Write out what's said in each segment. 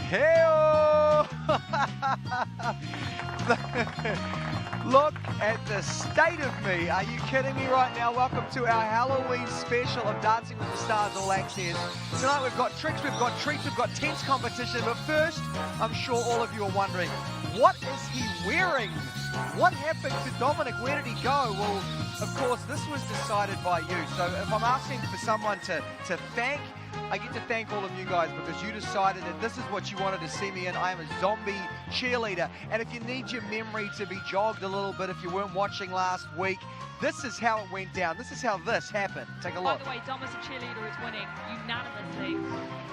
Hey-oh! Look at the state of me. Are you kidding me right now? Welcome to our Halloween special of Dancing with the Stars All Access. Tonight we've got tricks, we've got treats, we've got tense competition. But first, I'm sure all of you are wondering, what is he wearing? What happened to Dominic? Where did he go? Well, of course, this was decided by you. So if I'm asking for someone to thank, I get to thank all of you guys because you decided that this is what you wanted to see me in. I am a zombie cheerleader. And if you need your memory to be jogged a little bit, if you weren't watching last week, this is how it went down. This is how this happened. Take a look. By the way, Dom as a cheerleader is winning unanimously.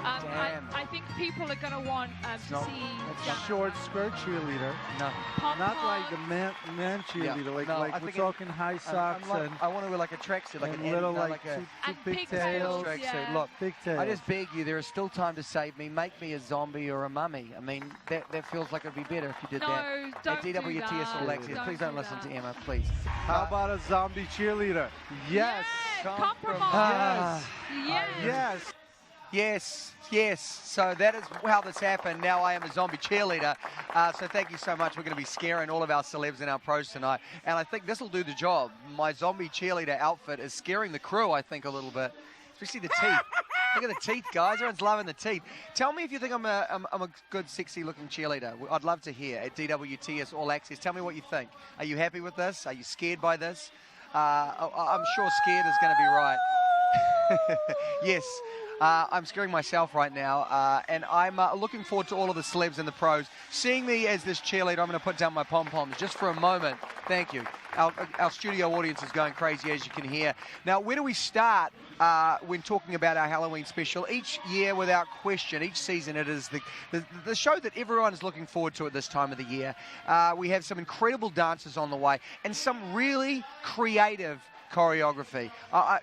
I think people are going to want to see... It's a short skirt cheerleader. No. Not like a man cheerleader. Yeah. Like we're talking high socks and... I want to wear like a tracksuit, like a little like two pigtails. Tracksuit. Look, pigtails. I just beg you, there is still time to save me. Make me a zombie or a mummy. I mean, that feels like it would be better if you did that. Don't At DWTS All Access, please don't listen to Emma, please. How about a zombie cheerleader? Yes. Compromise. Yes. So that is how this happened. Now I am a zombie cheerleader. So thank you so much. We're going to be scaring all of our celebs and our pros tonight. And I think this will do the job. My zombie cheerleader outfit is scaring the crew, I think, a little bit. Especially the teeth. Look at the teeth, guys. Everyone's loving the teeth. Tell me if you think I'm a good, sexy-looking cheerleader. I'd love to hear at DWTS All Access. Tell me what you think. Are you happy with this? Are you scared by this? I'm sure scared is going to be right. Yes. I'm scaring myself right now, and I'm looking forward to all of the celebs and the pros seeing me as this cheerleader. I'm going to put down my pom-poms just for a moment. Thank you. Our studio audience is going crazy, as you can hear. Now, where do we start when talking about our Halloween special? Each year, without question, each season, it is the show that everyone is looking forward to at this time of the year. We have some incredible dancers on the way and some really creative choreography.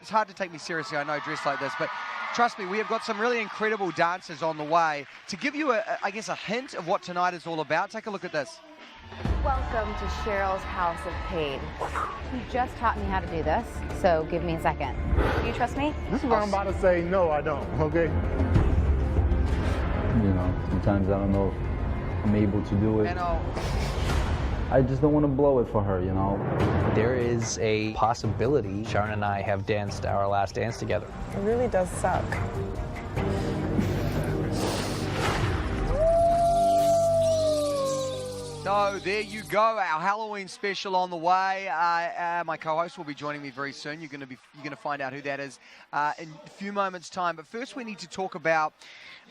It's hard to take me seriously, I know, dressed like this, but trust me, we have got some really incredible dancers on the way. To give you, I guess, a hint of what tonight is all about, take a look at this. Welcome to Cheryl's House of Pain. You just taught me how to do this, so give me a second. Do you trust me? This is what I'm about to say. No, I don't. Okay? You know, sometimes I don't know if I'm able to do it. And I just don't want to blow it for her, you know. There is a possibility Sharon and I have danced our last dance together. It really does suck. So there you go, our Halloween special on the way. My co-host will be joining me very soon. You're going to find out who that is in a few moments' time. But first, we need to talk about,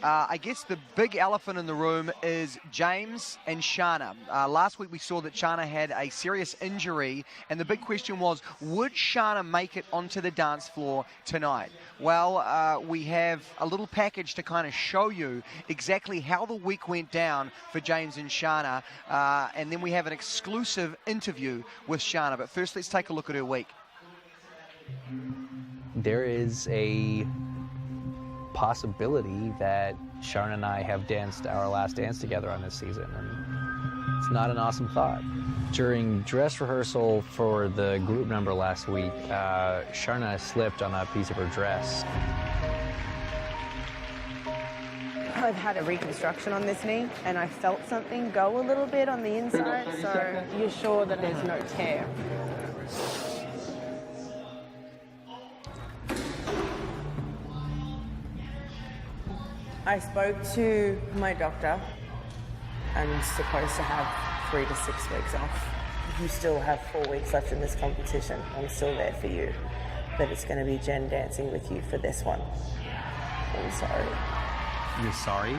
I guess, the big elephant in the room is James and Shana. Last week we saw that Shana had a serious injury, and the big question was, would Shana make it onto the dance floor tonight? Well, we have a little package to kind of show you exactly how the week went down for James and Shana. And then we have an exclusive interview with Shana. But first, let's take a look at her week. There is a possibility that Sharon and I have danced our last dance together on this season, and it's not an awesome thought. During dress rehearsal for the group number last week, Sharon and I slipped on a piece of her dress. I've had a reconstruction on this knee, and I felt something go a little bit on the inside, so you're sure that there's no tear. I spoke to my doctor. I'm supposed to have 3 to 6 weeks off. You still have 4 weeks left in this competition. I'm still there for you, but it's going to be Jen dancing with you for this one. I'm sorry. You're sorry?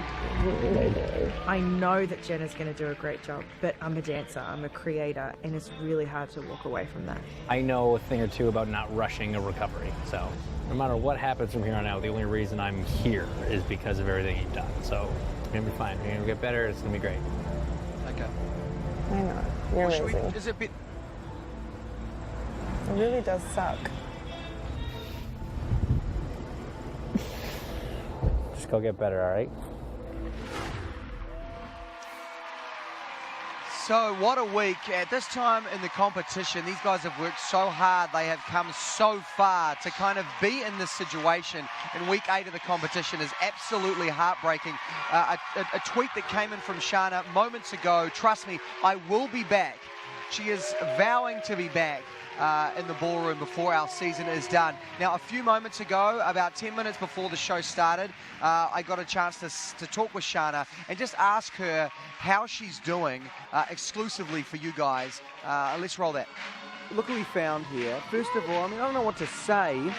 I know that Jen is going to do a great job, but I'm a dancer, I'm a creator, and it's really hard to walk away from that. I know a thing or two about not rushing a recovery, so no matter what happens from here on out, the only reason I'm here is because of everything you've done. So you're going to be fine. You're going to get better. It's going to be great. Okay. I know. You're amazing. Is it a bit... It really does suck. Go get better, all right? So what a week. At this time in the competition, these guys have worked so hard. They have come so far. To kind of be in this situation in week 8 of the competition is absolutely heartbreaking. A tweet that came in from Shana moments ago, trust me, I will be back. She is vowing to be back in the ballroom before our season is done. Now, a few moments ago, about 10 minutes before the show started, I got a chance to talk with Shana and just ask her how she's doing exclusively for you guys. Let's roll that. Look what we found here. First of all, I don't know what to say.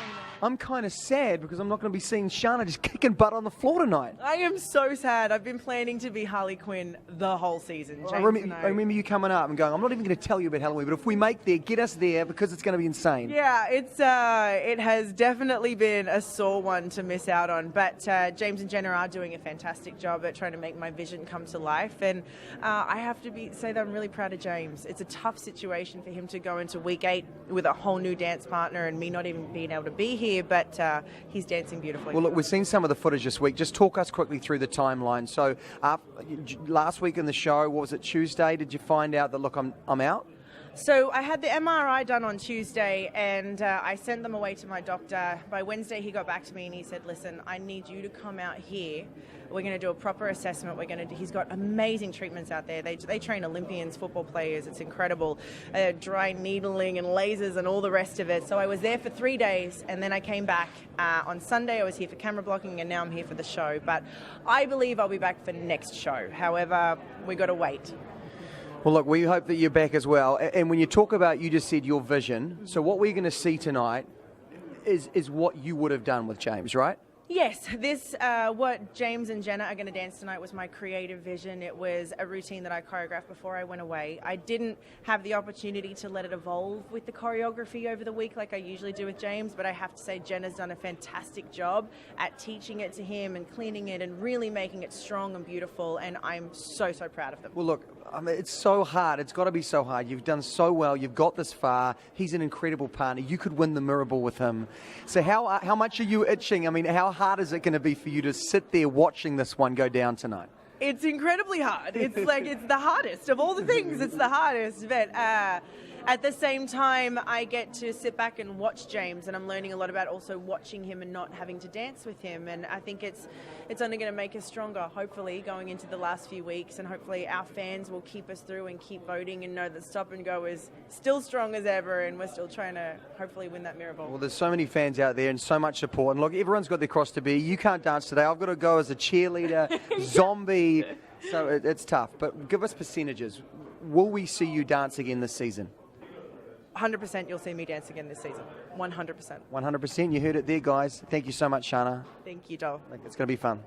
I'm kind of sad because I'm not going to be seeing Shana just kicking butt on the floor tonight. I am so sad. I've been planning to be Harley Quinn the whole season. I remember you coming up and going, I'm not even going to tell you about Halloween, but if we make there, get us there because it's going to be insane. Yeah, it has definitely been a sore one to miss out on, but James and Jenna are doing a fantastic job at trying to make my vision come to life, and I have to say that I'm really proud of James. It's a tough situation for him to go into week 8 with a whole new dance partner and me not even being able to be here, but he's dancing beautifully. Well, look, we've seen some of the footage this week. Just talk us quickly through the timeline. So last week in the show, what was it, Tuesday, did you find out that, look, I'm out? So I had the MRI done on Tuesday, and I sent them away to my doctor. By Wednesday, he got back to me and he said, listen, I need you to come out here. We're going to do a proper assessment. He's got amazing treatments out there. They train Olympians, football players. It's incredible. Dry needling and lasers and all the rest of it. So I was there for 3 days, and then I came back. On Sunday, I was here for camera blocking, and now I'm here for the show. But I believe I'll be back for next show. However, we got to wait. Well, look, we hope that you're back as well. And when you talk about, you just said your vision. So what we're going to see tonight is what you would have done with James, right? Yes, what James and Jenna are going to dance tonight was my creative vision. It was a routine that I choreographed before I went away. I didn't have the opportunity to let it evolve with the choreography over the week like I usually do with James, but I have to say Jenna's done a fantastic job at teaching it to him and cleaning it and really making it strong and beautiful, and I'm so, so proud of them. Well, look, it's so hard. It's got to be so hard. You've done so well. You've got this far. He's an incredible partner. You could win the mirror ball with him. So how much are you itching? I mean, how hard is it going to be for you to sit there watching this one go down tonight? It's incredibly hard. It's like, it's the hardest of all the things. It's the hardest. But at the same time, I get to sit back and watch James, and I'm learning a lot about also watching him and not having to dance with him. And I think it's only going to make us stronger, hopefully, going into the last few weeks. And hopefully our fans will keep us through and keep voting and know that Stop and Go is still strong as ever, and we're still trying to hopefully win that mirror ball. Well, there's so many fans out there and so much support. And look, everyone's got their cross to bear. You can't dance today. I've got to go as a cheerleader, zombie. So it's tough. But give us percentages. Will we see you dance again this season? 100% you'll see me dance again this season. 100%. 100%. You heard it there, guys. Thank you so much, Shana. Thank you, Dol. It's going to be fun.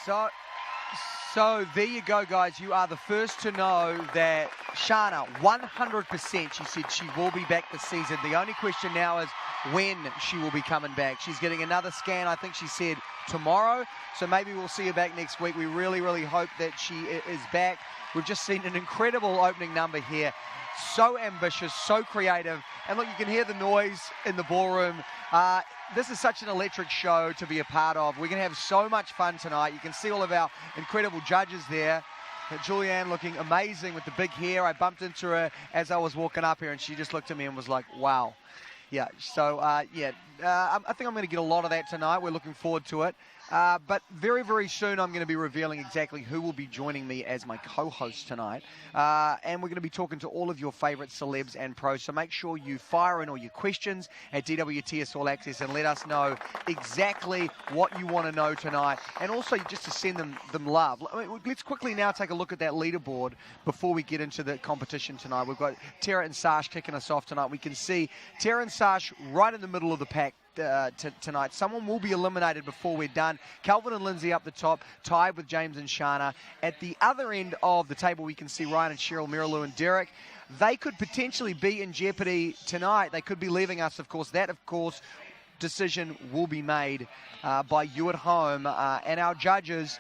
So there you go, guys. You are the first to know that Shana, 100%, she said she will be back this season. The only question now is when she will be coming back. She's getting another scan, I think she said tomorrow. So maybe we'll see her back next week. We really, really hope that she is back. We've just seen an incredible opening number here. So ambitious, so creative. And look, you can hear the noise in the ballroom. This is such an electric show to be a part of. We're going to have so much fun tonight. You can see all of our incredible judges there. Julianne looking amazing with the big hair. I bumped into her as I was walking up here, and she just looked at me and was like, wow. Yeah, so, I think I'm going to get a lot of that tonight. We're looking forward to it. But very, very soon I'm going to be revealing exactly who will be joining me as my co-host tonight. And we're going to be talking to all of your favourite celebs and pros. So make sure you fire in all your questions at DWTS All Access and let us know exactly what you want to know tonight. And also just to send them love. Let's quickly now take a look at that leaderboard before we get into the competition tonight. We've got Tara and Sash kicking us off tonight. We can see Tara and Sash right in the middle of the pack tonight. Someone will be eliminated before we're done. Calvin and Lindsay up the top, tied with James and Shana. At the other end of the table, we can see Ryan and Cheryl, Miralu and Derek. They could potentially be in jeopardy tonight. They could be leaving us, of course. That, of course, decision will be made by you at home and our judges.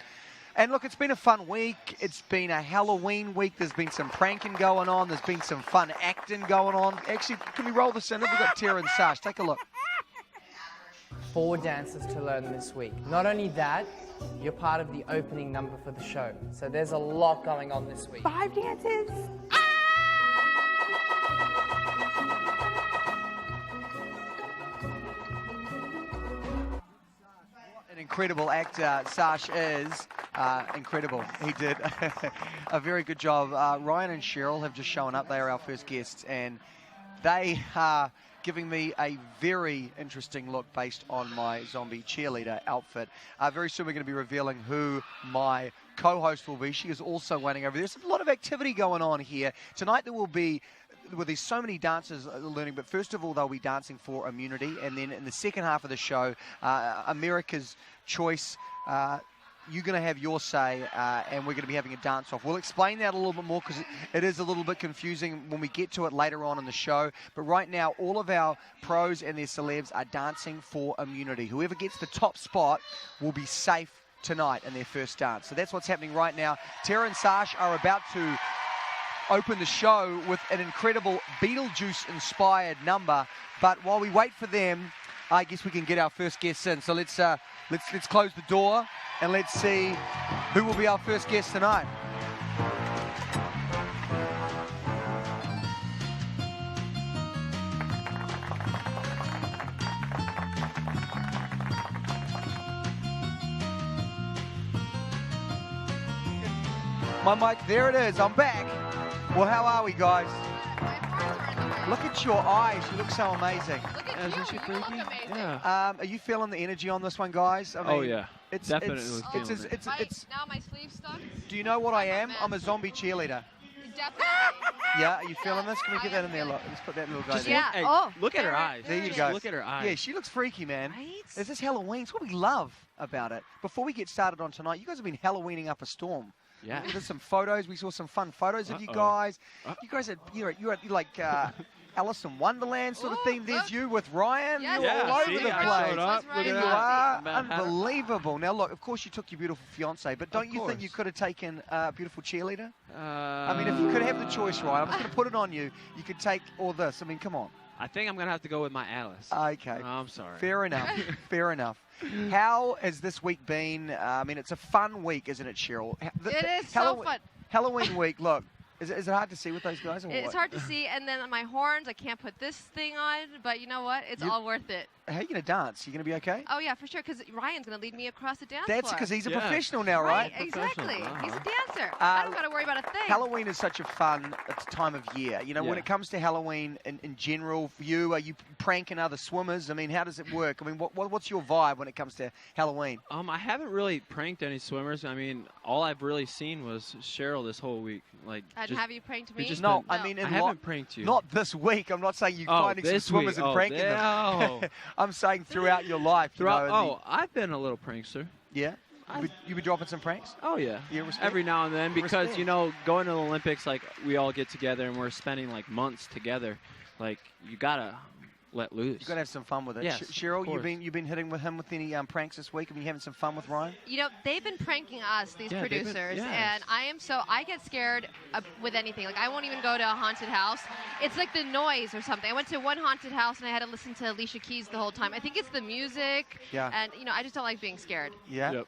And look, it's been a fun week. It's been a Halloween week. There's been some pranking going on. There's been some fun acting going on. Actually, can we roll this in? We've got Tara and Sash. Take a look. 4 dances to learn this week. Not only that, you're part of the opening number for the show. So there's a lot going on this week. 5 dances. An incredible actor Sash is. Incredible. He did a very good job. Ryan and Cheryl have just shown up. They are our first guests, and they are giving me a very interesting look based on my zombie cheerleader outfit. Very soon we're going to be revealing who my co-host will be. She is also waiting over there. There's a lot of activity going on here. Tonight there will be, well, there's so many dancers learning, but first of all, they'll be dancing for immunity. And then in the second half of the show, America's Choice, you're going to have your say, and we're going to be having a dance-off. We'll explain that a little bit more because it is a little bit confusing when we get to it later on in the show. But right now, all of our pros and their celebs are dancing for immunity. Whoever gets the top spot will be safe tonight in their first dance. So that's what's happening right now. Tara and Sash are about to open the show with an incredible Beetlejuice-inspired number. But while we wait for them, I guess we can get our first guests in. So let's close the door and let's see who will be our first guest tonight. My mic, there it is. I'm back. Well, how are we, guys? Look at your eyes. You look so amazing. Look at you. Isn't she You freaky? look amazing. Yeah. Are you feeling the energy on this one, guys? I mean, Oh yeah. Definitely feeling it. Now my sleeve's stuck. Do you know what I am? I'm a zombie cheerleader. Definitely. Yeah, are you feeling this? Can we get that in there? Look, let's put that little guy there. Yeah. Hey, Oh. look at her eyes. There you Just go. Look at her eyes. Yeah, she looks freaky, man. Right? Is this Halloween? It's what we love about it. Before we get started on tonight, you guys have been Halloweening up a storm. Yeah. We did some photos. We saw some fun photos of you Uh-oh. guys. You guys are you're like Alice in Wonderland sort of theme. There's you with Ryan. Yes, You're all see, over the I place. showed up. That's Look There at you that. are. Mad Hatter. Unbelievable. Now, look, of course you took your beautiful fiance, but don't you think you course. could have taken a beautiful cheerleader? I mean, if you could have the choice, Ryan, I'm just going to put it on you. You could take all this. I mean, come on. I think I'm gonna have to go with my Alice. Okay. Oh, I'm sorry. Fair enough. Fair enough. How has this week been? I mean, it's a fun week, isn't it, Cheryl? It is so fun. Halloween week, look. Is it hard to see with those guys? Or It's what? hard to see, and then my horns, I can't put this thing on, but you know what? It's all worth it. How are you going to dance? You going to be okay? Oh, yeah, for sure, because Ryan's going to lead me across the dance That's floor. because he's a Yeah. professional now, right? Exactly. Professional, He's a uh-huh. dancer. I don't got to worry about a thing. Halloween is such a fun time of year. You know, when Yeah. it comes to Halloween in general, for you, are you pranking other swimmers? I mean, how does it work? I mean, what's your vibe when it comes to Halloween? I haven't really pranked any swimmers. I mean, all I've really seen was Cheryl this whole week. Like, And just, have you pranked me? just No, been- I mean, I haven't pranked you. not this week. I'm not saying you finding some this swimmers week. and pranking them. Oh. I'm saying throughout your life. you know, I've been a little prankster. yeah. You been dropping some pranks? Oh yeah. Yeah, respect. Every now and then, because Respect. you know, going to the Olympics, like we all get together and we're spending like months together. Like you gotta let loose. You gotta have some fun with it. Yes, Cheryl, of course. you've been hitting with him with any pranks this week? Have you having some fun with Ryan? You know, they've been pranking us, these Yeah, they've been- producers, yes. and I get scared with anything. Like, I won't even go to a haunted house. It's like the noise or something. I went to one haunted house and I had to listen to Alicia Keys the whole time. I think it's the music. Yeah. And, you know, I just don't like being scared. Yeah. Yep.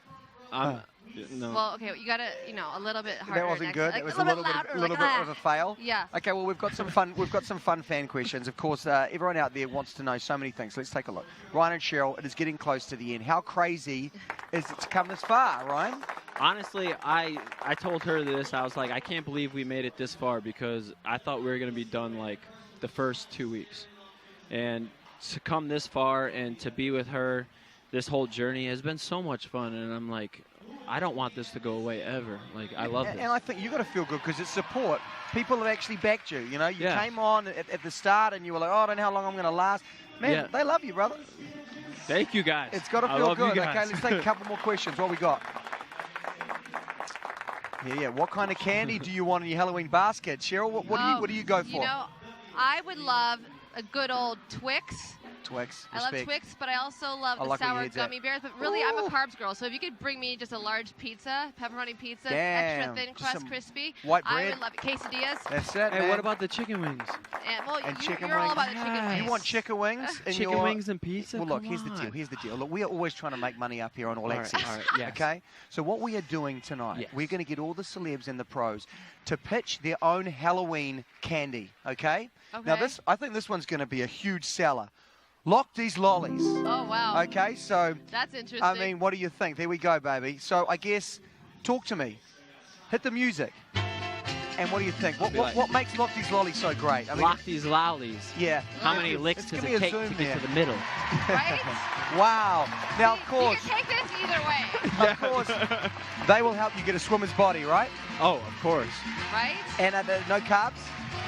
No. Well, okay, you gotta, you know, a little bit harder. That wasn't next- good. Like, It was a little bit louder, a little like, bit of a fail. Yeah. Okay, well we've got some fun. We've got some fun fan questions. Of course, everyone out there wants to know so many things. Let's take a look. Ryan and Cheryl, it is getting close to the end. How crazy is it to come this far, Ryan? Honestly, I told her this. I was like, I can't believe we made it this far because I thought we were gonna be done like the first 2 weeks, and to come this far and to be with her, this whole journey has been so much fun. And I'm like, I don't want this to go away ever. Like, I love this. And I think you got to feel good because it's support. People have actually backed you. You know, you Yeah. came on at the start and you were like, oh, I don't know how long I'm going to last. Man, Yeah. they love you, brother. Thank you guys. It's got to I feel love you good. guys. Okay, let's take a couple more questions. What we got? Yeah. What kind of candy do you want in your Halloween basket, Cheryl? What do you go for? You know, I would love a good old Twix Twix. I love Respect. Twix, but I also love I the like where your sour head's at. gummy bears. But really, I'm a carbs girl. So if you could bring me just a large pizza, pepperoni pizza, extra thin Just crust, some crispy, white I bread. would love it. Quesadillas. That's it, Hey, man. what about the chicken wings? And, well, And you, chicken you're all wings. about the chicken wings. You want chicken wings? In Chicken your... wings and pizza? Well, look, Come here's the deal. on. Here's the deal. Look, we are always trying to make money up here on All All right, Access. all right, yes. Okay? So what we are doing tonight, Yes. we're going to get all the celebs and the pros to pitch their own Halloween candy. Okay? Now, Okay. I think this one's going to be a huge seller. Lochty's Lollies. Oh, wow. Okay, so... That's interesting. I mean, what do you think? There we go, baby. So I guess, talk to me. Hit the music. And what do you think? What makes Lochty's Lollies so great? I mean, Lochty's Lollies. yeah. How many licks does give me it a take zoom to get there. to the middle? Right? Wow. Now, of You course, can take this either way, of course, they will help you get a swimmer's body, right? Oh, of course. right? And no carbs?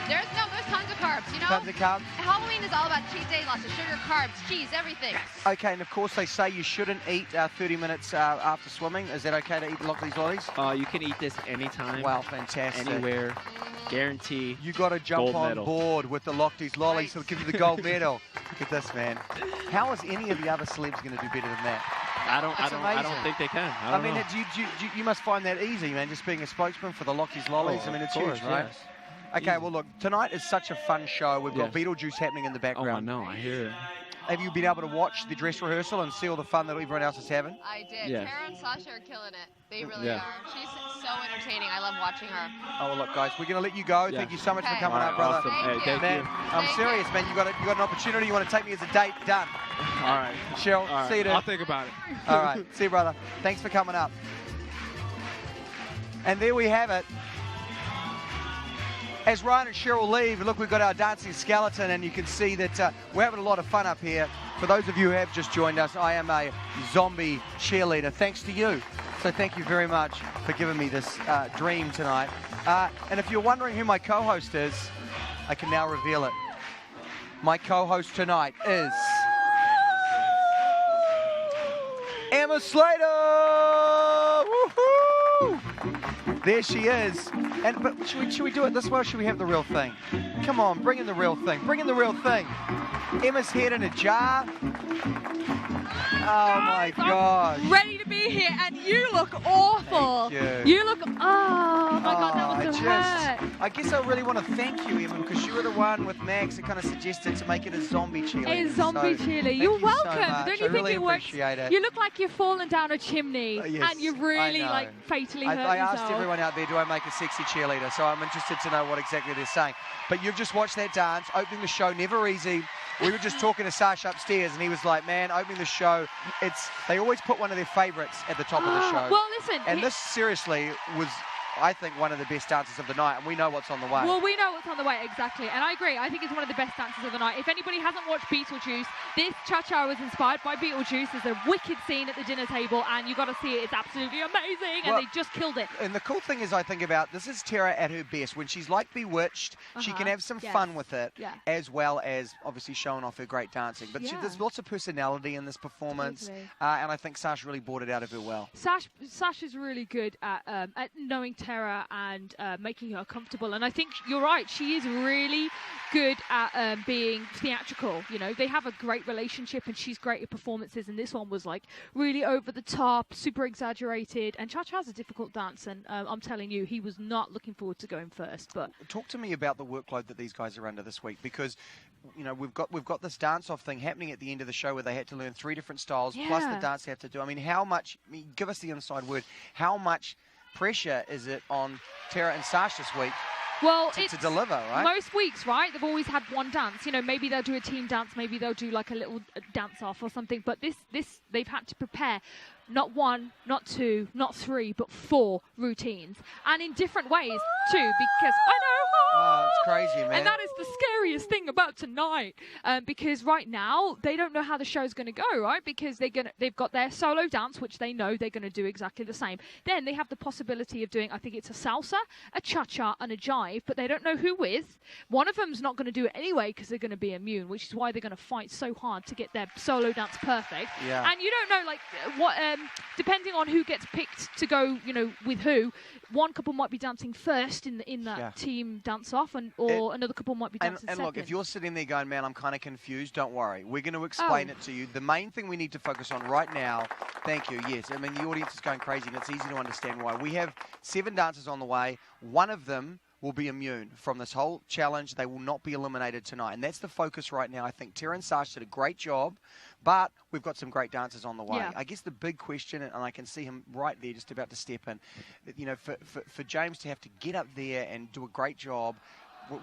There's tons of carbs, you know? Tons of carbs? Halloween is all about cheat day, lots of sugar, carbs, cheese, everything. Okay, and of course they say you shouldn't eat 30 minutes after swimming. Is that okay to eat Lochty's Lollies? You can eat this anytime. Wow, fantastic. Anywhere. Guarantee. You got to jump Gold on medal. board with the Lochty's Lollies, Right. so we'll give you the gold medal. Look at this, man. How is any of the other celebs going to do better than that? I don't amazing. think they can. I mean, you must find that easy, man, just being a spokesman for the Lochty's Lollies. I mean, it's huge, right? Yes. Okay, well, look, tonight is such a fun show. We've got Yes. Beetlejuice happening in the Oh, I background. know. I hear it. Have you been able to watch the dress rehearsal and see all the fun that everyone else is having? I did. Yes. Tara and Sasha are killing it. They really Yeah. are. She's so entertaining. I love watching her. Oh, well, look, guys, we're going to let you go. Yeah. Thank you so much for Okay. coming All up, right, brother. awesome. Thank Hey, you. thank Man, you. I'm Thank serious, you. man. You got an opportunity. You want to take me as a date? Done. All right. Cheryl, All right. see you, dude. I'll think about it. All right. See you, brother. Thanks for coming up. And there we have it. As Ryan and Cheryl leave, look, we've got our dancing skeleton, and you can see that we're having a lot of fun up here. For those of you who have just joined us, I am a zombie cheerleader, thanks to you. So thank you very much for giving me this dream tonight. And if you're wondering who my co-host is, I can now reveal it. My co-host tonight is Emma Slater! Woohoo! There she is. But should we do it this way, or should we have the real thing? Come on, bring in the real thing. Bring in the real thing. Emma's head in a jar. Oh my gosh. Ready to be here, and you look awful. Thank you. You look. Oh my God, that was so hurt. I guess I really want to thank you, Emma, because you were the one with Max that kind of suggested to make it a zombie cheerleader. A zombie So, cheerleader. thank You're you so welcome. much. Don't you I think really it works? appreciate it. You look like you've fallen down a chimney, Yes, and you've I really know. like fatally hurt I yourself. asked everyone out there, do I make a sexy cheerleader? So I'm interested to know what exactly they're saying. But you've just watched that dance, opening the show, never easy. We were just talking to Sasha upstairs, and he was like, man, opening the show, they always put one of their favorites at the top of the show. Well, listen. And this seriously was, I think, one of the best dances of the night, and we know what's on the way. Well, we know what's on the way, exactly. And I agree. I think it's one of the best dances of the night. If anybody hasn't watched Beetlejuice, this cha-cha was inspired by Beetlejuice. There's a wicked scene at the dinner table, and you got to see it. It's absolutely amazing, and Well, they just killed it. And the cool thing is, I think about, this is Tara at her best. When she's like bewitched, she can have some fun with it, as well as obviously showing off her great dancing. But there's lots of personality in this performance, Totally. and I think Sasha really brought it out of her well. Sash is really good at knowing Tara and making her comfortable. And I think you're right. She is really good at being theatrical. You know, they have a great relationship, and she's great at performances. And this one was like really over the top, super exaggerated. And Cha-Cha's a difficult dance, and I'm telling you, he was not looking forward to going first. But talk to me about the workload that these guys are under this week, because you know we've got this dance-off thing happening at the end of the show where they had to learn 3 different styles plus the dance they have to do. I mean, how much? I mean, give us the inside word. How much pressure is it on Tara and Sash this week to deliver, right? Most weeks, right, they've always had one dance. You know, maybe they'll do a team dance, maybe they'll do like a little dance off or something. But this they've had to prepare not 1, not 2, not 3, but 4 routines, and in different ways too. Because I know. Oh, it's crazy, man. And that is the scariest thing about tonight, because right now they don't know how the show's going to go, right? Because they've got their solo dance, which they know they're going to do exactly the same. Then they have the possibility of doing, I think it's a salsa, a cha-cha, and a jive, but they don't know who with. One of them's not going to do it anyway because they're going to be immune, which is why they're going to fight so hard to get their solo dance perfect. Yeah. And you don't know, like, what depending on who gets picked to go, with who, one couple might be dancing first in that team dance-off, or another couple might be dancing second. And look, if you're sitting there going, man, I'm kind of confused, don't worry. We're going to explain it to you. The main thing we need to focus on right now, thank you, yes, I mean, the audience is going crazy, and it's easy to understand why. We have 7 dancers on the way. One of them will be immune from this whole challenge. They will not be eliminated tonight, and that's the focus right now. I think Tara and Sash did a great job, but we've got some great dancers on the way. I guess the big question, and I can see him right there just about to step in, for James to have to get up there and do a great job,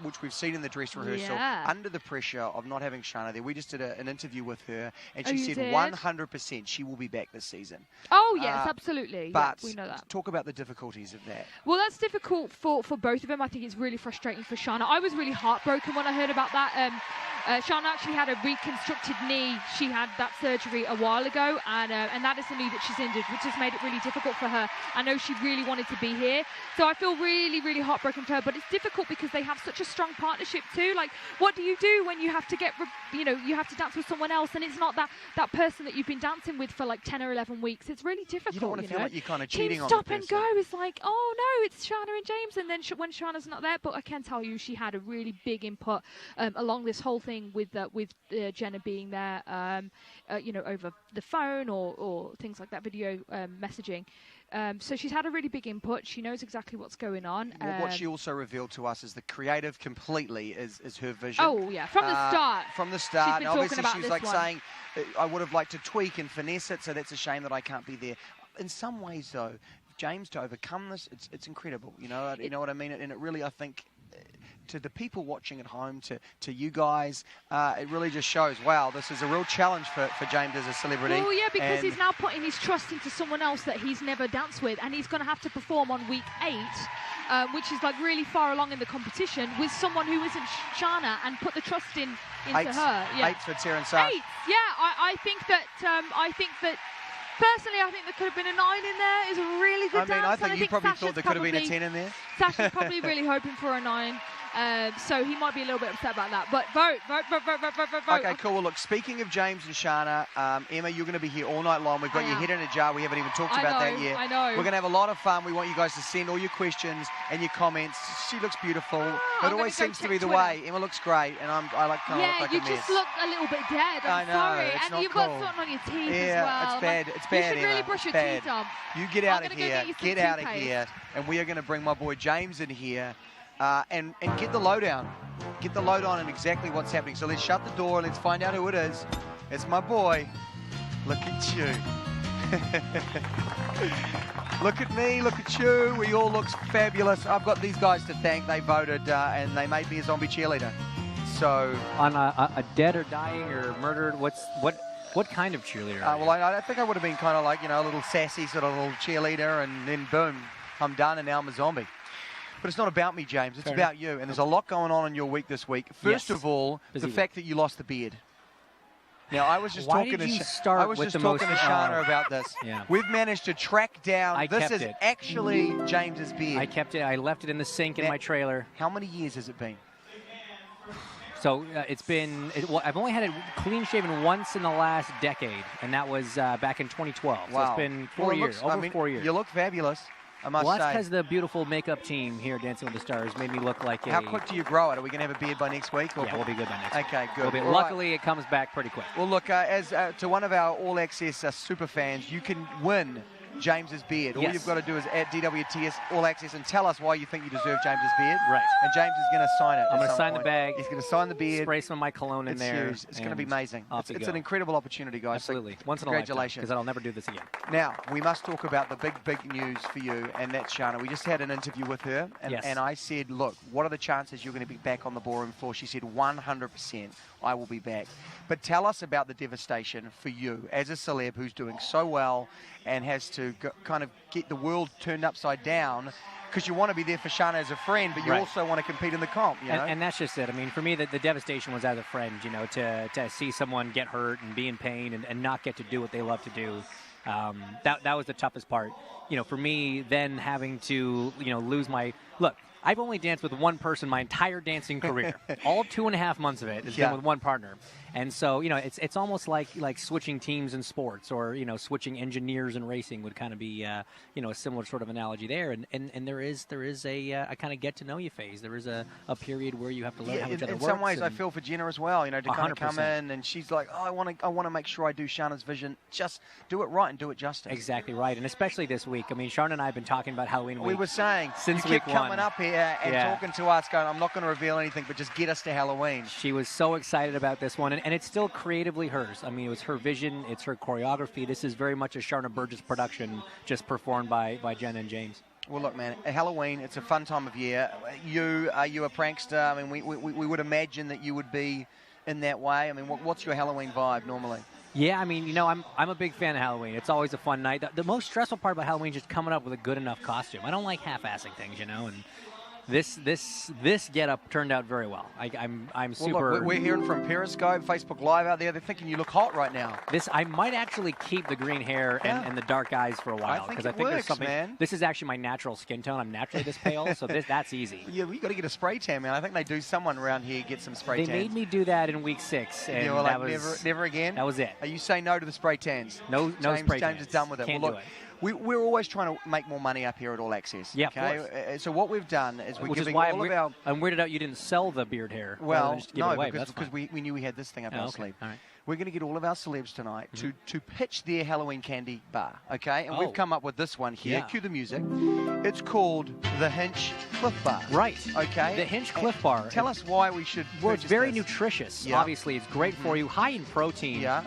which we've seen in the dress rehearsal, under the pressure of not having Shana there. We just did an interview with her, and she said 100% she will be back this season. Oh, yes, absolutely. But we know that. Talk about the difficulties of that. Well, that's difficult for both of them. I think it's really frustrating for Shana. I was really heartbroken when I heard about that. Shana actually had a reconstructed knee. She had that surgery a while ago, and that is the knee that she's injured, which has made it really difficult for her. I know she really wanted to be here, so I feel really, really heartbroken for her. But it's difficult because they have such a strong partnership too. Like, what do you do when you have to you have to dance with someone else, and it's not that person that you've been dancing with for like 10 or 11 weeks? It's really difficult. You don't want to feel like you're kind of cheating on the person. Team Stop and Go is like, oh no, it's Shana and James, and then when Shana's not there. But I can tell you, she had a really big input along this whole thing with Jenna being there, over the phone or things like that, video messaging. So she's had a really big input. She knows exactly what's going on. What she also revealed to us is the creative completely is her vision. Oh, yeah, from the start. From the start. She's been and obviously talking about she was this like saying, I would have liked to tweak and finesse it, so that's a shame that I can't be there. In some ways, though, James, to overcome this, it's incredible. You know what I mean? And it really, I think, to the people watching at home, to you guys, it really just shows, wow, this is a real challenge for James as a celebrity. Well, yeah, because he's now putting his trust into someone else that he's never danced with, and he's going to have to perform on week 8, which is like really far along in the competition, with someone who isn't Shana, and put the trust into her. Yeah. 8 for Tara and Sash. 8, yeah. I think that. Personally, I think there could have been a 9 in there. It's a really good dance. I think you probably thought there could have been a 10 in there. Sasha's probably really hoping for a 9. So he might be a little bit upset about that. But vote. Okay, cool. Well, look, speaking of James and Shana, Emma, you're going to be here all night long. We've got your head in a jar. We haven't even talked about that yet. I know. We're going to have a lot of fun. We want you guys to send all your questions and your comments. She looks beautiful. It always seems to be the way. Emma looks great, and I look kind of look like a mess. Yeah, you just look a little bit dead. I'm sorry. And you've got something on your teeth as well. Yeah, it's bad. It's bad, You should really brush your teeth up. You get out of here. Get out of here. And we are going to bring my boy James in here. And get the lowdown. Get the lowdown on exactly what's happening. So let's shut the door. Let's find out who it is. It's my boy. Look at you. Look at me. Look at you. We all look fabulous. I've got these guys to thank. They voted and they made me a zombie cheerleader. So on a dead or dying or murdered, what kind of cheerleader? Well, I think I would have been kind of like, a little sassy sort of little cheerleader, and then boom, I'm done, and now I'm a zombie. But it's not about me, James. It's about you. And there's a lot going on in your week this week. First of all, the fact that you lost the beard. Now, I was just talking to Shana about this. Yeah. We've managed to track down. This is actually James's beard. I kept it. I left it in the sink in my trailer. How many years has it been? So I've only had it clean shaven once in the last decade, and that was back in 2012. Wow. So it's been 4 years, over 4 years. You look fabulous. I must say. That's because the beautiful makeup team here, Dancing with the Stars, made me look like How quick do you grow it? Are we going to have a beard by next week? Yeah, we'll be good by next week. Okay, good. Luckily, it comes back pretty quick. Well, look, to one of our all-access super fans, you can win James's beard. All you've got to do is at DWTS All Access and tell us why you think you deserve James's beard. Right. And James is going to sign it. I'm going to sign the bag. He's going to sign the beard. Spray some of my cologne in there. Huge. It's going to be amazing. It's an incredible opportunity, guys. Absolutely. So once in a lifetime. Congratulations. Because I'll never do this again. Now, we must talk about the big news for you, and that's Shana. We just had an interview with her, and I said, look, what are the chances you're going to be back on the ballroom floor? She said 100%. I will be back. But tell us about the devastation for you as a celeb who's doing so well and has to kind of get the world turned upside down, because you want to be there for Shana as a friend, but you also want to compete in the comp. You know? And that's just it. I mean, for me, the devastation was as a friend, to see someone get hurt and be in pain and not get to do what they love to do. That was the toughest part. For me, then having to, lose my... Look, I've only danced with one person my entire dancing career. All 2.5 months of it has been with one partner. And so, you know, it's almost like switching teams in sports, or, you know, switching engineers in racing would kind of be, you know, a similar sort of analogy there. And there is a kind of get to know you phase. There is a period where you have to learn how each other works. In some ways, I feel for Jenna as well. You know, to kind of come 100%. in and she's like, oh, I want to make sure I do Sharna's vision. Just do it right and do it justice. Exactly right, and especially this week. I mean, Sharna and I have been talking about Halloween week. We were saying since you week kept coming up here and talking to us, going, I'm not going to reveal anything, but just get us to Halloween. She was so excited about this one, and it's still creatively hers. I mean, it was her vision, it's her choreography. This is very much a Sharna Burgess production, just performed by Jenna and James. Well, look, man, Halloween, it's a fun time of year. Are you a prankster? I mean, we would imagine that you would be in that way. I mean, what's your Halloween vibe normally? Yeah, I mean, you know, I'm a big fan of Halloween. It's always a fun night. The most stressful part about Halloween is just coming up with a good enough costume. I don't like half-assing things, you know, and this get-up turned out very well. I'm super... Well, look, we're hearing from Periscope, Facebook Live out there. They're thinking you look hot right now. I might actually keep the green hair and the dark eyes for a while, because I think there's something... Man. This is actually my natural skin tone. I'm naturally this pale, so that's easy. Yeah, we got to get a spray tan, man. I think they do. Someone around here get some spray tans. They made me do that in week 6, and you were like, that was never again. That was it. Are you saying no to the spray tans? No spray tans. James is done with it. Can't well, do look, it. We're always trying to make more money up here at All Access. Yeah, okay? of course. So what we've done is we're Which giving is why all of our... I'm weirded out you didn't sell the beard hair. Well, just give it away, because we knew we had this thing up our sleeve. All right. We're going to get all of our celebs tonight to pitch their Halloween candy bar, okay? And we've come up with this one here. Yeah. Cue the music. It's called the Hinch Cliff Bar. Right. Okay. The Hinch Cliff Bar. Tell us why we should. Well, it's very this. nutritious. Yeah. Obviously, it's great for you. High in protein. Yeah.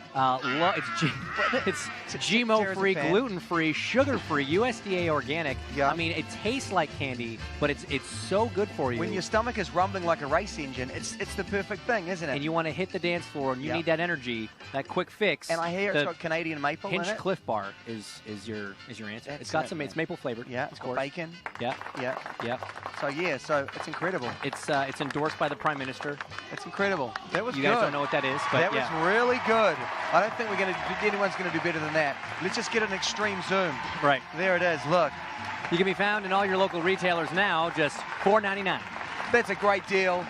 It's GMO-free, gluten-free, sugar-free, USDA organic. Yeah. I mean, it tastes like candy, but it's so good for you. When your stomach is rumbling like a race engine, it's the perfect thing, isn't it? And you want to hit the dance floor, and you need that energy, that quick fix. And I hear it's got Canadian maple in it. Hinch Cliff Bar is your answer. It's got some. It's maple flavored. Yeah, it's got bacon. Yeah. Yeah. So it's incredible. It's endorsed by the Prime Minister. It's incredible. That was you good. guys don't know what that is, but that was really good. I don't think anyone's going to do better than that. Let's just get an extreme zoom. Right. There it is. Look. You can be found in all your local retailers now, just $4.99. That's a great deal.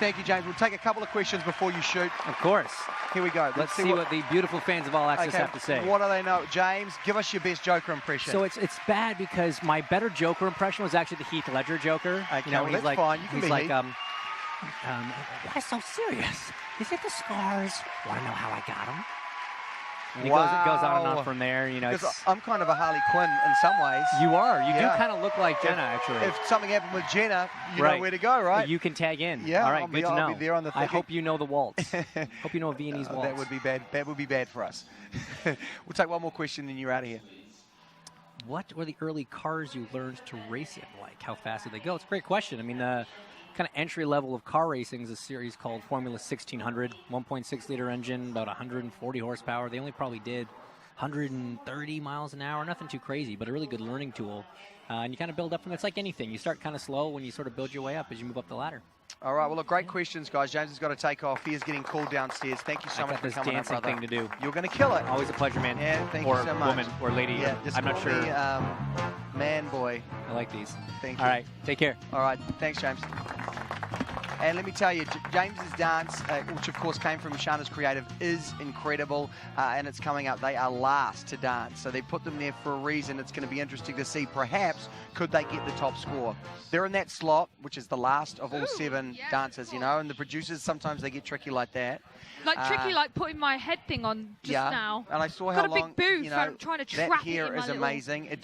Thank you, James. We'll take a couple of questions before you shoot. Of course. Here we go. Let's see what the beautiful fans of All Access have to say. What do they know? James, give us your best Joker impression. So it's bad because my better Joker impression was actually the Heath Ledger Joker. Okay, you know, well, he's that's fine. You can he's be like, Heath. why so serious? Is it the scars? Want to know how I got them? And it goes on and on from there. You know, I'm kind of a Harley Quinn in some ways. You are. You do kind of look like Jenna, actually. If something happened with Jenna, you know where to go, right? You can tag in. Yeah. All right. Good to know. I'll be there on the I hope you know the waltz. Hope you know a Viennese waltz. That would be bad. That would be bad for us. We'll take one more question, and you're out of here. What were the early cars you learned to race in like? How fast did they go? It's a great question. I mean, kind of entry level of car racing is a series called Formula 1600, 1.6 liter engine, about 140 horsepower. They only probably did 130 miles an hour, nothing too crazy, but a really good learning tool. And you kind of build up from it. It's like anything. You start kind of slow when you sort of build your way up as you move up the ladder. All right, well, look, great questions, guys. James has got to take off. He is getting called downstairs. Thank you so much for coming up, brother. Thing to do. You're going to kill it. Always a pleasure, man. Yeah, thank you so much. Or woman, or lady. Yeah, just I'm not call sure. me, man, boy. I like these. Thank you. All right, take care. All right, thanks, James. And let me tell you, James's dance, which of course came from Sharna's Creative, is incredible, and it's coming up. They are last to dance, so they put them there for a reason. It's going to be interesting to see, perhaps, could they get the top score? They're in that slot, which is the last of all 7 dancers, you know, and the producers, sometimes they get tricky like that. Like tricky, like putting my head thing on just now. And I saw Got how a long, big booth. you know, I'm trying to trap that it hair in my is little amazing. It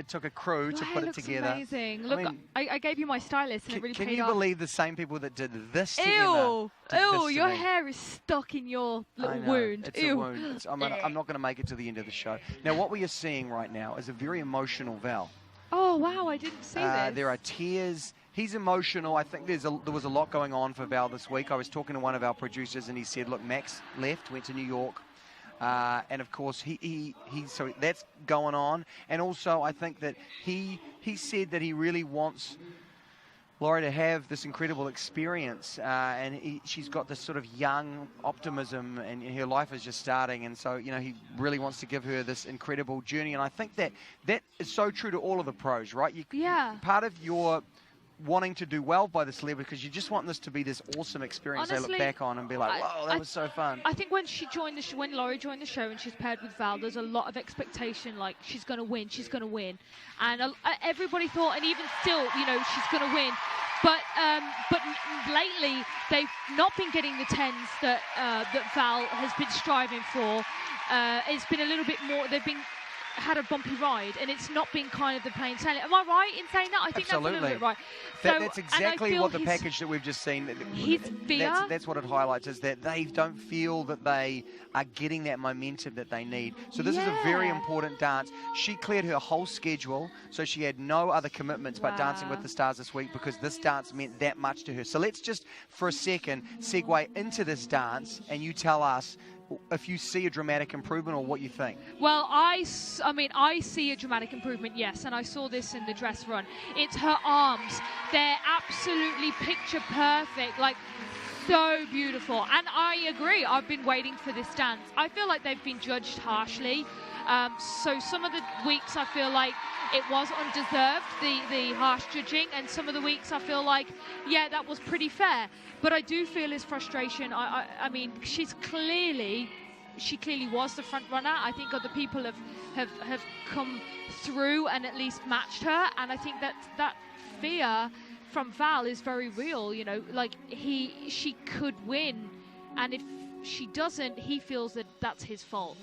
took a crew to put it together. Amazing. Look, I gave you my stylist, and it really paid off. Can you believe the same people that did this Ew! Ew! Your me? hair is stuck in your little wound. It's Ew! a wound. I'm not going to make it to the end of the show. Now, what we are seeing right now is a very emotional Val. Oh wow! I didn't see this. There are tears. He's emotional. I think there was a lot going on for Val this week. I was talking to one of our producers, and he said, "Look, Max left, went to New York, and of course so that's going on. And also, I think that he said that he really wants Laura to have this incredible experience, and she's got this sort of young optimism, and her life is just starting, and so, you know, he really wants to give her this incredible journey, and I think that is so true to all of the pros, right? Yeah. Part of your wanting to do well by the celeb, because you just want this to be this awesome experience they look back on and be like, whoa, that was so fun. I think when when Laurie joined the show and she's paired with Val, there's a lot of expectation, like she's going to win, and everybody thought, and even still, you know, she's going to win. But lately they've not been getting the 10s that Val has been striving for. It's been a little bit more. They've had a bumpy ride, and it's not been kind of the plain sailing. Am I right in saying that? I think Absolutely. that's a little bit right. That's exactly what the package that we've just seen. His fear. That's what it highlights, is that they don't feel that they are getting that momentum that they need. So this is a very important dance. She cleared her whole schedule, so she had no other commitments but Dancing with the Stars this week, because this dance meant that much to her. So let's just, for a second, segue into this dance, and you tell us if you see a dramatic improvement or what you think. Well, I see a dramatic improvement, yes, and I saw this in the dress run. It's her arms. They're absolutely picture perfect, like so beautiful. And I agree, I've been waiting for this dance. I feel like they've been judged harshly. So some of the weeks I feel like it was undeserved, the harsh judging, and some of the weeks I feel like, yeah, that was pretty fair. But I do feel his frustration. I mean, she clearly was the front runner. I think other people have come through and at least matched her, and I think that fear from Val is very real. You know, like she could win, and if she doesn't, he feels that that's his fault.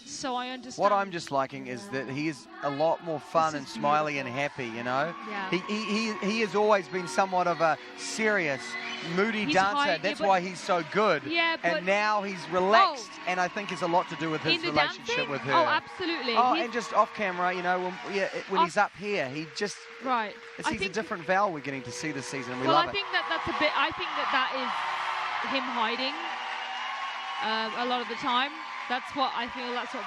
So I understand. What I'm just liking is that he is a lot more fun and smiley and happy, you know? Yeah. He has always been somewhat of a serious, moody dancer. That's why he's so good. Yeah, and now he's relaxed, and I think it's a lot to do with his relationship with her. Oh, absolutely. And just off camera, you know, when he's up here, he just... Right. He's a different Val we're getting to see this season, and we love love it. I think that's a bit... I think that is him hiding a lot of the time. That's what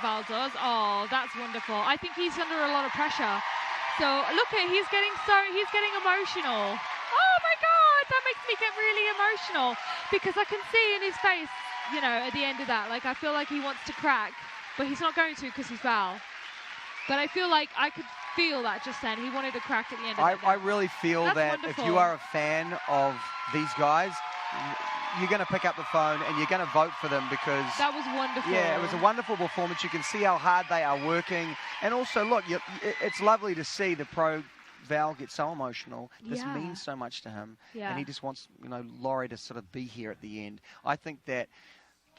Val does. Oh, that's wonderful. I think he's under a lot of pressure. So look at, he's getting emotional. Oh my God, that makes me get really emotional, because I can see in his face, you know, at the end of that, like I feel like he wants to crack, but he's not going to because he's Val. But I feel like I could feel that just then. He wanted to crack at the end of that. I really feel that wonderful. If you are a fan of these guys, you're going to pick up the phone and you're going to vote for them, because... That was wonderful. Yeah, it was a wonderful performance. You can see how hard they are working. And also, look, it's lovely to see the pro Val get so emotional. This means so much to him. Yeah. And he just wants, you know, Laurie to sort of be here at the end. I think that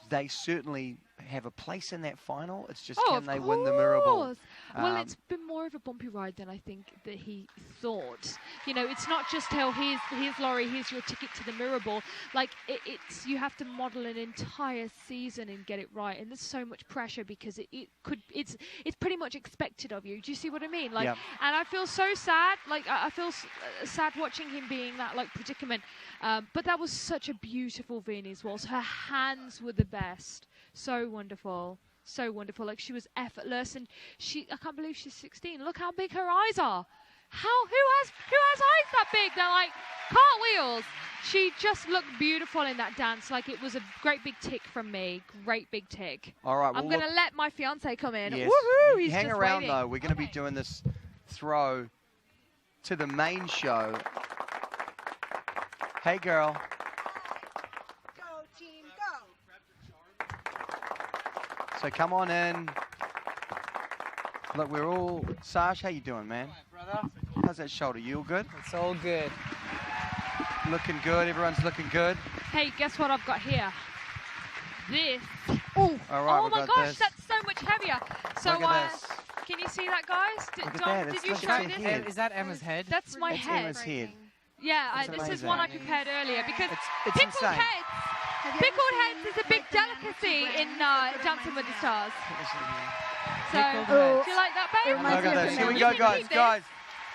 they certainly have a place in that final. It's just, can they win the mirror ball? Well, it's been more of a bumpy ride than I think that he thought. You know, it's not just how here's Laurie, here's your ticket to the mirror ball. Like it's you have to model an entire season and get it right, and there's so much pressure because it's pretty much expected of you. Do you see what I mean? Like, and I feel so sad. Like I feel sad watching him being in that like predicament. But that was such a beautiful Viennese waltz. Her hands were the best. So wonderful. So wonderful. Like, she was effortless, and I can't believe she's 16. Look how big her eyes are. Who has eyes that big? They're like cartwheels. She just looked beautiful in that dance. Like, it was a great big tick from me. Great big tick. All right. Well, I'm going to let my fiance come in. Yes. Woohoo! He's Hang just around, waiting. though. We're going to be doing this throw to the main show. Hey, girl. So come on in. Look, we're all... Sash, how you doing, man? Brother. How's that shoulder? You all good? It's all good. Looking good. Everyone's looking good. Hey, guess what I've got here? This. Oh, all right, oh my gosh, that's so much heavier. So, look at this. Can you see that, guys? Did you show this? Is that Emma's head? That's my head. Emma's head. Yeah, this is one I prepared earlier, because it's pickled insane. Pickled heads is a big delicacy in Dancing with the Stars. So, do you like that, babe? Look at this. Here we go, guys. Guys,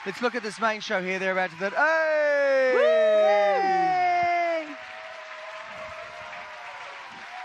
let's look at this main show here. They're about to do it. Hey!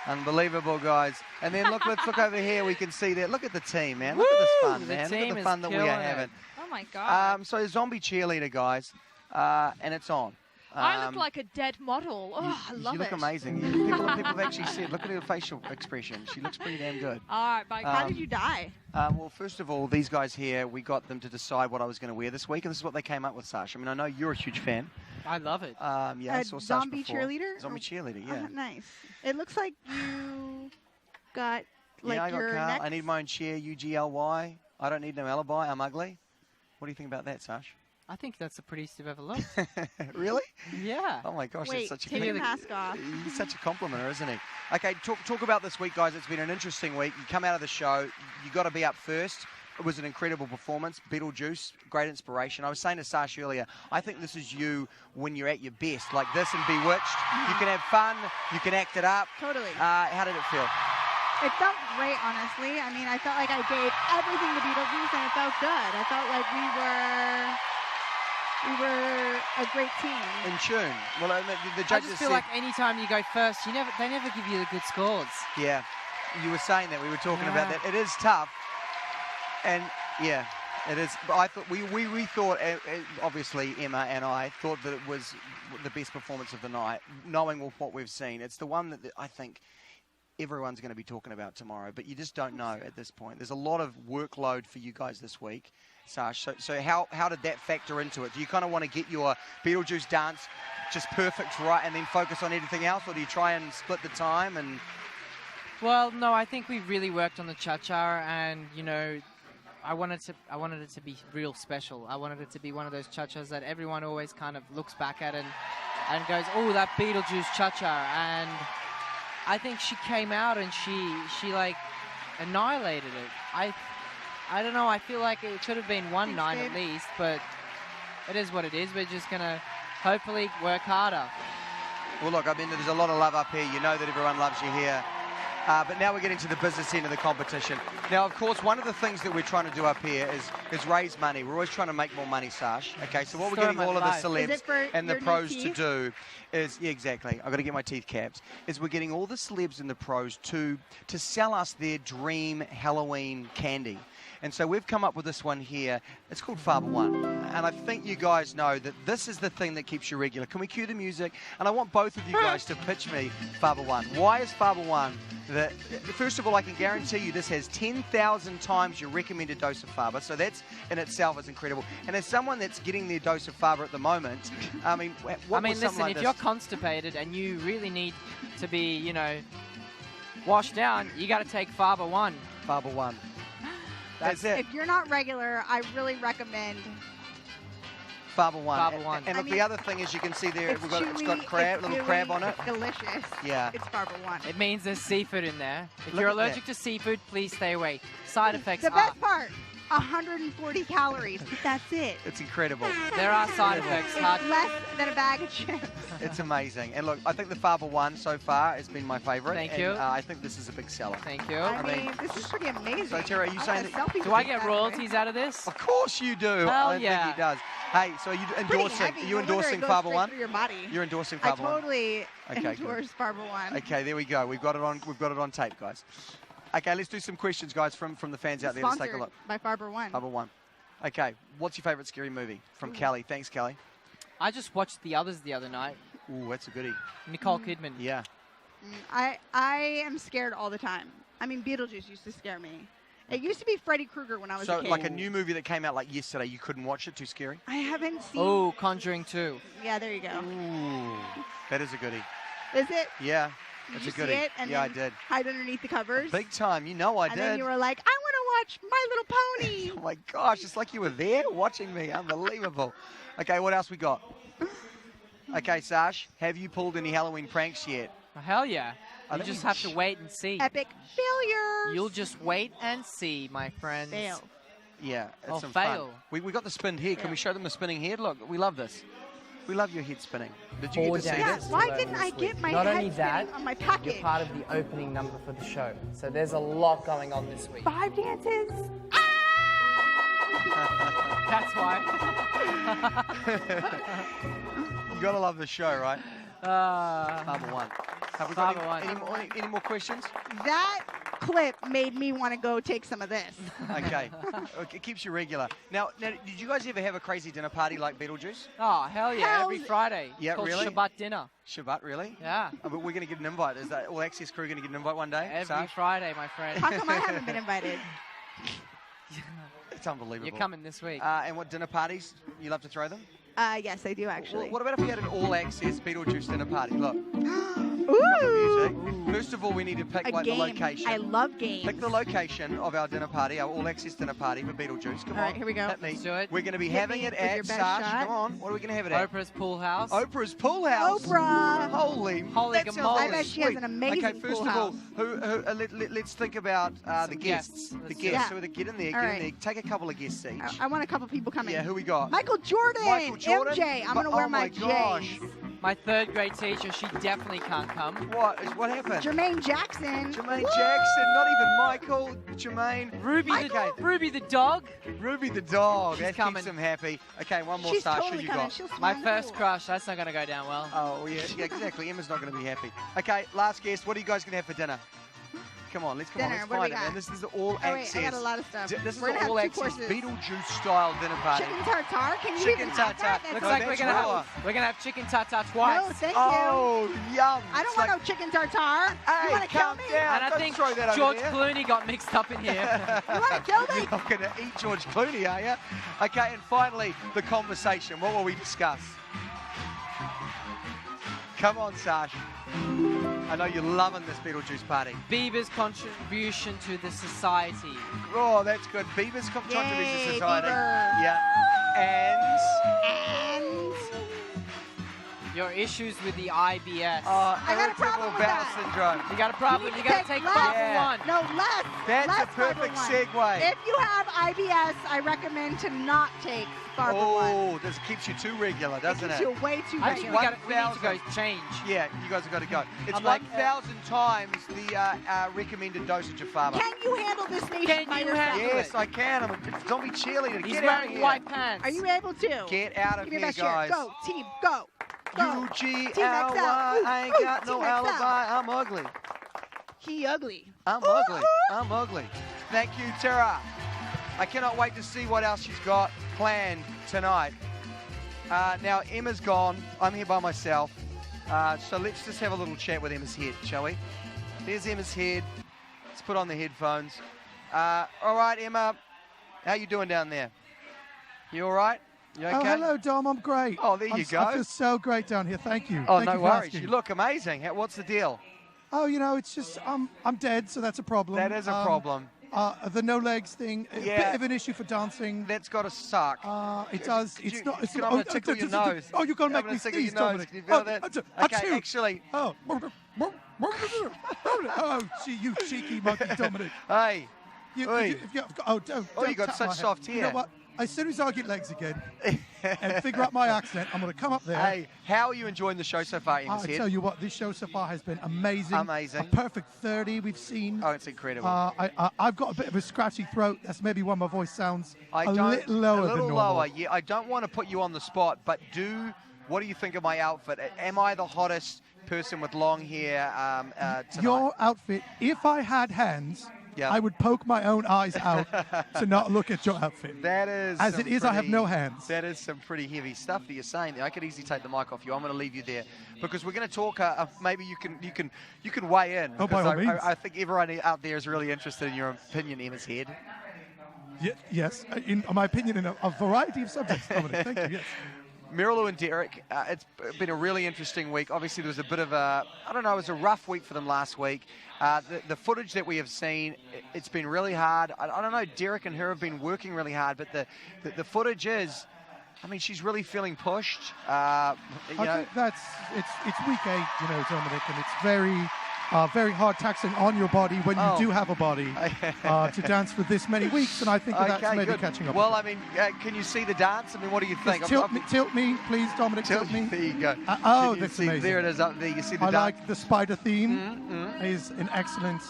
Unbelievable, guys. And then look, let's look over here. We can see that. Look at the team, man. Look at this fun, man. Look at the fun that we are having. Oh my God. So zombie cheerleader, guys, and it's on. I look like a dead model. Oh, I love it. You look amazing. People have actually said, look at her facial expression. She looks pretty damn good. All right, Mike. How did you die? Well, first of all, these guys here, we got them to decide what I was going to wear this week, and this is what they came up with, Sash. I mean, I know you're a huge fan. I love it. Yeah, I saw Sash zombie before. cheerleader? Zombie cheerleader, yeah. Nice. It looks like you got like I got your Carl. neck. I need my own chair, UGLY. I don't need no alibi. I'm ugly. What do you think about that, Sash? I think that's the prettiest you've ever looked. Really? Yeah. Oh my gosh, Wait, that's such take a your mask off. He's such a complimenter, isn't he? Okay, talk about this week, guys. It's been an interesting week. You come out of the show, you got to be up first. It was an incredible performance. Beetlejuice, great inspiration. I was saying to Sash earlier, I think this is you when you're at your best, like this and Bewitched. You can have fun, you can act it up. Totally. How did it feel? It felt great, honestly. I mean, I felt like I gave everything to Beetlejuice, and it felt good. I felt like we were a great team. In tune. Well, the I judges just feel said, like anytime you go first, they never give you the good scores. yeah, you were saying that. We were talking about that. It is tough. And, yeah, it is. But I thought, we thought, obviously, Emma and I thought that it was the best performance of the night, knowing what we've seen. It's the one that I think everyone's going to be talking about tomorrow, but you just don't know at this point. There's a lot of workload for you guys this week, Sash. So how did that factor into it? Do you kind of want to get your Beetlejuice dance just perfect right and then focus on anything else, or do you try and split the time? And Well, no, I think we really worked on the cha-cha, and I wanted it to be real special. I wanted it to be one of those cha-chas that everyone always kind of looks back at and goes, oh, that Beetlejuice cha-cha. And I think she came out and she like annihilated it. I don't know. I feel like it could have been 1-9 at least, but it is what it is. We're just gonna hopefully work harder. well, look, I mean, there's a lot of love up here. You know that everyone loves you here. But now we're getting to the business end of the competition. Now, of course, one of the things that we're trying to do up here is raise money. We're always trying to make more money, Sash. Okay, so what we're getting all of the celebs and the pros to do is, yeah, exactly. I've got to get my teeth capped. Is we're getting all the celebs and the pros to sell us their dream Halloween candy. And so we've come up with this one here. It's called Father One. And I think you guys know that this is the thing that keeps you regular. Can we cue the music? And I want both of you guys to pitch me Father One. Why is Father One? First of all, I can guarantee you this has 10,000 times your recommended dose of Faber. So that's in itself is incredible. And as someone that's getting their dose of Faber at the moment, I mean, Listen, if you're constipated and you really need to be, washed down, you got to take Faber One. Faber One. That's it. If you're not regular, I really recommend Faber One. Faber One. And look, the other thing is you can see there, it's it's got crab, little crab on it. Delicious. Yeah. It's Faber One. It means there's seafood in there. If Look you're at allergic that. to seafood, please stay away. Side effects The are... best part, 140 calories, but that's it. It's incredible. There are side effects. It's less than a bag of chips. It's amazing. And look, I think the Faber One so far has been my favorite. Thank you. And, I think this is a big seller. Thank you. I mean, this is pretty amazing. So, Tara, are you saying that... Do I get royalties out of this? Of course you do. Hell I don't yeah. think he does. Hey, so are you endorsing? Heavy. Are you No wonder endorsing it goes Faber straight One? through your body. You're endorsing I Faber One. totally Okay, good. endorse Faber One. Okay, there we go. We've got it on tape, guys. Okay, let's do some questions, guys, from the fans out there. Let's take a look. By Faber One. Faber One. Okay, what's your favorite scary movie? From Kelly. Thanks, Kelly. I just watched The Others the other night. Ooh, that's a goodie. Nicole Kidman. Yeah. I am scared all the time. I mean, Beetlejuice used to scare me. It used to be Freddy Krueger when I was a So, kid. like a new movie that came out like yesterday, you couldn't watch it? Too scary? I haven't seen. Oh, Conjuring 2. Yeah, there you go. Ooh, that is a goodie. Is it? Yeah, Did that's you a goodie. see it? And Yeah, I then did. hide underneath the covers. Big time. You know I and did. then you were like, I want to watch My Little Pony. Oh my gosh, it's like you were there watching me. Unbelievable. Okay, what else we got? Okay, Sash, have you pulled any Halloween pranks yet? Oh, hell yeah. I You think just we- have to wait and see. Epic failure. You'll just wait and see, my friends. Fail. Yeah, it's Oh, some fail. fun. We got the spinned head. Can Fail. we show them the spinning head? Look, we love this. We love your head spinning. Did you get to see Yeah, this? why didn't I get my Not head only that, spinning on my package? you're part of the opening number for the show. So there's a lot going on this week. 5 dances. That's why. You gotta love the show, right? Faber One. Have we got Faber One. any more questions? That clip made me want to go take some of this. Okay. It keeps you regular. Now, did you guys ever have a crazy dinner party like Beetlejuice? Oh, hell yeah. Every Friday. Yeah, Called really? Shabbat dinner. Shabbat, really? Yeah. Oh, but we're going to get an invite. Is that All Access crew going to get an invite one day? Every Sash? Friday, my friend. How come I haven't been invited? It's unbelievable. You're coming this week. And what dinner parties? You love to throw them? Yes, I do actually. Well, what about if we had an all-access Beetlejuice dinner party? Look. Ooh. Music. First of all, we need to pick A like game. the location. I love games. Pick the location of our dinner party, our all-access dinner party for Beetlejuice. Come All on. right, here we go. Hit me. Let's do it. We're going to be Hit having me it with at your best Sash. shot. Come on. What are we going to have it at? Oprah's Pool House. Oprah's Pool House. Oprah. Holy Holy that sounds gamoly. I bet she has sweet. an amazing Okay, first pool of all, house. let's think about the Some guests. guests. The Let's guests. do it. So get in there, All get in right. there. Take a couple of guests each. I want a couple people coming. Yeah, who we got? Michael Jordan. Michael Jordan? MJ. I'm going to wear Oh my gosh. J's. My third grade teacher, she definitely can't come. What happened? Jermaine Jackson. Jermaine Woo! Jackson, not even Michael. Jermaine. Ruby the dog. Ruby the dog. She's That coming. keeps him happy. Okay, one more She's star. totally Who you coming. got? She'll swim My in the first pool. crush. That's not going to go down well. Oh, yeah, exactly. Emma's not going to be happy. Okay, last guest. What are you guys going to have for dinner? Come on, let's Dinner, let's what do we find it. got? And this is the all Oh, wait, access. I got a lot of stuff. This is We're the gonna have all two access courses. Beetlejuice style dinner party. Chicken tartare? Can you Chicken even have that? tartare. Looks No, like that's we're gonna raw. have chicken tartare twice. No, thank Oh, yum. you. I don't It's want like, no chicken tartare. Hey, You want to kill calm me? down. And I Don't think throw that over George there. Clooney got mixed up in here. You want to kill me? You're not going to eat George Clooney, are you? Okay, and finally, the conversation. What will we discuss? Come on, Sash. I know you're loving this Beetlejuice party. Bieber's contribution to the society. Oh, that's good. Beaver's contribution to Yay, society. Beaver. Yeah. And Your issues with the IBS. I got a irritable problem with bowel that. syndrome. You got a problem. You got to take less. 5 for Yeah. 1. No, less. That's less a perfect 5 for 1. segue. If you have IBS, I recommend to not take Bar for 1. Oh, this keeps you too regular, doesn't It it? keeps you way too I think regular. we need to go change. Yeah, you guys have got to go. It's I'm like, 1,000 times the recommended dosage of Pharma. Can you handle this nation Can by you yourself? handle Yes, it? I can. I'm a zombie cheerleader. He's Get out of wearing here. white pants. Are you able to? Get out of Give me here, your best guys. shirt. Go, team, go. Go. UGLY. I ain't Ooh, got no Team XL. alibi. I'm ugly. He ugly. I'm Ooh, ugly. ooh. I'm ugly. Thank you, Tara. I cannot wait to see what else she's got planned tonight. Now, Emma's gone. I'm here by myself. So let's just have a little chat with Emma's head, shall we? There's Emma's head. Let's put on the headphones. All right, Emma. How you doing down there? You all right? You okay? Oh, hello, Dom. I'm great. Oh, there you go. I feel so great down here. Thank you. Oh, Thank no you for worries. asking. You look amazing. What's the deal? Oh, you know, it's just I'm dead, so that's a problem. That is a problem. The no legs thing, a Yeah. bit of an issue for dancing. That's got to suck. It does. It's not. It's Can not. I tickle your nose? Oh, you're gonna I'm make me tickle your sneeze, nose. Dominic. Can you feel that? Okay, Achoo. actually. Oh. Oh, gee, you cheeky monkey, Dominic. Hey. Don't. Oh, Don't you got tap such my head. soft You know hair. what? As soon as I get legs again and figure out my accent, I'm going to come up there. Hey, how are you enjoying the show so far, Emma's I head? tell you what, this show so far has been amazing. Amazing. A perfect 30 we've seen. Oh, it's incredible. I've got a bit of a scratchy throat. That's maybe why my voice sounds a little lower a than little normal. lower. Yeah, I don't want to put you on the spot, but what do you think of my outfit? Am I the hottest person with long hair tonight? Your outfit, if I had hands, Yeah. I would poke my own eyes out to not look at your outfit. That is. As some it is, I have pretty- no hands. That is some pretty heavy stuff that you're saying there. I could easily take the mic off you. I'm going to leave you there because we're going to talk. Maybe you can weigh in. Oh, by because all means. I think everyone out there is really interested in your opinion, Emma's head. Yes, in my opinion, in a variety of subjects, Dominic. Thank you. Yes. Miralu and Derek, it's been a really interesting week. Obviously, there was a bit of it was a rough week for them last week. The footage that we have seen, it's been really hard. I don't know, Derek and her have been working really hard, but the footage is, I mean, she's really feeling pushed. I think it's week 8, Dominic, and it's very hard taxing on your body when you do have a body to dance for this many weeks, and I think that's maybe good. catching up. Well, I mean, can you see the dance? I mean, what do you think? Tilt me, please, Dominic. Tilt me. There you go. That's see, amazing. There it is up there. You see the I dance? like the spider theme. Is an excellent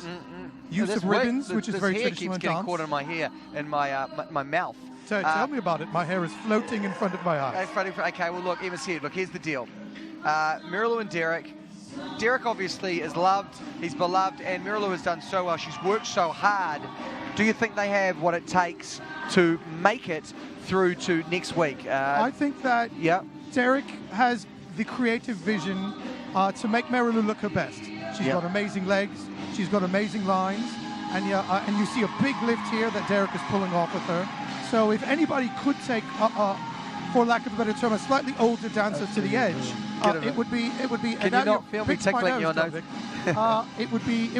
use of ribbons, which is very hair traditional keeps in getting dance. caught in my hair and my mouth. So tell me about it. My hair is floating in front of my eyes. Okay, well, look, Emma's here. Look, here's the deal. Miralu and Derek, Derek obviously is loved, he's beloved, and Marilou has done so well. She's worked so hard. Do you think they have what it takes to make it through to next week? I think that Derek has the creative vision to make Marilou look her best. She's got amazing legs, she's got amazing lines, and you see a big lift here that Derek is pulling off with her. So if anybody could take, for lack of a better term, a slightly older dancer to the edge, it would be. Can you not feel me tickling your nose? It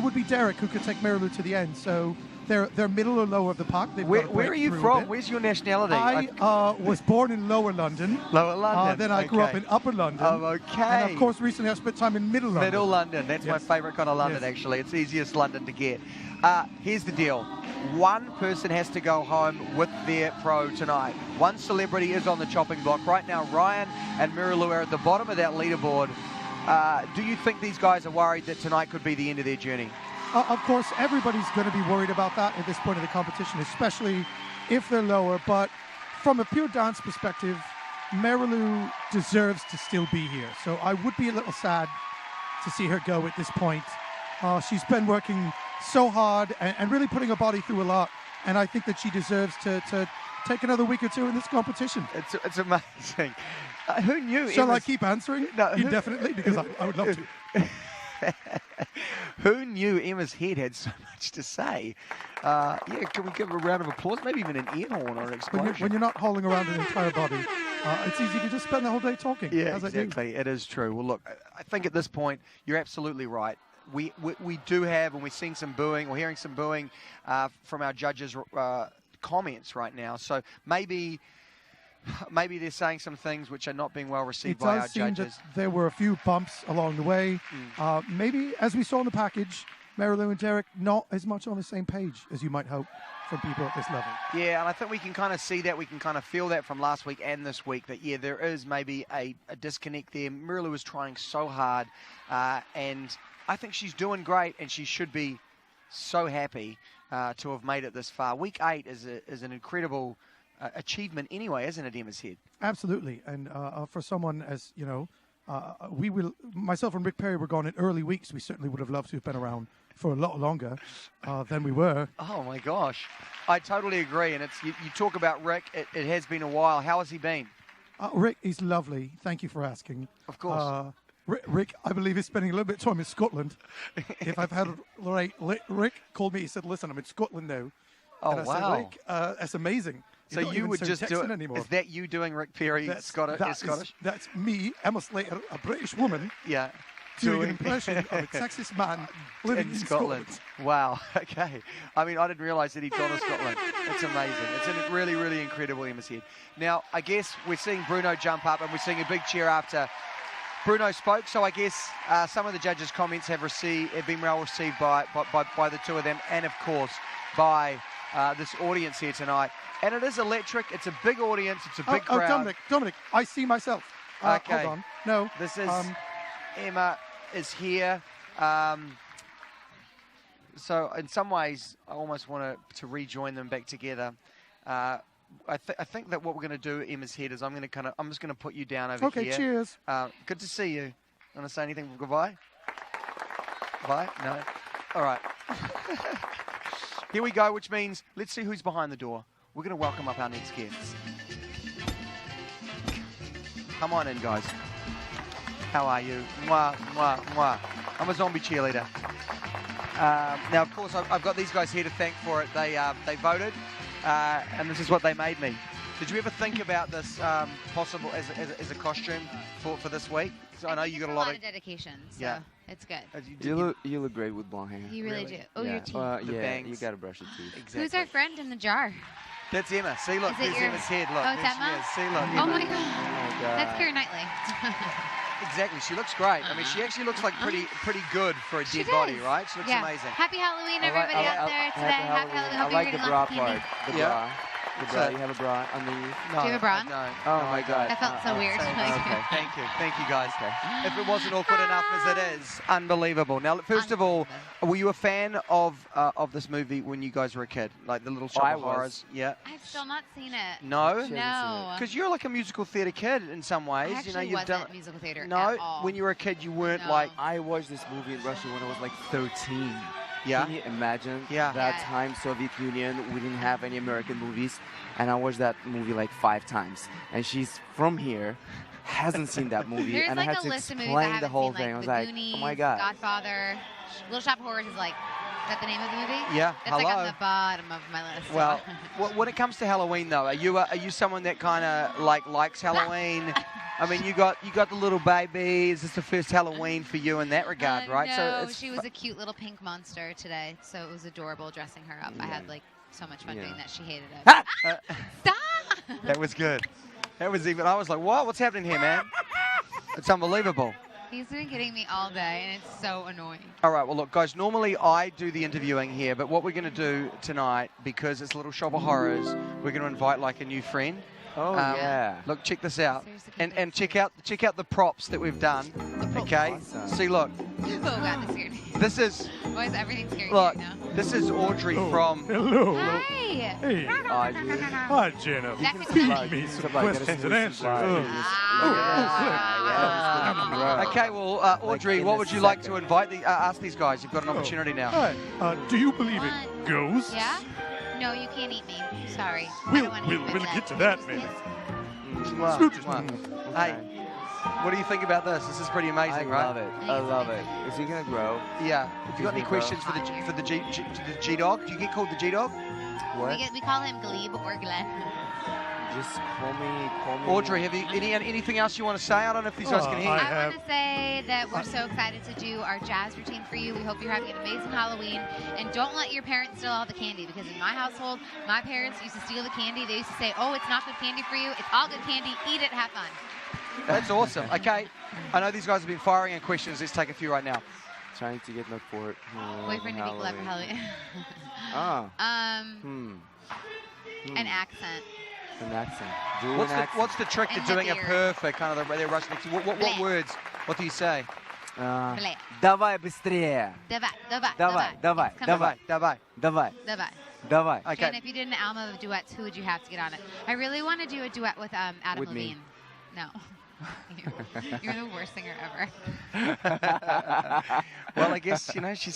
would be Derek who could take Marilou to the end. So they're middle or lower of the park. Where are you from? Where's your nationality? I was born in Lower London. Lower London. Then I grew up in Upper London. Oh, okay. And of course, recently I spent time in Middle London. Middle London. That's my favourite kind of London, actually. It's the easiest London to get. Here's the deal. One person has to go home with their pro tonight. One celebrity is on the chopping block. Right now, Ryan and Marilou are at the bottom of that leaderboard. Do you think these guys are worried that tonight could be the end of their journey? Of course, everybody's going to be worried about that at this point of the competition, especially if they're lower. But from a pure dance perspective, Marilou deserves to still be here. So I would be a little sad to see her go at this point. She's been working so hard and really putting her body through a lot. And I think that she deserves to take another week or two in this competition. It's amazing. Who knew? Shall I keep answering? No, indefinitely, because I would love to. Who knew Emma's head had so much to say? Can we give her a round of applause? Maybe even an ear horn or an explosion. When you're not hauling around an entire body, it's easy to just spend the whole day talking. Yeah, exactly. It is true. Well, look, I think at this point, you're absolutely right. We do have, and we're seeing some booing, we're hearing some booing from our judges' comments right now. So maybe they're saying some things which are not being well received by our judges. It does seem that there were a few bumps along the way. Maybe, as we saw in the package, Marilou and Derek not as much on the same page as you might hope from people at this level. Yeah, and I think we can kind of see that, we can kind of feel that from last week and this week, that, there is maybe a disconnect there. Marilou is trying so hard, and I think she's doing great, and she should be so happy to have made it this far. Week 8 is an incredible achievement anyway, isn't it, Emma's Head? Absolutely, and for someone as, myself and Rick Perry were gone in early weeks. We certainly would have loved to have been around for a lot longer than we were. Oh my gosh, I totally agree. And you talk about Rick, it has been a while. How has he been? Rick is lovely. Thank you for asking. Of course. Rick, I believe, is spending a little bit of time in Scotland. If I've had it right, Rick called me. He said, "Listen, I'm in Scotland now." Oh, and I wow. said, Rick, that's amazing. So you would just do it anymore. Is that you doing Rick Perry Scottish? That's me, Emma Slater, a British woman. Yeah. Doing an impression of a Texas man living in Scotland. Wow. Okay. I mean, I didn't realise that he'd gone to Scotland. It's amazing. It's a really, really incredible Emma's Head. Now, I guess we're seeing Bruno jump up, and we're seeing a big cheer after Bruno spoke. So I guess some of the judges' comments have been well received by the two of them, and of course by this audience here tonight. And it is electric. It's a big audience. It's a big crowd. Dominic, I see myself. Okay. Hold on. No. This is Emma is here. So in some ways, I almost want to rejoin them back together. I think that what we're going to do, Emma's Head, is I'm just going to put you down over here. Okay. Cheers. Good to see you. Want to say anything? Goodbye. Bye. No. All right. Here we go. Which means let's see who's behind the door. We're going to welcome up our next guests. Come on in, guys. How are you? Mwah, mwah, mwah. I'm a zombie cheerleader. Now, of course, I've got these guys here to thank for it. They voted, and this is what they made me. Did you ever think about this possible as a costume for this week? So I know you got a lot of dedication, so it's good. You look great with blonde hair. You really do. Oh, yeah. your teeth. The bangs. You got to brush your teeth. Exactly. Who's our friend in the jar? That's Emma. See, look, there's Emma's head. Look, oh, it's there Emma? she is. See, look. Oh Emma. my God. That's Keira Knightley. Exactly. She looks great. I mean, she actually looks like pretty good for a dead body, right? She looks amazing. Happy Halloween, everybody out there today. Happy Halloween. I like the bra part. The bra. The bra, you have a bra underneath? No, Do you have a bra? I don't. Oh No, my I God. That felt so weird. Okay. Thank you guys. If it wasn't awkward enough as it is, unbelievable. Now, first of all, were you a fan of this movie when you guys were a kid, like the Little Shop I of was. Horrors? Yeah. I've still not seen it. No. No. Because you're like a musical theater kid in some ways. I actually you know, you've wasn't done musical theater No, at all. when you were a kid, you weren't No. like. I watched this movie in Russia when I was like 13. Yeah. Can you imagine? Yeah. That Yeah. time, Soviet Union, we didn't have any American movies, and I watched that movie like 5 times. And she's from here, hasn't seen that movie, There's and like I had a to list of movies I explain haven't the whole seen, thing. I like was The like, Goonies, oh my God. Godfather, Little Shop of Horrors is like, is that the name of the movie? Yeah, It's like hello. on the bottom of my list. Well, when it comes to Halloween, though, are you someone that kind of likes Halloween? I mean, you got the little baby. Is this the first Halloween for you in that regard, right? No, she was a cute little pink monster today, so it was adorable dressing her up. I had like so much fun doing that. She hated it. Stop! That was good. That was even. I was like, what? What's happening here, man? It's unbelievable. He's been getting me all day, and it's so annoying. All right, well, look, guys, normally I do the interviewing here, but what we're going to do tonight, because it's Little Shop of Horrors, we're going to invite like a new friend. Oh, yeah. Look, check this out. Seriously, And check out the props that we've done. Okay? Awesome. See, look. Oh, God, this scared me. This is, Why is everything scaring look, me now? this is Audrey from... Hello. Hi! Hey. Hi, Jenna. That was Feed like- me some like questions a and answers. Okay, well, Audrey, what would you like to ask these guys? You've got an opportunity now. Hi. Do you believe in ghosts? Yeah? No, you can't eat me. Sorry. I We'll don't wanna eat my get to that, kiss. maybe. Mwah, Smooches. mwah. Hey, what do you think about this? This is pretty amazing, right? I love it. I love it. Is he gonna grow? Yeah. Have you got any Gives me questions for the G dog? Do you get called the G dog? What? We call him Glebe or Glenn. Just call me. Audrey, have you anything else you want to say? I don't know if these guys can hear you. I want to say that we're so excited to do our jazz routine for you. We hope you're having an amazing Halloween. And don't let your parents steal all the candy, because in my household, my parents used to steal the candy. They used to say, oh, it's not good candy for you. It's all good candy. Eat it. Have fun. That's awesome. Okay. I know these guys have been firing in questions. Let's take a few right now. Trying to get my fort. Boyfriend to be clever, Halloween. Ah. An accent. An accent. What's the trick to And doing a beard. perfect kind of the Russian accent? What Bleh. words? What do you say? Bleh. Давай быстрее. Давай. Давай. It's coming. Давай. Давай. Давай. Okay. Jen, if you did an album of duets, who would you have to get on it? I really want to do a duet with Adam With me. Levine. No. You're the worst singer ever. Well, I guess,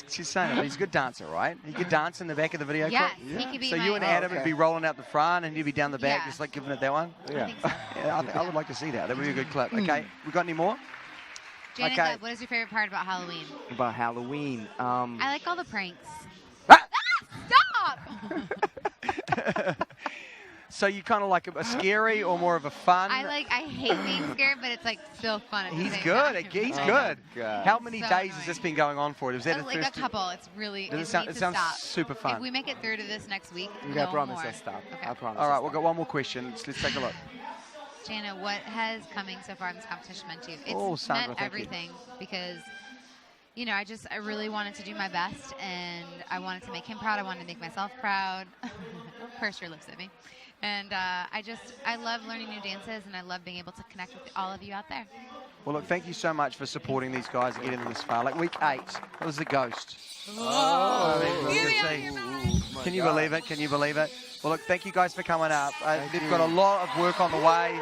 she's saying it. He's a good dancer, right? He could dance in the back of the video Yes, clip? he could be So my... you and Adam would be rolling out the front and you'd be down the back Yeah. just like giving it that one? I think so. Yeah, I would like to see that. That would be a good clip. Okay, we got any more? Jen and Okay. Gleb, what is your favorite part about Halloween? About Halloween. I like all the pranks. Ah! Stop! So you kind of like a scary or more of a fun? I hate being scared, but it's like still fun at the He's same good. time. He's Oh good. my God. How many So days has this been going on for? Was that the Like first? a couple. It's really. Does it It sound- needs it to sounds stop. super fun. If we make it through to this next week, You no gotta promise more. I'll stop. Okay. I promise. All right, I'll we've got one more question. Let's take a look. Jana, what has coming so far in this competition meant to you? It's Oh, Sandra, meant thank you. everything because, I really wanted to do my best, and I wanted to make him proud. I wanted to make myself proud. Don't purse your lips at me. And I love learning new dances, and I love being able to connect with all of you out there. Well, look, thank you so much for supporting these guys and getting them this far. Like week 8, it was the ghost. Can you believe it? Can you believe it? Well, look, thank you guys for coming up. They've got a lot of work on the way.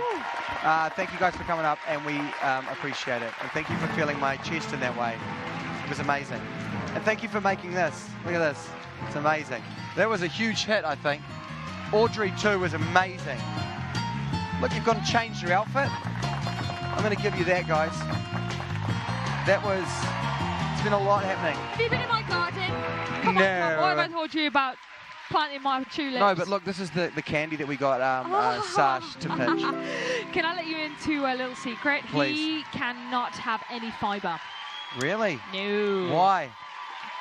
Thank you guys for coming up, and we appreciate it. And thank you for feeling my chest in that way. It was amazing. And thank you for making this. Look at this. It's amazing. That was a huge hit, I think. Audrey, too, was amazing. Look, you've gone and changed your outfit. I'm going to give you that, guys. It's been a lot happening. Have you been in my garden? Come No. on, Tom. What have I told you about planting my tulips? No, but look, this is the candy that we got Sash to pitch. Can I let you into a little secret? Please. He cannot have any fibre. Really? No. Why?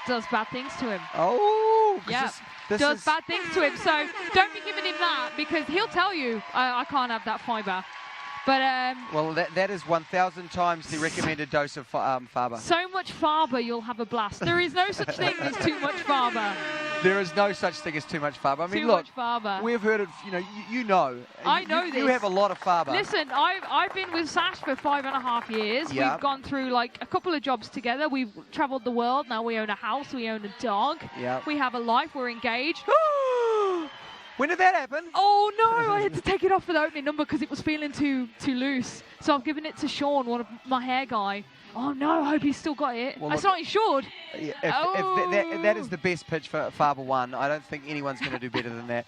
Does bad things to him. Oh, 'cause Yeah. this Does is- bad things to him. So don't be giving him that, because he'll tell you, I can't have that fibre. But Well, that is 1,000 times the recommended dose of fibre. so much fibre, you'll have a blast. There is no such thing as too much fibre. There is no such thing as too much Faber. I mean, Too look, much Faber. we've heard it, you know. I know you, this. You have a lot of Faber. Listen, I've been with Sash for 5.5 years. Yeah. We've gone through like a couple of jobs together. We've traveled the world. Now we own a house. We own a dog. Yeah. We have a life. We're engaged. When did that happen? Oh no! I had to take it off for the opening number because it was feeling too loose. So I've given it to Sean, one of my hair guy. Oh no! I hope he's still got it. Well, It's look, not insured. If that is the best pitch for Faber 1, I don't think anyone's going to do better than that.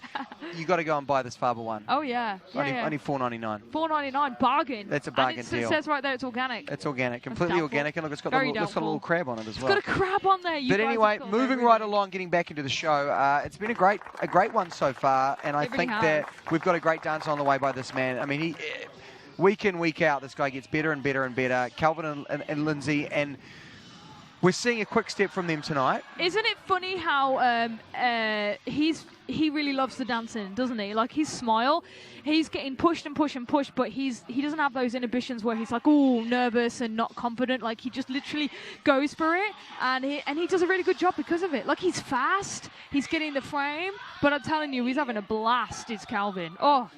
You got to go and buy this Faber 1. Oh yeah. Only $4.99. $4.99 bargain. That's a bargain and deal. It says right there it's organic. It's organic, completely doubtful. organic, and look, it's got Very a little crab on it as It's well. got a crab on there. You But guys anyway, have got moving very right nice. along, getting back into the show, it's been a great one so far, and I It really think has. that we've got a great dance on the way by this man. I mean, he week in, week out, this guy gets better and better and better. Calvin and Lindsay, and we're seeing a quick step from them tonight. Isn't it funny how he really loves the dancing, doesn't he? Like his smile, he's getting pushed and pushed and pushed, but he doesn't have those inhibitions where he's like, oh, nervous and not confident. Like he just literally goes for it, and he does a really good job because of it. Like he's fast, he's getting the frame, but I'm telling you, he's having a blast. It's Calvin. Oh.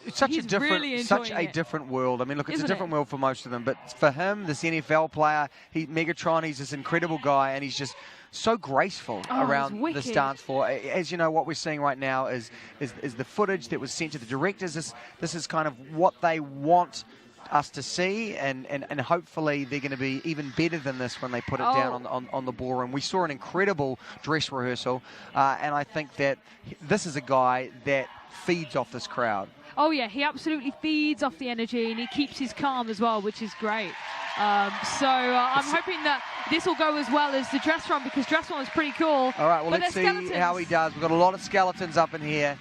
It's such He's a different, really such enjoying a it. different world. I mean, look, it's Isn't a different it? world for most of them, but for him, this NFL player, Megatron, he's this incredible guy, and he's just so graceful around he's this wicked. dance floor. As you know, what we're seeing right now is the footage that was sent to the directors. This is kind of what they want us to see, and hopefully they're going to be even better than this when they put it down on the ballroom. We saw an incredible dress rehearsal, and I think that this is a guy that feeds off this crowd. Oh yeah, he absolutely feeds off the energy, and he keeps his calm as well, which is great. I'm hoping that this will go as well as the dress run, because dress run was pretty cool. All right, well, But let's they're see skeletons. how he does. We've got a lot of skeletons up in here.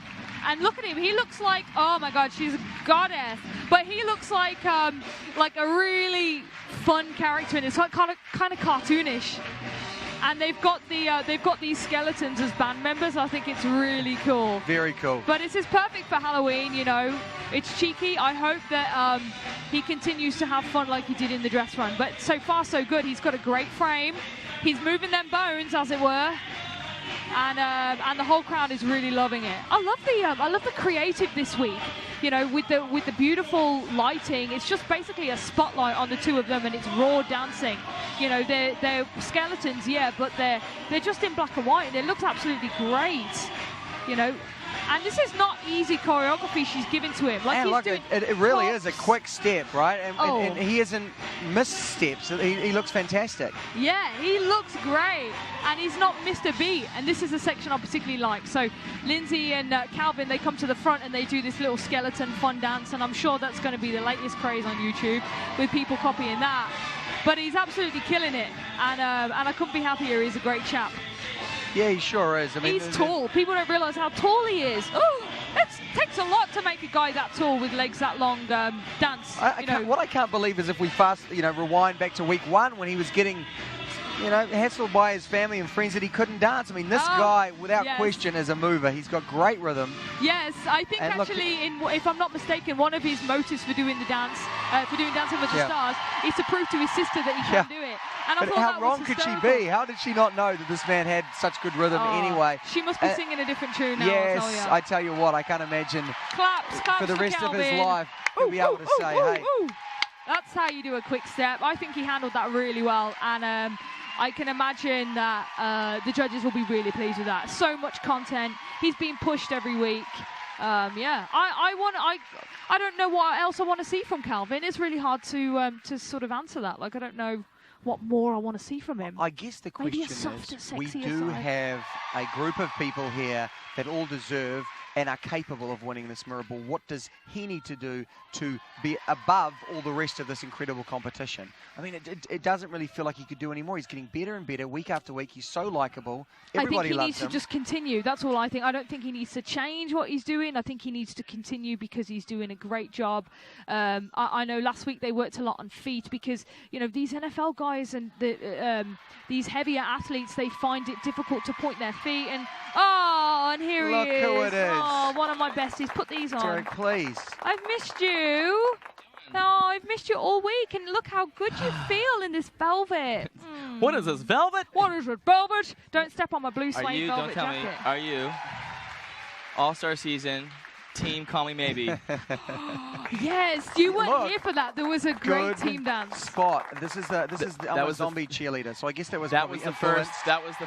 And look at him. He looks like, oh my God, she's a goddess. But he looks like a really fun character, and it's like kind of cartoonish. And they've got these skeletons as band members. I think it's really cool. Very cool. But this is perfect for Halloween, you know. It's cheeky. I hope that he continues to have fun like he did in the dress run. But so far, so good. He's got a great frame. He's moving them bones, as it were. And the whole crowd is really loving it. I love the creative this week. You know, with the beautiful lighting, it's just basically a spotlight on the two of them, and it's raw dancing. You know, they're skeletons, yeah, but they're just in black and white, and it looks absolutely great. You know, and this is not easy choreography she's giving to him. Like And he's look, doing it really is a quick step, right? And Oh. he hasn't missed steps. He looks fantastic. Yeah, he looks great, and he's not missed a beat. And this is a section I particularly like. So Lindsay and Calvin, they come to the front and they do this little skeleton fun dance, and I'm sure that's going to be the latest craze on YouTube with people copying that. But he's absolutely killing it, and I couldn't be happier. He's a great chap. Yeah, he sure is. I mean, He's tall. People don't realise how tall he is. Oh, it takes a lot to make a guy that tall with legs that long dance. What I can't believe is if we rewind back to week 1 when he was getting, hassled by his family and friends that he couldn't dance. I mean, this guy, without yes. question, is a mover. He's got great rhythm. Yes, I think And look- actually, if I'm not mistaken, one of his motives for doing the dance, for doing Dancing with the Yeah. Stars, is to prove to his sister that he can do it. And I But thought how that wrong was could she hysterical. be? How did she not know that this man had such good rhythm Oh, anyway? She must be Uh, singing a different tune now. Yes, I'll tell I you. tell you what, I can't imagine Claps for the rest of his Calvin. life he'll be able to say, hey. That's how you do a quick step. I think he handled that really well, and I can imagine that the judges will be really pleased with that. So much content. He's being pushed every week. Yeah, I don't know what else I want to see from Calvin. It's really hard to sort of answer that. Like, I don't know what more I want to see from him. I guess the Maybe question a softer, is, we sexier do side. have a group of people here that all deserve and are capable of winning this mirror ball. What does he need to do to be above all the rest of this incredible competition? I mean, it doesn't really feel like he could do any more. He's getting better and better week after week. He's so likable. Everybody I think he loves needs him. to just continue. That's all I think. I don't think he needs to change what he's doing. I think he needs to continue because he's doing a great job. I know last week they worked a lot on feet because, these NFL guys and these heavier athletes, they find it difficult to point their feet. And here Look he is. who it is. Oh, one of my besties. Put these on. Derek, please. I've missed you. Oh, I've missed you all week, and look how good you feel in this velvet. What is this, velvet? What is it, velvet? Don't step on my blue suede Don't velvet tell jacket. me, are you All-Star season, team Call Me Maybe? Yes, you weren't here for that. There was a great Good team dance. spot. This is I'm a zombie cheerleader, so I guess that was probably influenced. That was the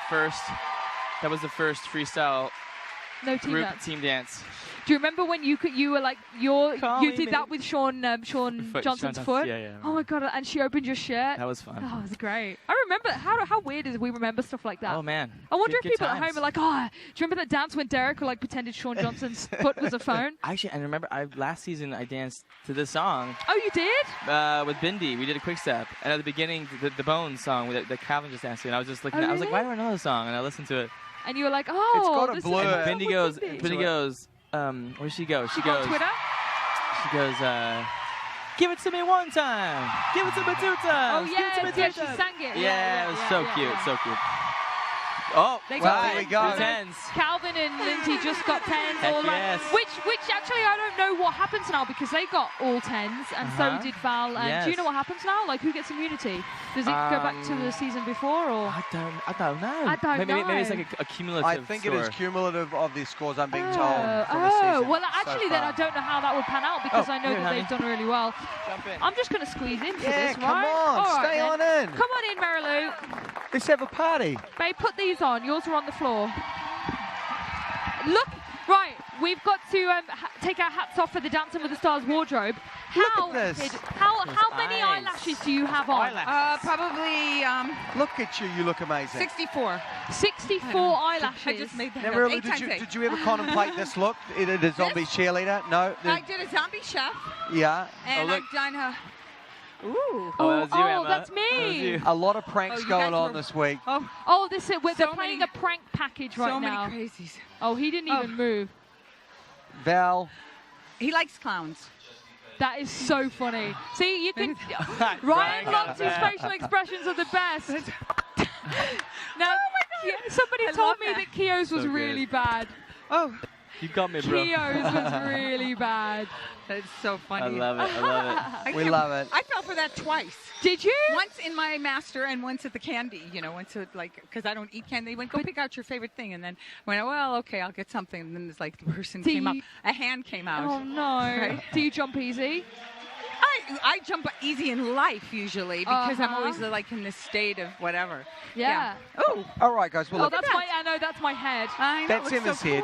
first freestyle No team group dance. team dance. Do you remember when you were like you did that with Sean Johnson's foot? Yeah. Oh my god! And she opened your shirt. That was fun. That was great. I remember how weird is it we remember stuff like that? Oh man. I wonder Good if people times. at home are like, oh, do you remember that dance when Derek like pretended Sean Johnson's foot was a phone? Actually, I remember last season I danced to this song. Oh, you did? With Bindi, we did a quick step, and at the beginning, the Bones song that Calvin just danced to, and I was just looking. Oh, I was like, really? why do I know this song? And I listened to it. And you were like, oh, this is And Bindi goes, Bindi. where'd she go? She on Twitter? She goes, give it to me one time. Give it to me 2 times. Oh, Give it to me yeah, 3 she times. sang it. Yeah, it was so cute, so cute. Oh, They well, got there we tens. go. So Tens. Calvin and Lindsay just got tens. Heck All yes. which actually I don't know what happens now because they got all tens and so did Val. And do you Yes. know what happens now? Like who gets immunity? Does it go back to the season before or? I don't know. I don't know. Maybe it's like a cumulative I think it is score. cumulative of the scores I'm being told from the Oh, season well, so actually, then far. I don't know how that would pan out because Oh, I know here, that they've honey. done really well. Jump in. I'm just going to squeeze into Yeah, this, come right? on, All right, stay then. on in. Come on in, Marilou. Let's have a party. Babe, put these on. Yours are on the floor. Look, right, we've got to take our hats off for the Dancing with the Stars wardrobe. How this. How many eyelashes do you have on? Probably Look at you, you look amazing. 64. 64 eyelashes. I just made that Now, up. Marilou, 8 times 8. did you ever contemplate this look? The zombie cheerleader? No? I did a zombie chef, Yeah. and look. I've done a... Ooh. Oh, that was you, Emma. that's That me. was you. A lot of pranks you going guys on were- this week. Oh, they're So playing many- a prank package right so now. many crazies. Oh, he didn't even move. Val. He likes clowns. That is so funny. See, you can. Ryan Ryan got Lotz's that. facial expressions are the best. Now, Oh somebody I told love me that. that Kio's was So good. really bad. Oh, You got me, bro. Kio's was really bad. that's so funny. I love it. I love it. We love it. I fell for that twice. Did you? Once in my master and once at the candy, once at because I don't eat candy. They went, go pick out your favorite thing. And then I went, well, okay, I'll get something. And then it's like the person Do came up, you- a hand came out. Oh no! Right? Do you jump easy? I jump easy in life usually because I'm always Uh-huh. like in this state of whatever. Yeah. Oh, All right, guys. Well, Oh, look, that's I know that's my head. I know. That's it looks Emma's so head.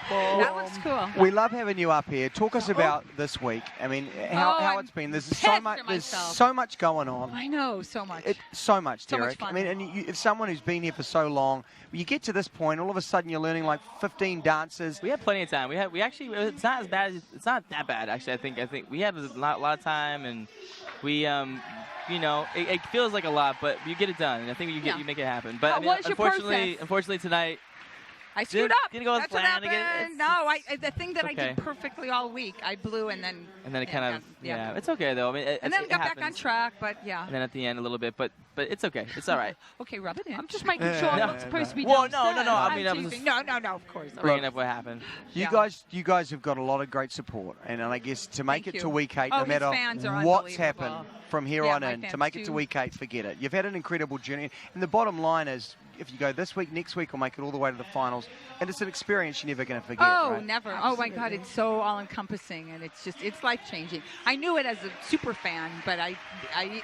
cool. That looks cool. we love having you up here. Talk us about this week. I mean, how I'm it's been. There's so pissed much. at There's myself. so much going on. I know so much. So much, So much Derek. fun. I mean, and if someone who's been here for so long, you get to this point, all of a sudden you're learning like 15 dances. We had plenty of time. We actually. It's not as bad. It's not that bad actually. I think we have a lot of time, and we it feels like a lot, but you get it done, and I think you make it happen. But I mean, what is your unfortunately tonight. I screwed up. Didn't go as That's what planned. happened. The thing that I okay. did perfectly all week, I blew and then. It kind of it's okay though. I mean, And then it got back on happens. track, but yeah. And then at the end a little bit, but it's okay. It's all right. Okay, rub it in. I'm just making sure I'm not supposed to be Well, downstairs. no. I mean, I I'm was teasing. just No, of course. bringing up what happened. You guys have got a lot of great support, and I guess to make Thank it to you. week 8, Oh, no his matter fans are what's unbelievable. happened from here Yeah, on my in, to fans make it to too. week 8, forget it. You've had an incredible journey, and the bottom line is, if you go this week, next week, or make it all the way to the finals, and it's an experience you're never going to forget. Oh, right? never. Oh, my God. It's so all-encompassing, and it's life-changing. I knew it as a super fan, but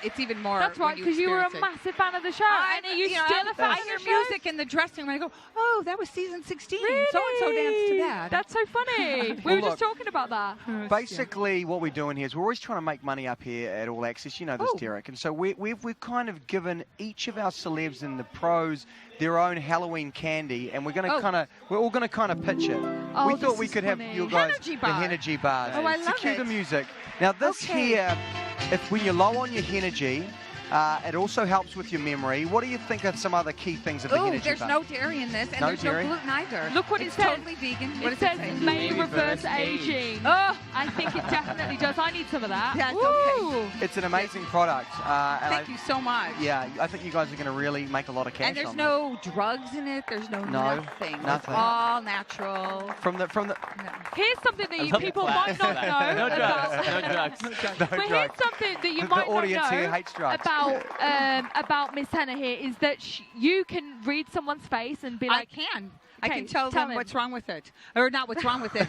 it's even more. That's right, when because you were a experience it. massive fan of the show. And are you still a fan I of hear the show? music in the dressing room, and I go, oh, that was season 16. Really? So-and-so danced to that. That's so funny. We Well, were just look, talking about that. Basically, what we're doing here is we're always trying to make money up here at All Access. You know this, Oh. Derek. And so we've kind of given each of our celebs and the pros their own Halloween candy, and we're going to we're all going to kind of pitch it. Oh, we this thought we is could have funny. you guys Energy the bar. energy bars. Oh, I to love cue it. the music. Now this Okay. here, if when you're low on your energy, It also helps with your memory. What do you think of some other key things of the Oh, energy there's bar? no dairy in this, and No there's dairy? no gluten either. Look what it's it says. totally vegan. What It does says it say? may reverse aging. Oh, I think it definitely does. I need some of that. That's Woo! okay. It's an amazing product. Thank you so much. Yeah, I think you guys are going to really make a lot of cash And there's on no drugs in it. There's no nothing. It's nothing. all natural. this. From the Here's something that people might not know. No drugs. about- No drugs. no But here's drugs. something that you The might not audience know here hates drugs. about Miss Hannah here is that you can read someone's face and be like, I can tell them what's wrong with it, or not what's wrong with it.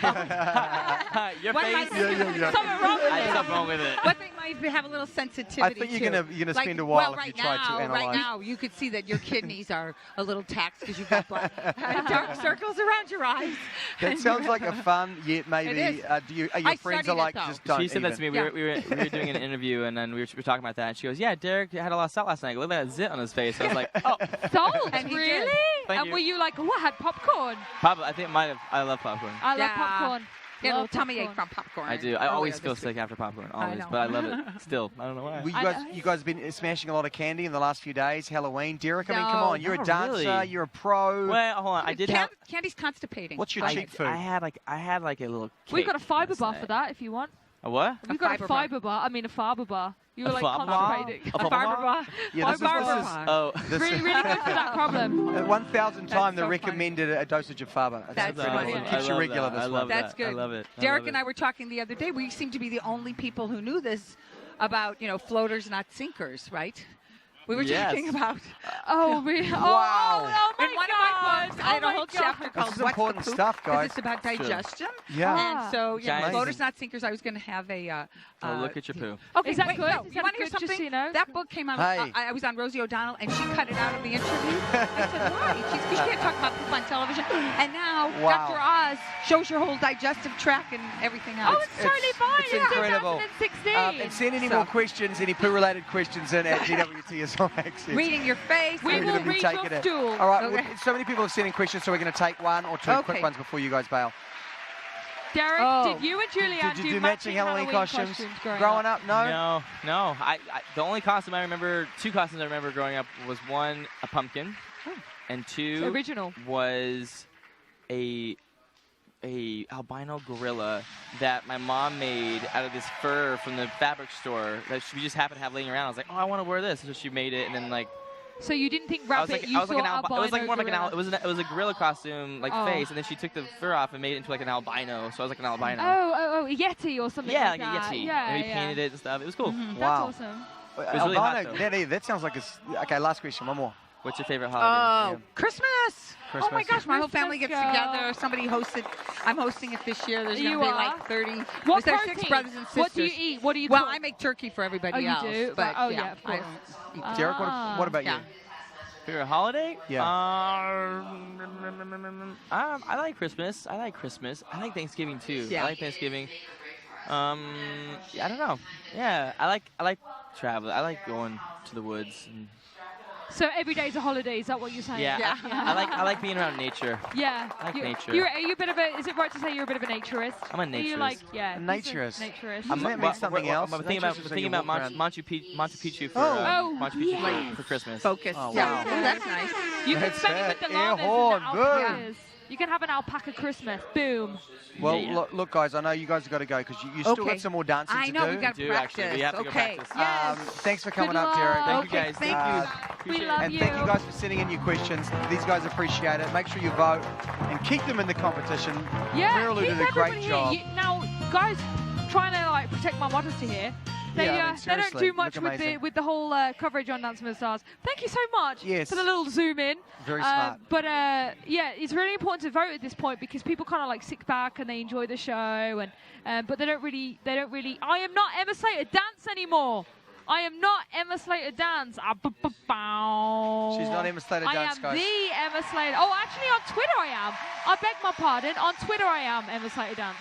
Your What face. am I- Something wrong with I it. have something wrong with it. What they might have a little sensitivity I think you're to. gonna spend a while well, if you right try to now, analyze. Right now, you could see that your kidneys are a little taxed because you've got dark circles around your eyes. That sounds like a fun, yet maybe. It is. Are your friends studied are like it, though. just don't She said that to me. even. We were doing an interview, and then we were talking about that. And she goes, "Yeah, Derek had a lot of salt last night. Look at that zit on his face." I was like, "Oh, salt, And he really? did. Thank And you. were you like, oh, I had popcorn? Papa, I think I love popcorn. I love popcorn. Get a Love little tummy ache popcorn. from popcorn. I do. I always Earlier feel this week. sick after popcorn, I always. know. But I love it still. I don't know why. Well, you guys have been smashing a lot of candy in the last few days. Halloween, Derek. I mean, come No, on, you're a not dancer. really. You're a pro. Well, hold on. I did have. Candy's constipating. What's your cheat food? I had like a little. Cake We've got a fiber last bar night. for that if you want. A what? We've got fiber a fiber bar. I mean, a fiber bar. You were A like fiber bar? constipating. A fiber bar? Yeah, this is Oh, Really, really good for that problem. 1,000 times the so funny. recommended a dosage of Faber. That's pretty funny. good. I Keeps you love regular that. this I one. love that. That's good. I love it. Derek and I were talking the other day. We seem to be the only people who knew this about, floaters, not sinkers, right? We were Yes. talking about. Oh, really? Wow. Oh, my In one of my God. books, I had Oh a my whole God. chapter This called is "What's important the Poop?" stuff, 'cause guys. it's about Sure. digestion. Yeah. And so, Amazing. floaters, not sinkers. I was going to have a. Oh, look at your poo. Okay, Is that wait, good? no, Is you that want to hear good, just so something? you know? That book came out. Hey. I was on Rosie O'Donnell, and she cut it out of the interview. I said, why? Because you can't talk about poop on television. And now Wow. Dr. Oz shows your whole digestive tract and everything else. Oh, it's totally fine. It's incredible. 2016. And send any more questions, any poo-related questions in at DWTS on Access. Reading your face. We We're will going to be read taking your it. stool. All right, Okay. well, so many people have sent in questions, so we're going to take one or two Okay. quick ones before you guys bail. Derek, Oh. did you and Julianne Did you do matching Halloween costumes growing up? No? No. The only costume I remember, two costumes I remember growing up was one, a pumpkin, and two It's original. was a albino gorilla that my mom made out of this fur from the fabric store that we just happened to have laying around. I was like, oh, I want to wear this. So she made it, and then like. So you didn't think I was rabbit, like, you I was saw like an albino it was like more like an gorilla. it was a gorilla costume like Oh. face, and then she took the fur off and made it into like an albino. So I was like an albino. Oh, a Yeti or something Yeah, like like a that. Yeti. Yeah, and we yeah. painted it and stuff. It was cool. Mhm. Wow. That's awesome. It was really hot, Albino, that sounds like okay, last question, one more. What's your favorite Oh, holiday? Christmas. Oh my Christmas. gosh, my whole family Christmas, gets girl. together. Somebody hosts it. I'm hosting it this year. There's going You to be are? like 30. What There's protein? 6 brothers and sisters. What do you eat? What do you Well, cook? I make turkey for everybody Oh, you else. do? But Oh, yeah, of I course. don't eat Derek, what about Yeah. you? Favorite holiday? Yeah. I like Christmas. I like Thanksgiving too. Yeah. I like Thanksgiving. I don't know. Yeah, I like travel. I like going to the woods. And, So every day's a holiday. Is that what you're saying? yeah, I like being around nature. Yeah. I like nature. Are you a bit of a? Is it right to say you're a bit of a naturist? I'm a Are you naturist. like A yeah? he's naturist. Naturist. Doesn't that mean something else? I'm thinking about Naturist is when you walk around. Machu Picchu for Oh, Machu Picchu yes. for Christmas. Focus. Oh, Yeah, wow. that's nice. You can That's spend it it. with the Air llamas and horn, the boom. alpacas. You can have an alpaca Christmas. Boom. Well, Yeah. look, guys, I know you guys have got to go because you still Okay. got some more dancing I to know, do. we've got We to do, practice. actually. We have to go Okay. practice. Yes. Thanks for coming Good up, Derek. luck. Thank you guys. Thank you. We Appreciate love it. And you. thank you guys for sending in your questions. These guys appreciate it. Make sure you vote and keep them in the competition. Yeah, Marilu keep did a everybody great here. job. Now, guys, trying to like protect my modesty here. They, Yeah, I mean, they don't seriously, do much look with amazing. the whole coverage on Dancing with the Stars. Thank you so much Yes. for the little zoom in. Very smart. But yeah, it's really important to vote at this point because people kind of like sit back and they enjoy the show, and but they don't really. I am not Emma Slater Dance anymore. I am not Emma Slater Dance. She's not Emma Slater Dance, I am guys. the Emma Slater. Oh, actually, on Twitter I am. I beg my pardon. On Twitter I am Emma Slater Dance.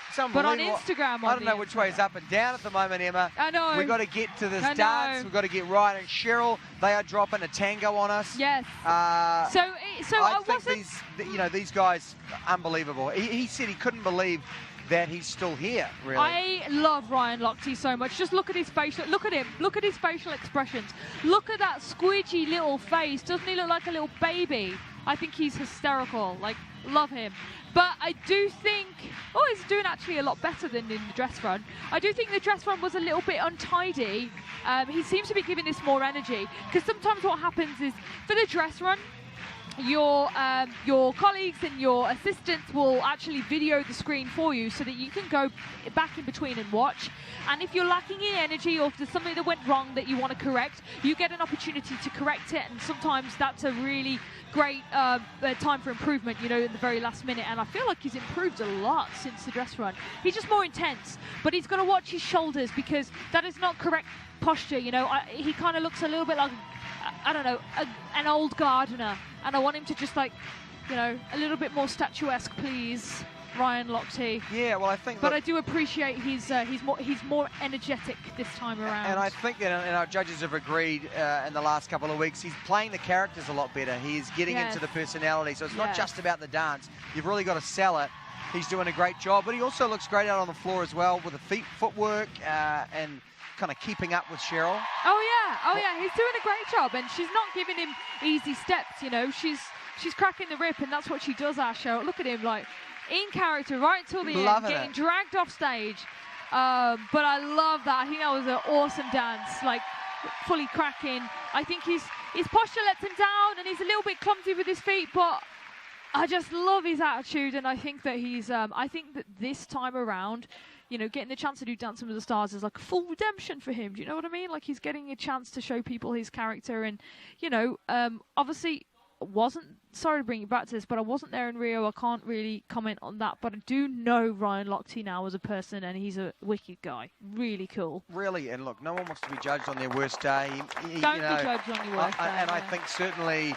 It's But on unbelievable. Instagram, I don't know which way is up and down at the moment, Emma. I know. We've got to get to this I dance. know. We've got to get right. And Cheryl, they are dropping a tango on us. Yes. So I think wasn't. these guys, unbelievable. He said he couldn't believe that he's still here, really. I love Ryan Lochte so much. Just look at his facial. Look at him. Look at his facial expressions. Look at that squidgy little face. Doesn't he look like a little baby? I think he's hysterical. Like, love him. But I do think, he's doing actually a lot better than in the dress run. I do think the dress run was a little bit untidy. He seems to be giving this more energy, because sometimes what happens is for the dress run, your colleagues and your assistants will actually video the screen for you so that you can go back in between and watch. And if you're lacking in energy, or if there's something that went wrong that you want to correct, you get an opportunity to correct it. And sometimes that's a really great time for improvement, in the very last minute. And I feel like he's improved a lot since the dress run. He's just more intense, but he's got to watch his shoulders, because that is not correct posture. He kind of looks a little bit like, I don't know, an old gardener. And I want him to just a little bit more statuesque, please, Ryan Lochte. Yeah, well, I think. But I do appreciate he's more energetic this time around. And I think that and our judges have agreed in the last couple of weeks. He's playing the characters a lot better. He's getting into the personality. So it's not just about the dance. You've really got to sell it. He's doing a great job, but he also looks great out on the floor as well, with the footwork and kind of keeping up with Cheryl. Oh yeah, he's doing a great job, and she's not giving him easy steps. She's cracking the rip, and that's what she does. Our Cheryl, look at him, like in character right until the end, getting dragged off stage. But I love that. I think that was an awesome dance, like fully cracking. I think his posture lets him down, and he's a little bit clumsy with his feet, but I just love his attitude, and I think that I think that this time around, getting the chance to do Dancing with the Stars is like full redemption for him. Do you know what I mean? Like, he's getting a chance to show people his character, and, obviously, sorry to bring you back to this, but I wasn't there in Rio. I can't really comment on that, but I do know Ryan Lochte now as a person, and he's a wicked guy. Really cool. Really, and look, no one wants to be judged on their worst day. Don't be judged on your worst day. And I think certainly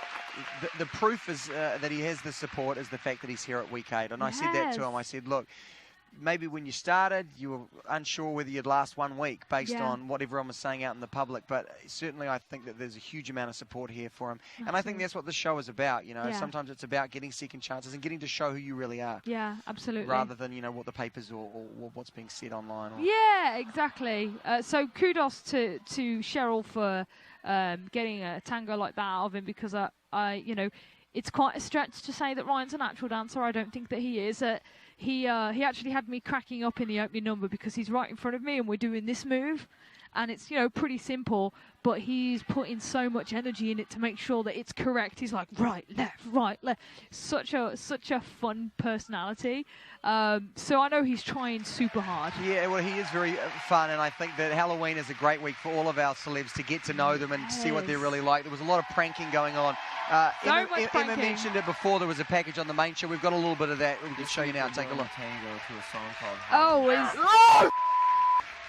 the proof is that he has the support is the fact that he's here at week 8. And I said that to him. I said, look, maybe when you started, you were unsure whether you'd last 1 week based on what everyone was saying out in the public. But certainly I think that there's a huge amount of support here for him. Absolutely. And I think that's what the show is about. Sometimes it's about getting second chances and getting to show who you really are. Yeah, absolutely. Rather than, what the papers or what's being said online. Yeah, exactly. So kudos to Cheryl for getting a tango like that out of him, because it's quite a stretch to say that Ryan's a natural dancer. I don't think that he is. He actually had me cracking up in the opening number, because he's right in front of me and we're doing this move, and it's pretty simple, but he's putting so much energy in it to make sure that it's correct. He's like right, left. Such a fun personality. So I know he's trying super hard. Yeah, well, he is very fun, and I think that Halloween is a great week for all of our celebs to get to know them and see what they're really like. There was a lot of pranking going on. Emma mentioned it before. There was a package on the main show. We've got a little bit of that. We'll just show you now. Take a look. Tango to a song called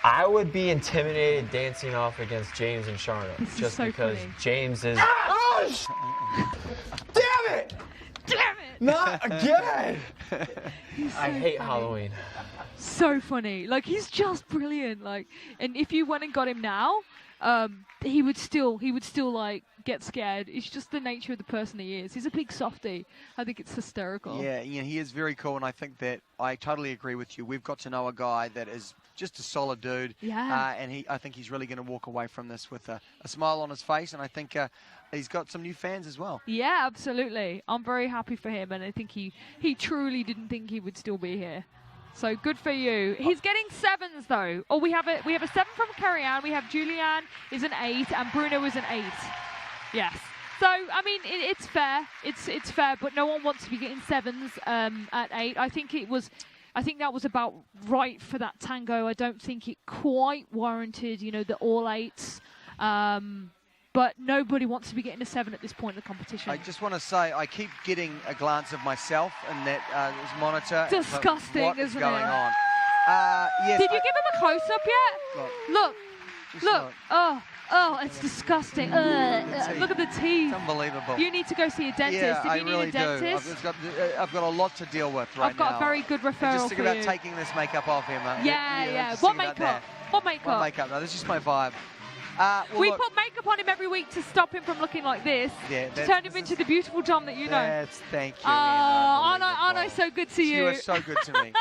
I would be intimidated dancing off against James and Sharna, just so because funny. James is. Damn it! Not again! I hate Halloween. So funny. Like, he's just brilliant. Like, and if you went and got him now, he would still like get scared. It's just the nature of the person he is. He's a big softie. I think it's hysterical. Yeah, he is very cool, and I think that I totally agree with you. We've got to know a guy that is just a solid dude. Yeah. And I think he's really going to walk away from this with a smile on his face, and I think he's got some new fans as well. Yeah, absolutely. I'm very happy for him, and I think he truly didn't think he would still be here. So good for you. He's getting 7s though. Oh, we have a 7 from Carrie-Anne. We have Julianne is an 8 and Bruno is an 8. Yes. So I mean, it's fair. It's fair, but no one wants to be getting 7s at 8. I think that was about right for that tango. I don't think it quite warranted, the all 8s. But nobody wants to be getting a 7 at this point in the competition. I just want to say, I keep getting a glance of myself in that monitor. Disgusting, what is isn't going it? on? Yes. Did you give him a close-up yet? Look. Oh, it's disgusting. Look at the teeth. It's unbelievable. You need to go see a dentist. Yeah, if you need a dentist. I've got a lot to deal with right now. I've got a very good referral just think about for you. taking this makeup off, Emma. Yeah. Just What think about makeup? that. What makeup? What makeup? No, this is just my vibe. We put makeup on him every week to stop him from looking like this. Yeah, to turn him into the beautiful John that you know. Thank you. Aren't I so good to you? You are so good to me.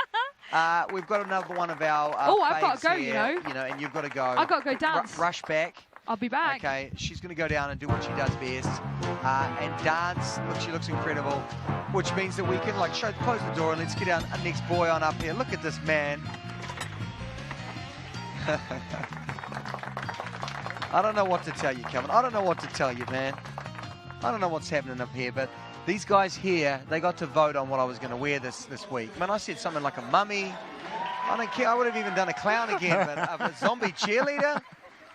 We've got another one of our I've got to go, here, you know. and you've got to go. I've got to go dance. Rush back. I'll be back. Okay, she's going to go down and do what she does best and dance. Look, she looks incredible, which means that we can close the door and let's get our next boy on up here. Look at this man. I don't know what to tell you, Kevin. I don't know what to tell you, man. I don't know what's happening up here, but these guys here, they got to vote on what I was going to wear this week. Man, I said something like a mummy. I don't care. I would have even done a clown again, but a zombie cheerleader?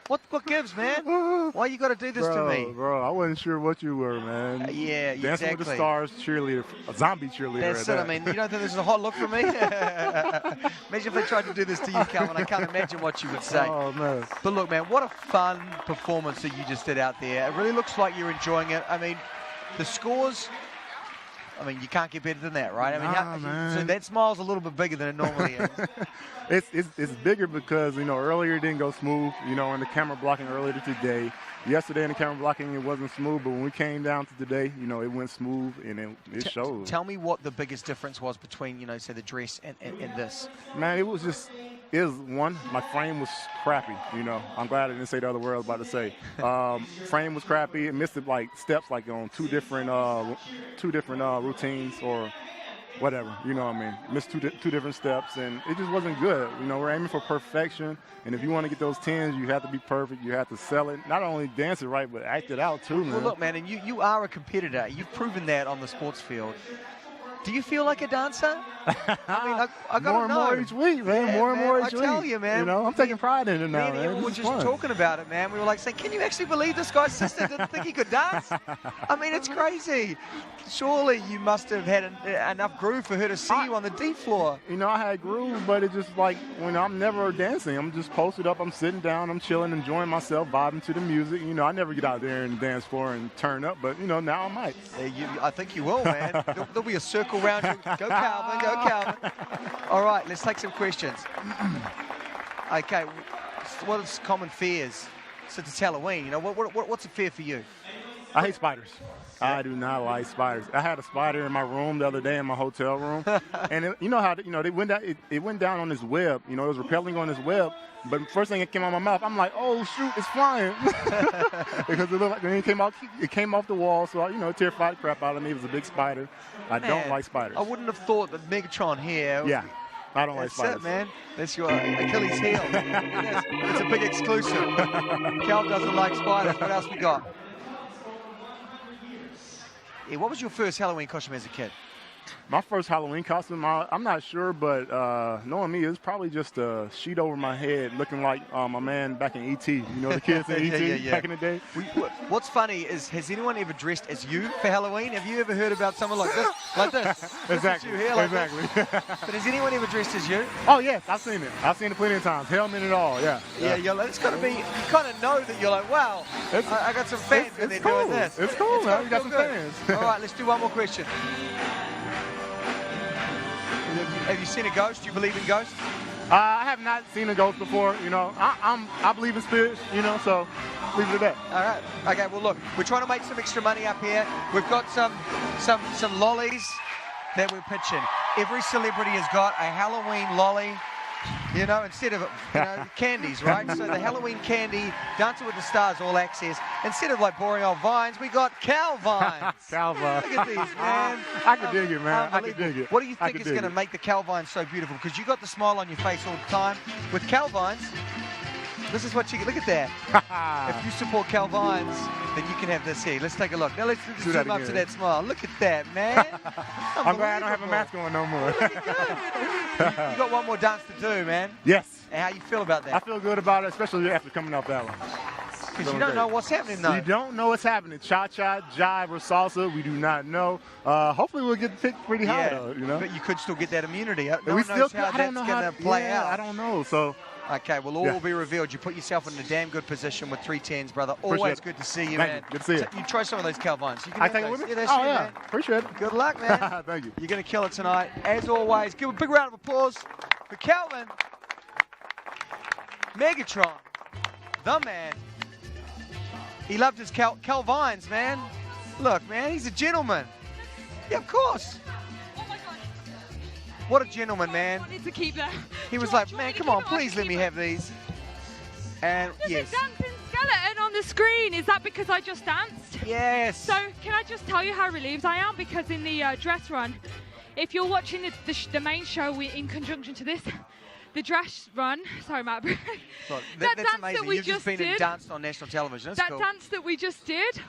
What gives, man? Why you got to do this to me? Bro, I wasn't sure what you were, man. Yeah, Dancing exactly. with the Stars cheerleader, a zombie cheerleader. That's it. I mean, you don't think this is a hot look for me? Imagine if they tried to do this to you, Calvin. I can't imagine what you would say. Oh, man. But look, man, what a fun performance that you just did out there. It really looks like you're enjoying it. I mean, the scores... I mean, you can't get better than that, right? I mean, so that smile's a little bit bigger than it normally is. It's bigger because, earlier it didn't go smooth, in the camera blocking earlier today. Yesterday in the camera blocking, it wasn't smooth, but when we came down to today, it went smooth, and it showed. Tell me what the biggest difference was between, say, the dress and this. Man, it was one, my frame was crappy, I'm glad I didn't say the other word I was about to say. Frame was crappy. It missed steps on two different routines or whatever, missed two different steps, and it just wasn't good. We're aiming for perfection, and if you want to get those 10s, you have to be perfect. You have to sell it, not only dance it right, but act it out too, man. Well, look, man, and you are a competitor. You've proven that on the sports field. Do you feel like a dancer? I mean, I got to know. More and more each week, man. Yeah, more and more each week. I tell you, man. I'm taking pride in it now, man. We were just talking about it, man. We were saying, can you actually believe this guy's sister didn't think he could dance? I mean, it's crazy. Surely you must have had enough groove for her to see you on the D floor. I had groove, but it's just when I'm never dancing, I'm just posted up, I'm sitting down, I'm chilling, enjoying myself, vibing to the music. I never get out there and dance floor and turn up, but, now I might. I think you will, man. There'll be a circle around you. Go Calvin, go Calvin. All right, let's take some questions. Okay, what is common fears since it's Halloween? What's a fear for you? I hate spiders. I do not like spiders. I had a spider in my room the other day in my hotel room, and they went down. It went down on this web. It was repelling on this web. But the first thing that came out of my mouth, I'm like, oh shoot, it's flying, because it looked like when it came off the wall. So it terrified the crap out of me. It was a big spider. I don't like spiders. I wouldn't have thought that Megatron here. Yeah. I don't like That's spiders. it, man. That's your Achilles heel. It's a big exclusive. Cal doesn't like spiders. What else we got? Yeah, what was your first Halloween costume as a kid? My first Halloween costume, I'm not sure, but knowing me, it's probably just a sheet over my head looking like my man back in E.T. The kids in E.T. back in the day. What's funny is, has anyone ever dressed as you for Halloween? Have you ever heard about someone like this? Like this? Exactly. Exactly. But has anyone ever dressed as you? Oh, yes, I've seen it. I've seen it plenty of times. Helmet and all, yeah. It's got to be, you kind of know that you're like, wow, I got some fans and they're doing this. It's cool, man. You got some fans. All right, let's do one more question. Have you seen a ghost? Do you believe in ghosts? I have not seen a ghost before. I believe in spirits. So leave it at that. All right. Okay. Well, look, we're trying to make some extra money up here. We've got some lollies that we're pitching. Every celebrity has got a Halloween lolly. Instead of candies, right? So the Halloween candy, Dancing with the Stars, all access. Instead of boring old vines, we got Cal vines. Cal vines. Look at these, man. I can dig it, man. I can dig it. What do you think is going to make the Cal vines so beautiful? Because you got the smile on your face all the time. With Cal vines, this is what you get. Look at that. If you support Cal vines, then you can have this here. Let's take a look. Now let's zoom up to that smile. Look at that, man. I'm glad I don't have a mask on no more. You got one more dance to do, man. Yes. And how you feel about that? I feel good about it, especially after coming off that one. Because you don't know what's happening, though. You don't know what's happening. Cha-cha, jive, or salsa, we do not know. Hopefully we'll get picked pretty high, though, But you could still get that immunity. No one we knows still, how that's going to play out. I don't know, so... Okay, well, all will be revealed. You put yourself in a damn good position with 3 10s, brother. Always good to see you, man. Good to see you. You try some of those Cal vines. I take it with me? Yeah, man. Appreciate it. Good luck, man. Thank you. You're going to kill it tonight. As always, give a big round of applause for Calvin, Megatron, the man. He loved his Cal vines, man. Look, man, he's a gentleman. Yeah, of course. What a gentleman, man. I wanted to keep that. He was like, man, come on, please let me have these. And There's yes. a dancing skeleton on the screen. Is that because I just danced? Yes. So can I just tell you how relieved I am? Because in the dress run, if you're watching the main show in conjunction to this, the dress run, sorry, Matt. Look, that that's dance amazing. that we You've just been and did, danced on national television. That's that cool. dance that we just did,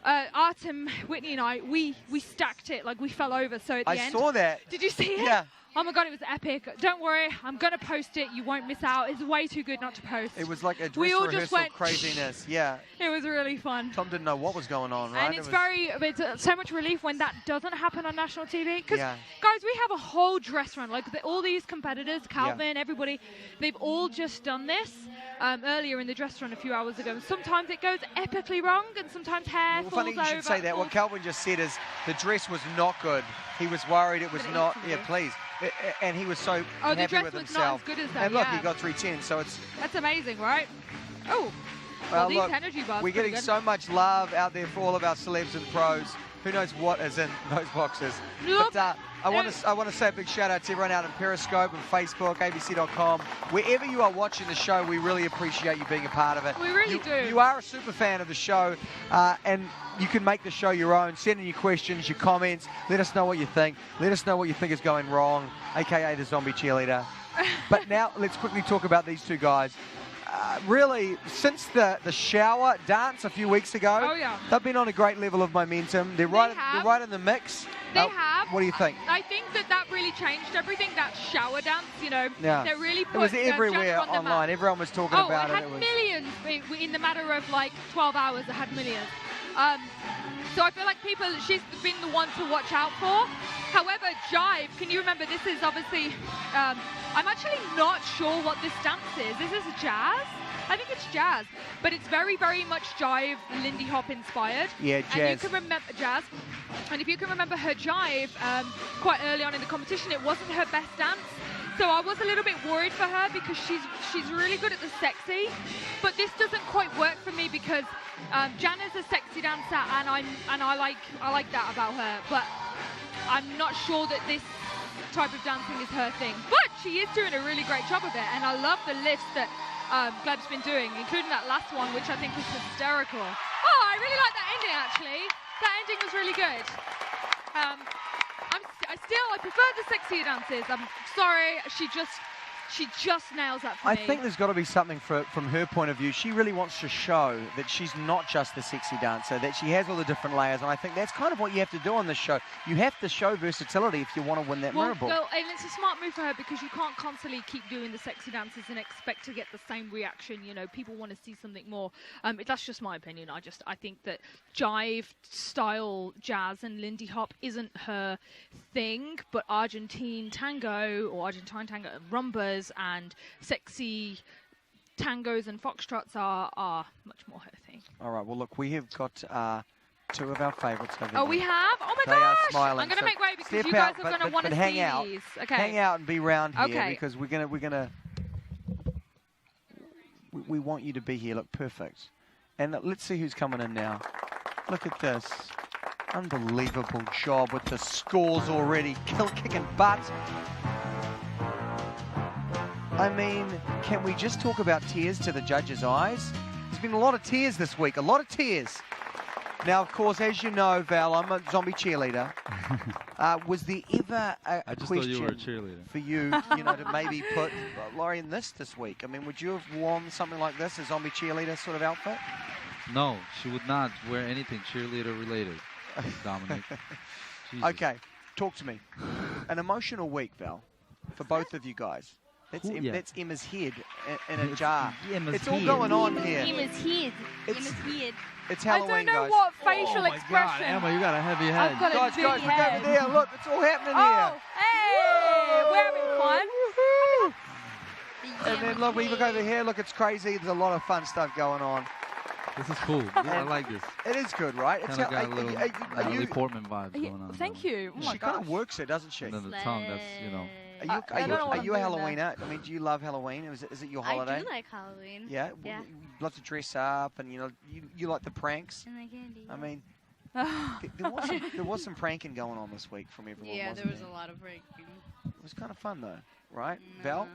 Artem, Whitney and I, we stacked it, like we fell over. So at the end. I saw that. Did you see it? Yeah. Oh my God, it was epic. Don't worry, I'm going to post it. You won't miss out. It's way too good not to post. It was like a We dress all just rehearsal went, craziness. Yeah. It was really fun. Tom didn't know what was going on, right? And it's so much relief when that doesn't happen on national TV. Because, Yeah. guys, we have a whole dress run. Like, all these competitors, Calvin, everybody, they've all just done this earlier in the dress run a few hours ago. And sometimes it goes epically wrong, and sometimes hair Well, falls funny you over. should say that. What Calvin just said is the dress was not good. He was worried it was not. Yeah, please. And he was so Oh, the happy dress with was himself. not as good as that, And look, yeah. he got 310, so it's. That's amazing, right? Oh, Well, these look, energy bars. we're pretty getting good. so much love out there for all of our celebs and pros. Who knows what is in those boxes? Look, but I want to say a big shout out to everyone out in Periscope and Facebook, ABC.com. Wherever you are watching the show, we really appreciate you being a part of it. We really do. You are a super fan of the show, and you can make the show your own. Send in your questions, your comments. Let us know what you think. Let us know what you think is going wrong, aka the zombie cheerleader. But now let's quickly talk about these two guys. Really, since the shower dance a few weeks ago, they've been on a great level of momentum. They're right in the mix. They have. What do you think? I think that really changed everything. That shower dance, Yeah. that really put It was everywhere Jenna on the online. map. Everyone was talking about it it. had millions in the matter of like 12 hours. It had millions. So I feel like she's been the one to watch out for. However, jive, can you remember, this is obviously, I'm actually not sure what this dance is. Is this jazz? I think it's jazz, but it's very, very much jive, Lindy Hop inspired. Yeah, jazz. And you can remember jazz. And if you can remember her jive, quite early on in the competition, it wasn't her best dance. So I was a little bit worried for her because she's really good at the sexy, but this doesn't quite work for me because Jana's a sexy dancer, and I like that about her, but I'm not sure that this type of dancing is her thing. But she is doing a really great job of it, and I love the lifts that Gleb's been doing, including that last one, which I think is hysterical. Oh, I really like that ending actually. That ending was really good. I prefer the sexier dances. I'm sorry, she just nails that for me. I think there's got to be something from her point of view. She really wants to show that she's not just the sexy dancer, that she has all the different layers, and I think that's kind of what you have to do on this show. You have to show versatility if you want to win that mirror ball. Well, and it's a smart move for her because you can't constantly keep doing the sexy dances and expect to get the same reaction. People want to see something more. That's just my opinion. I think that jive style jazz and Lindy Hop isn't her thing, but Argentine tango and rumbas and sexy tangos and foxtrots are much more her thing. All right, well, look, we have got two of our favourites over Oh, we have? Oh, my They are gosh! smiling. I'm going to So make way because step you guys out, are going to but want to hang see out. these. Okay. Hang out and be round here Okay. because we're gonna we want you to be here. Look, perfect. And let's see who's coming in now. Look at this. Unbelievable job with the scores already. Kicking butt. I mean, can we just talk about tears to the judges' eyes? There's been a lot of tears this week, a lot of tears. Now, of course, as you know, Val, I'm a zombie cheerleader. Was there ever a just question thought you were a cheerleader. for you, to maybe put Laurie in this week? I mean, would you have worn something like this, a zombie cheerleader sort of outfit? No, she would not wear anything cheerleader related, Dominic. Jesus. Okay, talk to me. An emotional week, Val, for both of you guys. That's Emma's head in a jar. It's all going on here. Emma's head. Emma's head. It's Halloween, I don't know guys. what facial God, expression. Emma, you got a heavy head. I've got a Guys, big look head. over there. Look, it's all happening Oh, hey, we're having fun. here. And then look, we look over here. Look, it's crazy. There's a lot of fun stuff going on. This is cool. I like this. It is good, right? Kind of got a little Natalie Portman vibes Yeah, going on. thank you. Oh my She kind gosh. of works it, doesn't she? And then the tongue, that's, Are you a Halloweener? I mean, do you love Halloween? Is it your holiday? I do like Halloween. Yeah? Yeah. You love to dress up and, you like the pranks? And the candy. I mean, There was some pranking going on this week from everyone. Yeah, wasn't there was a lot of pranking. It was kind of fun though, right, Val?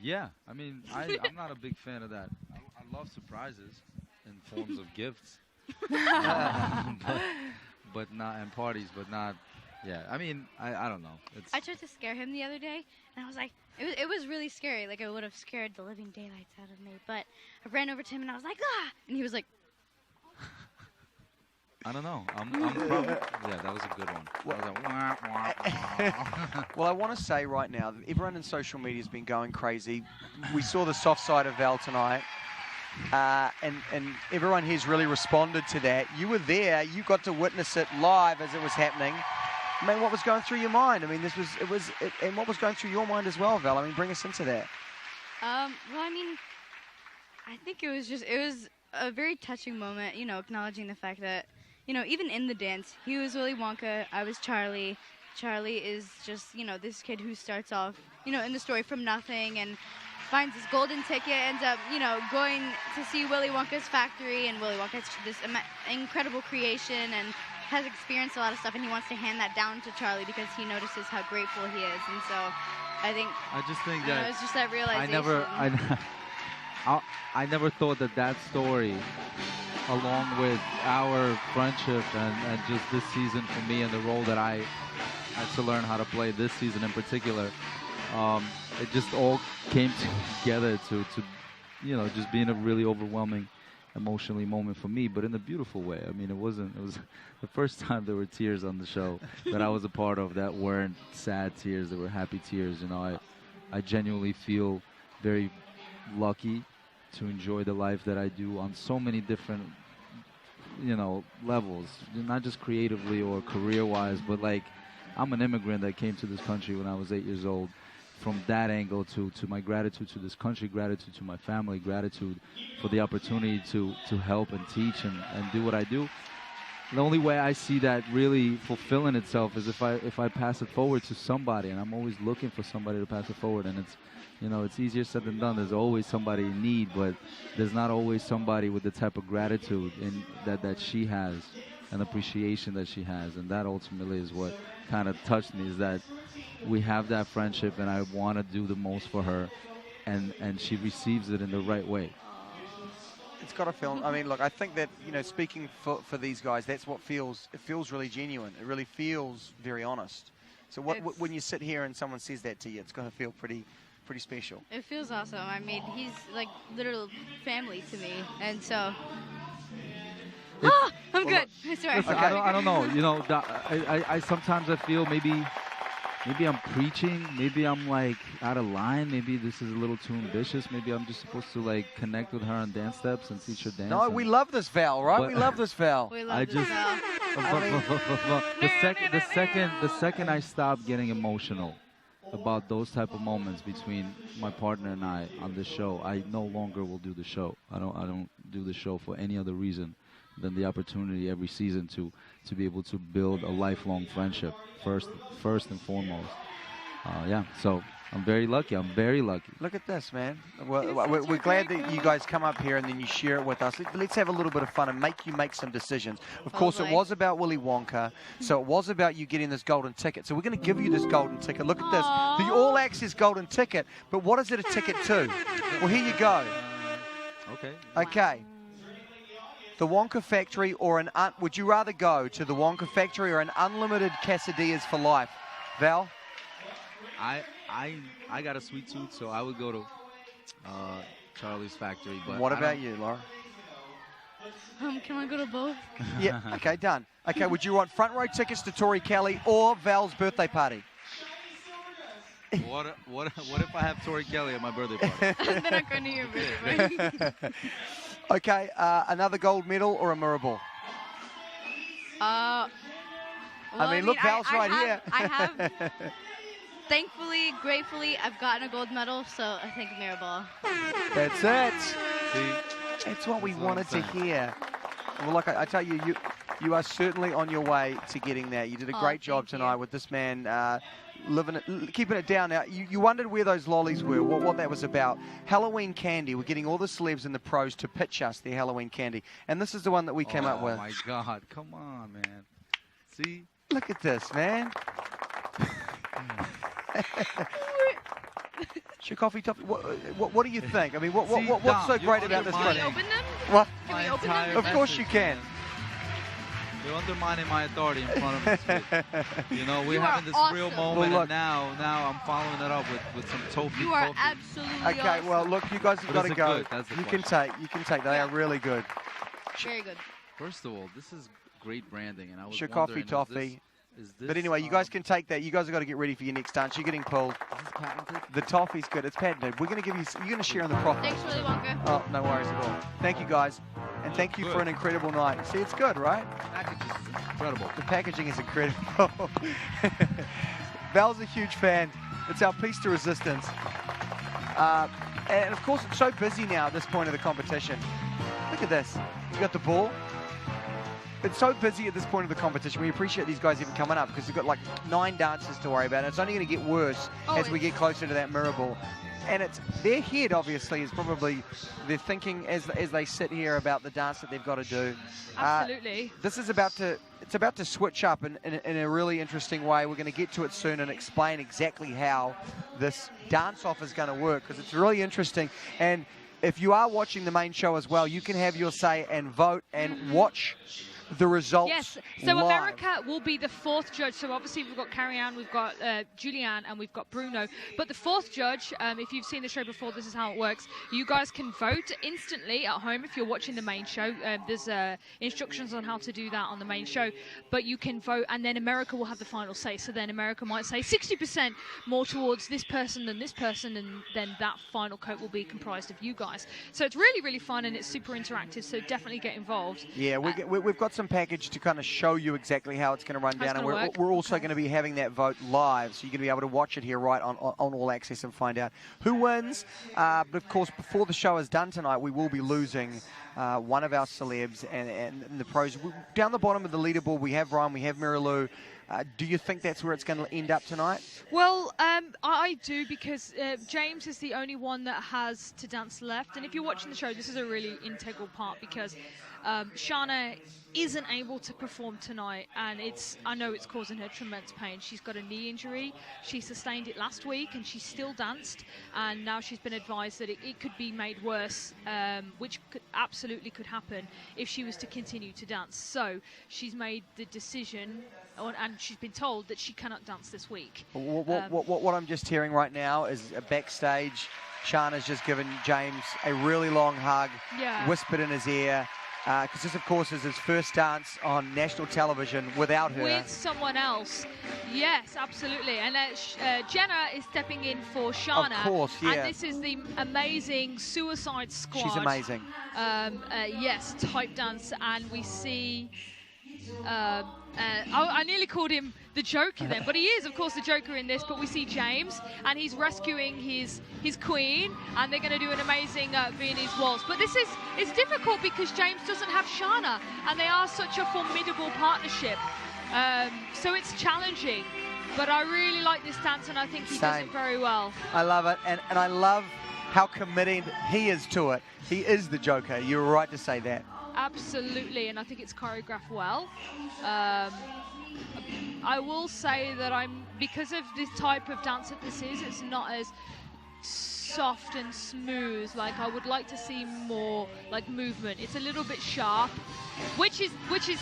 Yeah, I mean, I'm not a big fan of that. I love surprises in forms of gifts, but not and parties, but not. Yeah, I mean, I don't know. It's I tried to scare him the other day, and I was like, it was really scary. Like, it would have scared the living daylights out of me. But I ran over to him, and I was like, ah! And he was like, I don't know. I'm probably, yeah, that was a good one. I was like, wah, wah, wah. Well, I want to say right now that everyone in social media has been going crazy. We saw the soft side of Val tonight, and everyone here's really responded to that. You were there. You got to witness it live as it was happening. I mean, what was going through your mind? I mean, and what was going through your mind as well, Val? I mean, bring us into that. well, I mean, I think it was a very touching moment, you know, acknowledging the fact that, you know, even in the dance, he was Willy Wonka, I was Charlie. Charlie is just, you know, this kid who starts off, you know, in the story from nothing and finds his golden ticket, ends up, you know, going to see Willy Wonka's factory, and Willy Wonka's this incredible creation and has experienced a lot of stuff, and he wants to hand that down to Charlie because he notices how grateful he is. And so I just think that it's just that realization. I never thought that story, along with our friendship and just this season for me and the role that I had to learn how to play this season in particular, it just all came together to you know, just being a really overwhelming emotionally moment for me, but in a beautiful way. I mean, it was the first time there were tears on the show that I was a part of that weren't sad tears, that were happy tears. You know, I genuinely feel very lucky to enjoy the life that I do on so many different, you know, levels, not just creatively or career-wise, but like, I'm an immigrant that came to this country when I was 8 years old. From that angle to my gratitude to this country, gratitude to my family, gratitude for the opportunity to help and teach and do what I do. The only way I see that really fulfilling itself is if I pass it forward to somebody, and I'm always looking for somebody to pass it forward. And it's, you know, it's easier said than done. There's always somebody in need, but there's not always somebody with the type of gratitude that she has and appreciation that she has. And that ultimately is what kind of touched me, is that we have that friendship, and I want to do the most for her, and she receives it in the right way. It's got to feel. I mean, look, I think that, you know, speaking for these guys, that's what feels really genuine. It really feels very honest. So when you sit here and someone says that to you, it's going to feel pretty special. It feels awesome. I mean, he's like literal family to me, and so. I'm good. Sorry. Listen, okay. I don't know. You know, I sometimes I feel maybe I'm preaching. Maybe I'm like out of line. Maybe this is a little too ambitious. Maybe I'm just supposed to like connect with her on dance steps and teach her dance. No, we love this Val, right? We love this Val. We love this Val. The second I stop getting emotional about those type of moments between my partner and I on the show, I no longer will do the show. I don't do the show for any other reason than the opportunity every season to be able to build a lifelong friendship first and foremost. Yeah, so I'm very lucky. Look at this, man. We're glad that you guys come up here and then you share it with us. Let's have a little bit of fun and make you make some decisions. Of course, it was about Willy Wonka, so it was about you getting this golden ticket. So we're going to give you this golden ticket. Look at this, the all-access golden ticket. But what is it a ticket to? Well, here you go. Okay. The Wonka Factory or would you rather go to the Wonka Factory or an unlimited quesadillas for life? Val? I got a sweet tooth, so I would go to Charlie's Factory. But what about you, Laura? Can I go to both? Yeah, okay, done. Okay, would you want front row tickets to Tori Kelly or Val's birthday party? What if I have Tori Kelly at my birthday party? Then I'm going to your birthday party. Okay, another gold medal or a mirror ball? Well, I mean, look, Val's right here. I have, thankfully, gratefully, I've gotten a gold medal, so I think mirror ball. That's it. See, that's what we wanted to hear. Well, look, I tell you, You are certainly on your way to getting that. You did a great job tonight with this man keeping it down. Now, you wondered where those lollies were, what that was about. Halloween candy. We're getting all the celebs and the pros to pitch us their Halloween candy. And this is the one that we came up with. Oh, my God. Come on, man. See? Look at this, man. Coffee Toffee, what do you think? I mean, what's so great about this product? Can we open them? What? Can we open them? Of course you can. You're undermining my authority in front of us. You know, we're having this real moment, well, and now I'm following it up with some toffee. You are absolutely Okay, awesome. well, look, you guys have got to go. You can take. They are really good. Very good. First of all, this is great branding, and I was Coffee wondering, Toffee. Is this, But anyway, you guys can take that. You guys have got to get ready for your next dance. You're getting pulled. The toffee's good. It's patented. We're going to give you. You're going to share in the profit. Thanks, Willy Wonka. Oh, no worries at all. Thank you, guys, and thank you for an incredible night. See, it's good, right? Incredible. The packaging is incredible. Val's a huge fan. It's our piece to resistance. And of course, it's so busy now at this point of the competition. Look at this. You got the ball. It's so busy at this point of the competition. We appreciate these guys even coming up because we've got like 9 dances to worry about. And it's only going to get worse as we get closer to that mirror ball. And it's their head, obviously, is probably they're thinking as they sit here about the dance that they've got to do. Absolutely. This is about to switch up in a really interesting way. We're going to get to it soon and explain exactly how this dance-off is going to work because it's really interesting. And if you are watching the main show as well, you can have your say and vote and watch the results. Yes, so live. America will be the 4th judge. So obviously we've got Carrie-Anne, we've got Julianne, and we've got Bruno. But the 4th judge, if you've seen the show before, this is how it works. You guys can vote instantly at home if you're watching the main show. There's instructions on how to do that on the main show. But you can vote, and then America will have the final say. So then America might say 60% more towards this person than this person, and then that final coat will be comprised of you guys. So it's really, really fun, and it's super interactive, so definitely get involved. Yeah, we've got some package to kind of show you exactly how it's going to run down, and we're also going to be having that vote live, so you're going to be able to watch it here right on All Access and find out who wins. But of course, before the show is done tonight, we will be losing one of our celebs and the pros. Down the bottom of the leaderboard, we have Ryan, we have Mary Lou. Do you think that's where it's going to end up tonight? Well, I do, because James is the only one that has to dance left. And if you're watching the show, this is a really integral part because Shana isn't able to perform tonight, and I know it's causing her tremendous pain. She's got a knee injury. She sustained it last week, and she still danced, and now she's been advised that it could be made worse, which absolutely could happen if she was to continue to dance. So she's made the decision, and she's been told that she cannot dance this week. What I'm just hearing right now is backstage, Shana's just given James a really long hug, whispered in his ear, because this, of course, is his first dance on national television without her. With someone else. Yes, absolutely. And Jenna is stepping in for Shana. Of course, yeah. And this is the amazing Suicide Squad. She's amazing. Yes, type dance. And we see... I nearly called him the Joker then, but he is, of course, the Joker in this. But we see James, and he's rescuing his queen, and they're going to do an amazing Viennese waltz. But it's difficult because James doesn't have Shana, and they are such a formidable partnership. So it's challenging. But I really like this dance, and I think he does it very well. I love it, and I love how committed he is to it. He is the Joker. You're right to say that. Absolutely, and I think it's choreographed well. I will say that because of this type of dance that this is, it's not as soft and smooth. Like, I would like to see more like movement. It's a little bit sharp, which is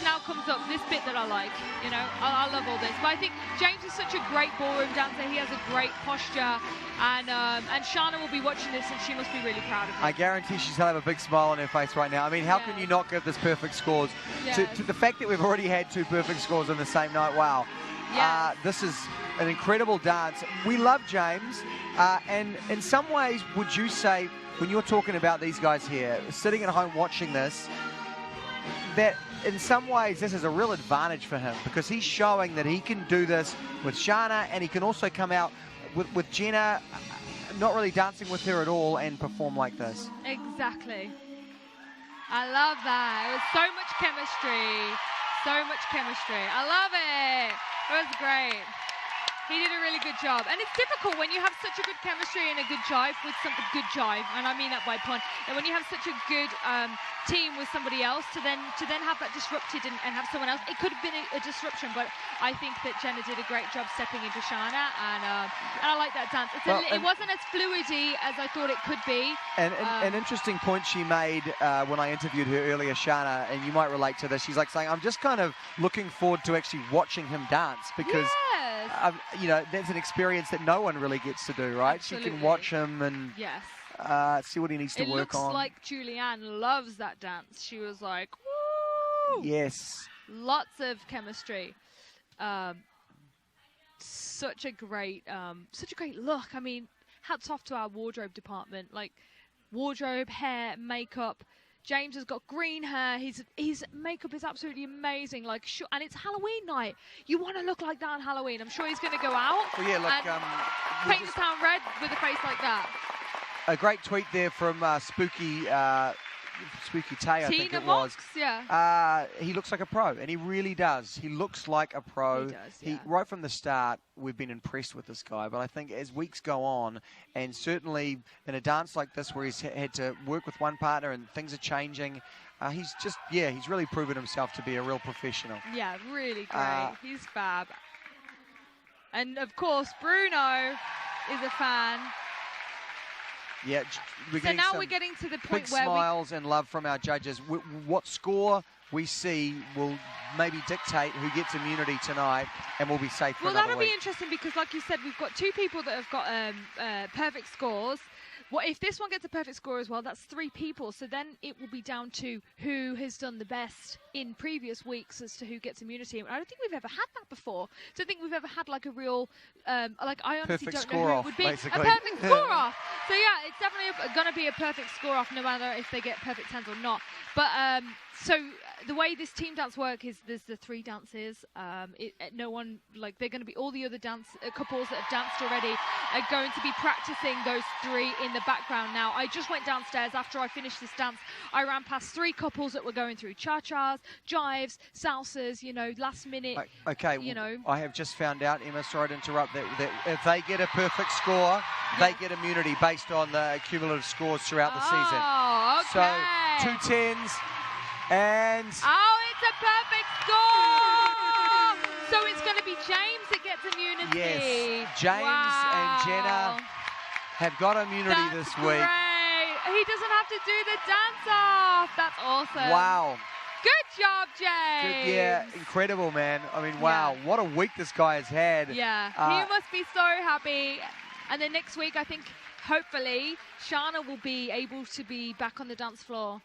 now comes up this bit that I like. You know, I love all this. But I think James is such a great ballroom dancer. He has a great posture, and Shana will be watching this, and she must be really proud of him. I guarantee she's going to have a big smile on her face right now. I mean, how can you not give this perfect scores? Yeah. To the fact that we've already had 2 perfect scores in the same night, wow. Yeah. This is an incredible dance. We love James, and in some ways, would you say, when you're talking about these guys here, sitting at home watching this, that in some ways this is a real advantage for him because he's showing that he can do this with Shana, and he can also come out with Jenna, not really dancing with her at all, and perform like this. Exactly. I love that. It was so much chemistry. So much chemistry. I love it. It was great. He did a really good job. And it's difficult when you have such a good chemistry and a good jive with some good jive, and I mean that by pun. And when you have such a good team with somebody else, to then have that disrupted and have someone else, it could have been a disruption. But I think that Jenna did a great job stepping into Shana, and I like that dance. It wasn't as fluidy as I thought it could be. And an interesting point she made when I interviewed her earlier, Shana, and you might relate to this. She's like saying, I'm just kind of looking forward to actually watching him dance because. Yes. You know, that's an experience that no one really gets to do, right? Absolutely. She can watch him and see what he needs to work on. It looks like Julianne loves that dance. She was like, woo! Yes. Lots of chemistry. Such a great look. I mean, hats off to our wardrobe department. Like, wardrobe, hair, makeup. James has got green hair. His makeup is absolutely amazing. Like, and it's Halloween night. You want to look like that on Halloween. I'm sure he's going to go out. Well, yeah, look, and paint the town red with a face like that. A great tweet there from Spooky Tay, I think it was. Yeah. He looks like a pro, and he really does. He looks like a pro. He does, yeah. Right from the start, we've been impressed with this guy. But I think as weeks go on, and certainly in a dance like this where he's had to work with one partner and things are changing, he's really proven himself to be a real professional. Yeah, really great. He's fab. And, of course, Bruno is a fan. Yeah, we're getting to the point big where smiles and love from our judges. What score we see will maybe dictate who gets immunity tonight, and we'll be safe for another that'll week. be interesting because, like you said, we've got two people that have got perfect scores. If this one gets a perfect score as well, that's 3 people. So then it will be down to who has done the best in previous weeks as to who gets immunity. I don't think we've ever had that before. So I think we've ever had like a real, I honestly don't know who it would be. Basically. A perfect score off. So yeah, it's definitely going to be a perfect score off no matter if they get perfect 10s or not. But so the way this team dance work is there's the 3 dances. No one, like, they're going to be all the other couples that have danced already are going to be practicing those 3 in the background. Now, I just went downstairs after I finished this dance. I ran past 3 couples that were going through cha-chas, jives, salsas, last minute. Okay, I have just found out, Emma, sorry to interrupt, that if they get a perfect score, they get immunity based on the cumulative scores throughout the season. Oh, okay. So 2 10s and... Oh, it's a perfect score! So it's going to be James that gets immunity. Yes, James and Jenna have got immunity this week. Great. He doesn't have to do the dance-off. That's awesome. Wow. Good job, James. Yeah, incredible, man. I mean, wow, what a week this guy has had. Yeah, he must be so happy. And then next week, I think, hopefully, Shana will be able to be back on the dance floor.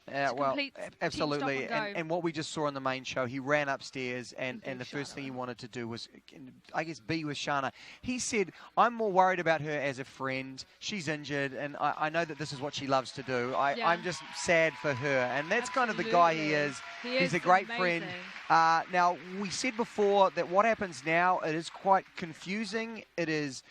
Yeah, well, absolutely. And what we just saw on the main show, he ran upstairs and the first thing he wanted to do was, I guess, be with Shana. He said, I'm more worried about her as a friend. She's injured, and I know that this is what she loves to do. I'm just sad for her. And that's kind of the guy he is. He's a great friend. Now, we said before that what happens now, it is quite confusing. It is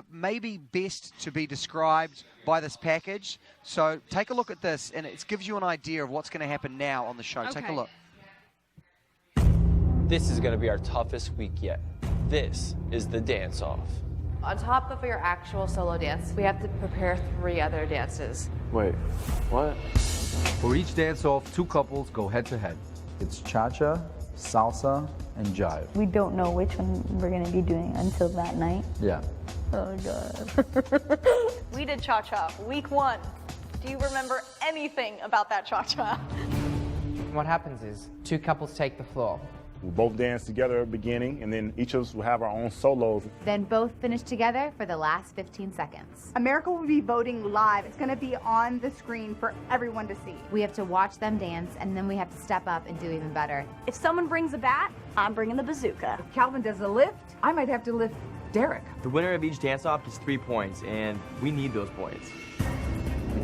maybe best to be described by this package. So take a look at this, and it gives you an idea of what's going to happen now on the show. Okay. Take a look. This is going to be our toughest week yet. This is the dance-off. On top of your actual solo dance, we have to prepare 3 other dances. Wait, what? For each dance-off, 2 couples go head-to-head. It's cha-cha, salsa, and jive. We don't know which one we're going to be doing until that night. Yeah. Oh, God. We did cha-cha week 1. Do you remember anything about that cha-cha? What happens is 2 couples take the floor. We'll both dance together at the beginning, and then each of us will have our own solos. Then both finish together for the last 15 seconds. America will be voting live. It's going to be on the screen for everyone to see. We have to watch them dance, and then we have to step up and do even better. If someone brings a bat, I'm bringing the bazooka. If Calvin does a lift, I might have to lift Derek. The winner of each dance-off gets 3 points, and we need those points.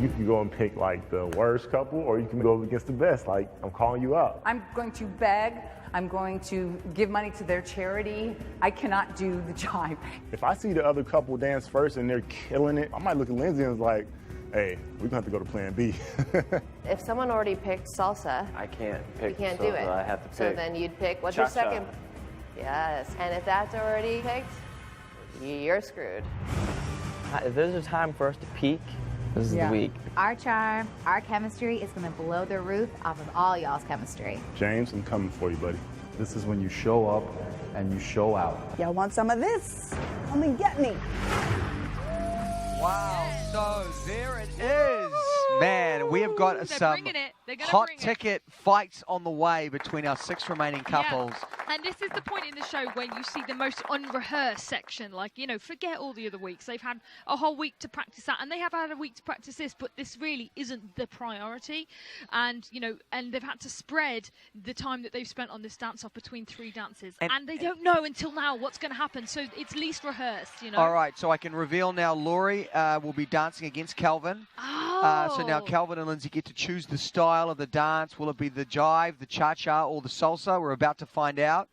You can go and pick like the worst couple, or you can go against the best. Like, I'm calling you out. I'm going to beg. I'm going to give money to their charity. I cannot do the jive. If I see the other couple dance first and they're killing it, I might look at Lindsay and like, hey, we're gonna have to go to Plan B. If someone already picked salsa, I can't you pick can't salsa. do it. I have to pick. So then you'd pick, what's your Cha-cha. second? Yes, and if that's already picked, you're screwed. If there's a time for us to peak, this is the week. Our charm, our chemistry is going to blow the roof off of all y'all's chemistry. James, I'm coming for you, buddy. This is when you show up and you show out. Y'all want some of this? Come and get me. Wow, so there it is. Man, we have got some hot ticket fights on the way between our 6 remaining couples. Yeah. And this is the point in the show when you see the most unrehearsed section. Like, you know, forget all the other weeks. They've had a whole week to practice that, and they have had a week to practice this, but this really isn't the priority. And, you know, and they've had to spread the time that they've spent on this dance-off between 3 dances. And they don't know until now what's going to happen, so it's least rehearsed, you know. All right, so I can reveal now Laurie will be dancing against Calvin. So now Calvin and Lindsay get to choose the style of the dance. Will it be the jive, the cha-cha, or the salsa? We're about to find out.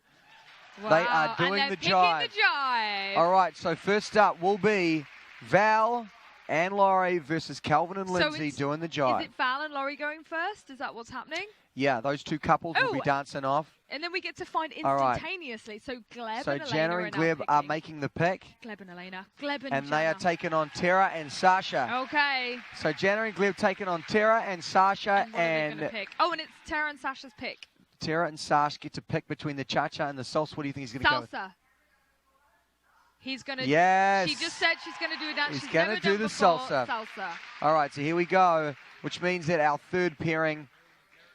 Wow. They are doing and the picking jive. the jive. All right, so first up will be Val and Laurie versus Calvin and Lindsay doing the jive. Is it Val and Laurie going first? Is that what's happening? Yeah, those 2 couples will be dancing off. And then we get to find All right. instantaneously. So Gleb So and Jana Elena and Gleb are making the pick. Gleb and Elena. Gleb and And they are Jana. taking on Tara and Sasha. Okay. So Jana and Gleb taking on Tara and Sasha, What are they gonna pick? Oh, and it's Tara and Sasha's pick. Tara and Sash get to pick between the cha-cha and the salsa. What do you think he's going to go with? Salsa. He's gonna. Yes. She just said she's gonna do a dance. He's she's gonna never do done the before. salsa. Salsa. All right, so here we go, which means that our third pairing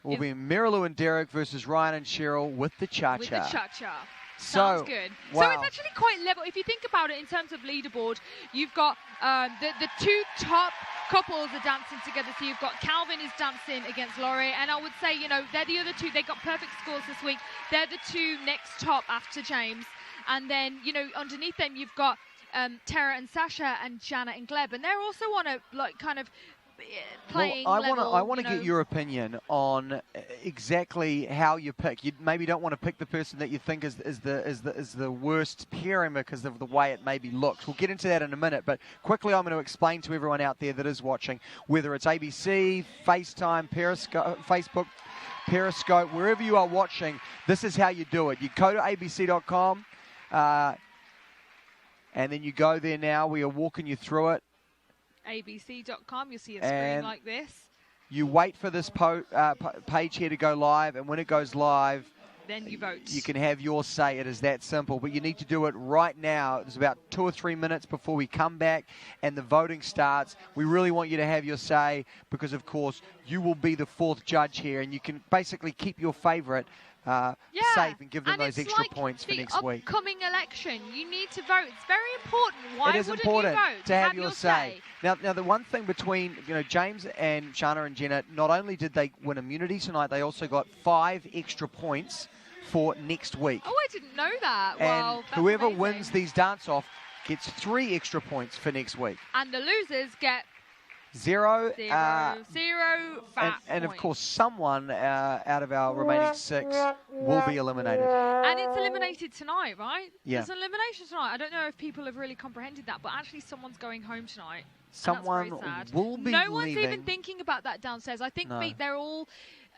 will be Marilou and Derek versus Ryan and Cheryl with the cha-cha. With the cha-cha. So, Sounds good. wow. So it's actually quite level. If you think about it in terms of leaderboard, you've got the 2 top couples are dancing together. So you've got Calvin is dancing against Laurie. And I would say, you know, they're the other 2. They got perfect scores this week. They're the 2 next top after James. And then, you know, underneath them, you've got Tara and Sasha and Jana and Gleb. And they're also on a, like, kind of playing level. I want to get your opinion on exactly how you pick. You maybe don't want to pick the person that you think is the worst pairing because of the way it maybe looks. We'll get into that in a minute, but quickly I'm going to explain to everyone out there that is watching, whether it's ABC, FaceTime, Periscope, Facebook, Periscope, wherever you are watching, this is how you do it. You go to abc.com, and then you go there now. We are walking you through it. abc.com, you'll see a screen And like this. You wait for this page here to go live, and when it goes live, Then you vote. you can have your say. It is that simple, but you need to do it right now. There's about 2 or 3 minutes before we come back and the voting starts. We really want you to have your say because, of course, you will be the 4th judge here, and you can basically keep your favorite safe and give them and those it's extra like points for the next week. upcoming election. You need to vote. It's very important. Why It is wouldn't important you vote? to have your say. Now, the one thing between James and Shana and Jenna, not only did they win immunity tonight, they also got 5 extra points for next week. Oh, I didn't know that. And Well, that's whoever amazing. wins these dance-off gets 3 extra points for next week. And the losers get 0. zero fat and of points. course, someone out of our remaining 6 will be eliminated. And it's eliminated tonight, right? Yeah. There's an elimination tonight. I don't know if people have really comprehended that, but actually someone's going home tonight. Someone and that's very sad. will be No one's leaving. even thinking about that downstairs. I think No. they're all...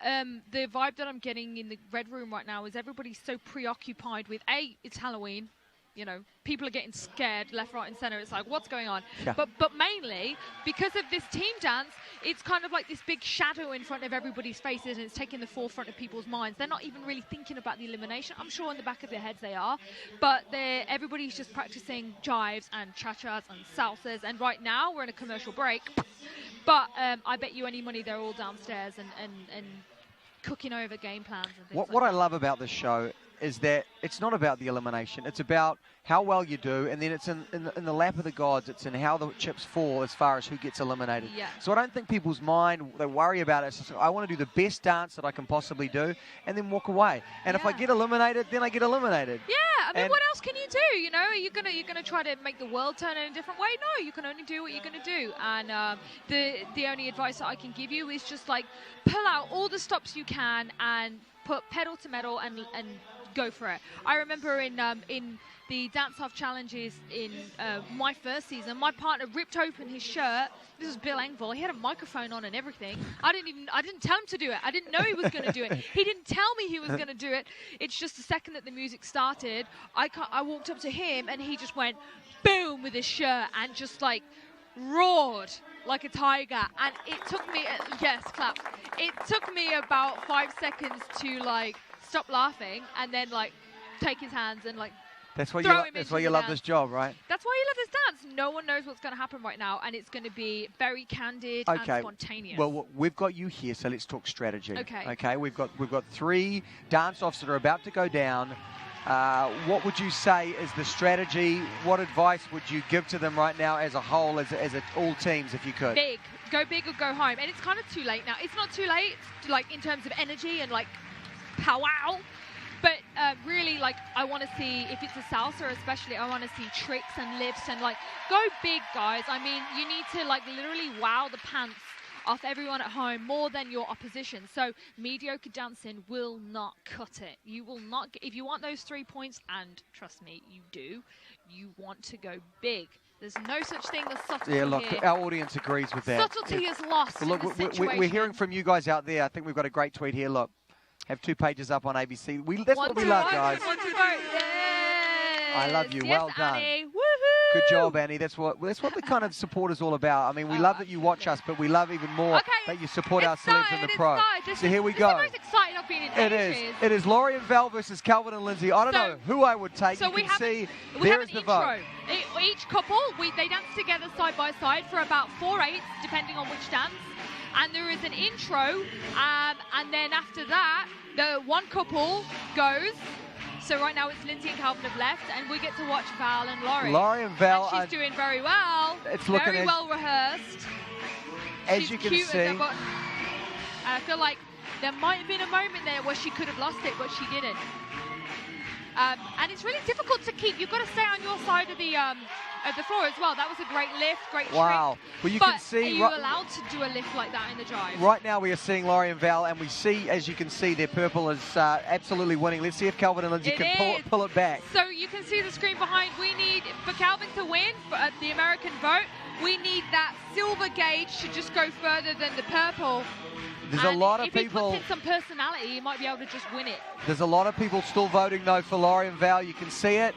the vibe that I'm getting in the red room right now is everybody's so preoccupied with, A, it's Halloween. You know, people are getting scared left, right, and centre. It's like, what's going on? Yeah. But mainly, because of this team dance, it's kind of like this big shadow in front of everybody's faces, and it's taking the forefront of people's minds. They're not even really thinking about the elimination. I'm sure in the back of their heads they are. But everybody's just practicing jives and cha-chas and salsas. And right now, we're in a commercial break. But I bet you any money they're all downstairs and cooking over game plans and things What I love about this show is that it's not about the elimination. It's about how well you do, and then it's in the lap of the gods. It's in how the chips fall as far as who gets eliminated. Yeah. So I don't think people's mind, they worry about it. It's just, I want to do the best dance that I can possibly do and then walk away. And if I get eliminated, then I get eliminated. Yeah, I mean, And- what else can you do? You know, are you gonna try to make the world turn in a different way? No, you can only do what you're gonna do. And the only advice that I can give you is just like pull out all the stops you can and put pedal to metal and go for it. I remember in the dance-off challenges in my first season, my partner ripped open his shirt. This was Bill Engvall. He had a microphone on and everything. I didn't tell him to do it. I didn't know he was going to do it. He didn't tell me he was going to do it. It's just the second that the music started, I walked up to him and he just went boom with his shirt and just like roared like a tiger. And it took me, yes, clap. It took me about 5 seconds to like stop laughing and then like take his hands and like That's why throw you love this job, right? That's why you love this dance. No one knows what's going to happen right now, and it's going to be very candid and spontaneous. Well, we've got you here, so let's talk strategy. Okay. Okay. We've got 3 dance-offs that are about to go down. What would you say is the strategy? What advice would you give to them right now as a whole, as all teams, if you could? Big. Go big or go home. And it's kind of too late now. It's not too late, like in terms of energy and like powwow. But really, like, I want to see, if it's a salsa especially, I want to see tricks and lifts and, like, go big, guys. I mean, you need to, like, literally wow the pants off everyone at home more than your opposition. So mediocre dancing will not cut it. You will not, if you want those 3 points, and trust me, you do, you want to go big. There's no such thing as subtlety Yeah, look, here. our audience agrees with that. Subtlety is lost Look, in the situation. we're hearing from you guys out there. I think we've got a great tweet here. Look. Have 2 pages up on ABC. That's what we love, guys. I love you. Yes, well done. Annie. Good job, Annie. That's what the kind of support is all about. I mean, we love that you watch us, but we love even more that you support our celebs in the pro. So here we go. This is the most exciting I've been in ages. It is Laurie and Val versus Calvin and Lindsay. I don't know who I would take. So you we can have see we there have is an the intro. vote. Each couple, they dance together side by side for about 4/8, depending on which dance. And there is an intro, and then after that, the one couple goes. So right now it's Lindsay and Calvin have left, and we get to watch Val and Laurie. Laurie and Val. And she's doing very well. It's looking very well rehearsed. As She's you can cute see. as a button. And I feel like there might have been a moment there where she could have lost it, but she didn't. And it's really difficult to keep. You've got to stay on your side of the floor as well. That was a great lift, great Wow. trick. Well, you but can see. are you allowed to do a lift like that in the drive? Right now we are seeing Laurie and Val, and we see, as you can see, their purple is absolutely winning. Let's see if Calvin and Lindsay can pull it back. So you can see the screen behind. We need, for Calvin to win, for the American vote, we need that silver gauge to just go further than the purple. There's a lot of if people. If he puts in some personality, he might be able to just win it. There's a lot of people still voting no for Laurie and Val. You can see it.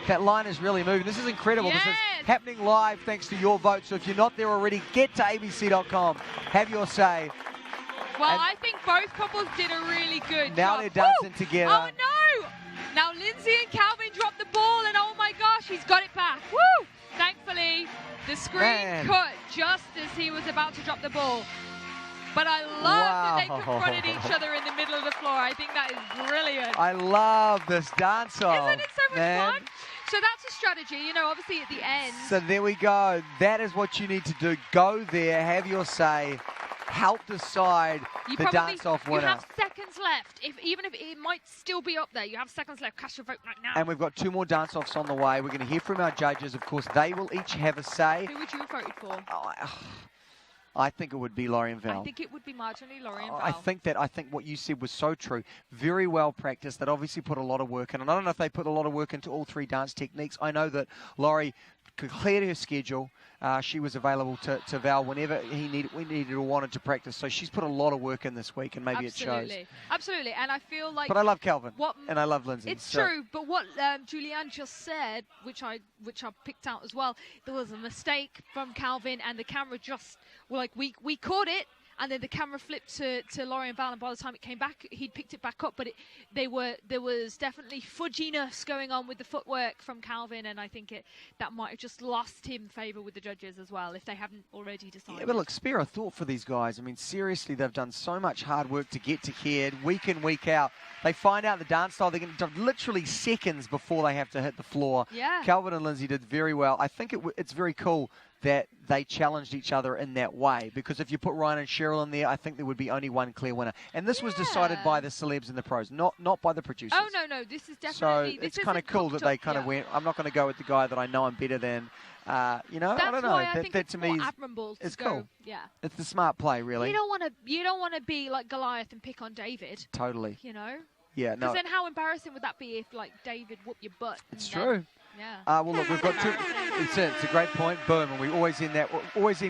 That line is really moving. This is incredible. Yes. This is happening live thanks to your vote. So if you're not there already, get to abc.com. Have your say. Well, I think both couples did a really good Now job. they're dancing together. Oh, no! Now Lindsay and Calvin dropped the ball, and oh my gosh, he's got it back. Woo! Thankfully, the screen cut just as he was about to drop the ball. But I love that they confronted each other in the middle of the floor. I think that is brilliant. I love this dance-off. Isn't it so much fun? So that's a strategy, you know, obviously at the end. So there we go. That is what you need to do. Go there, have your say, help decide the dance-off winner. You have seconds left. Even if it might still be up there, you have seconds left. Cast your vote right now. And we've got 2 more dance-offs on the way. We're going to hear from our judges. Of course, they will each have a say. Who would you have voted for? I think it would be Laurie and Val. I think it would be marginally Laurie and Val. I think what you said was so true. Very well practiced. That obviously put a lot of work in. And I don't know if they put a lot of work into all 3 dance techniques. I know that Laurie cleared her schedule. She was available to Val whenever we needed or wanted to practice. So she's put a lot of work in this week, and maybe it shows. Absolutely. And I feel like... But I love Calvin, and I love Lindsay. It's true, but what Julianne just said, which I picked out as well, there was a mistake from Calvin, and the camera just... Well, like we caught it, and then the camera flipped to Laurie and Val, and by the time it came back, he'd picked it back up. But there was definitely fudginess going on with the footwork from Calvin, and I think that might have just lost him favour with the judges as well, if they haven't already decided. Yeah, but look, spare a thought for these guys. I mean, seriously, they've done so much hard work to get to here, week in, week out. They find out the dance style. They're going to literally seconds before they have to hit the floor. Yeah. Calvin and Lindsay did very well. I think it's very cool that they challenged each other in that way, because if you put Ryan and Cheryl in there, I think there would be only one clear winner. And this was decided by the celebs and the pros, not by the producers. Oh, no, this is definitely... So it's kind of cool that they kind of went, I'm not going to go with the guy that I know I'm better than. I don't know. I think that to me is cool. Yeah. It's the smart play, really. You don't want to be like Goliath and pick on David. Totally. You know? Yeah, no. Because then how embarrassing would that be if, like, David whooped your butt? It's true. Yeah. Well, look, we've got two. It's a great point. Boom, and we always end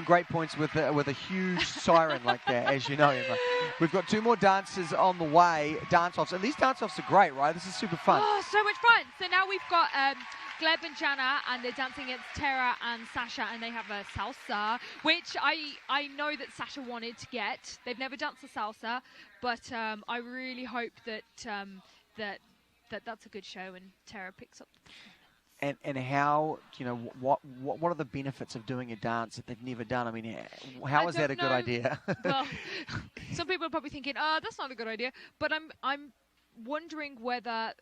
great points with a huge siren like that, as you know. Emma. We've got 2 more dances on the way, dance-offs, and these dance-offs are great, right? This is super fun. Oh, so much fun. So now we've got Gleb and Jana, and they're dancing against Tara and Sasha, and they have a salsa, which I know that Sasha wanted to get. They've never danced a salsa, but I really hope that that's a good show, and Tara picks up. And how, what are the benefits of doing a dance that they've never done? I mean, how is that a good idea? Well, some people are probably thinking, that's not a good idea. But I'm wondering whether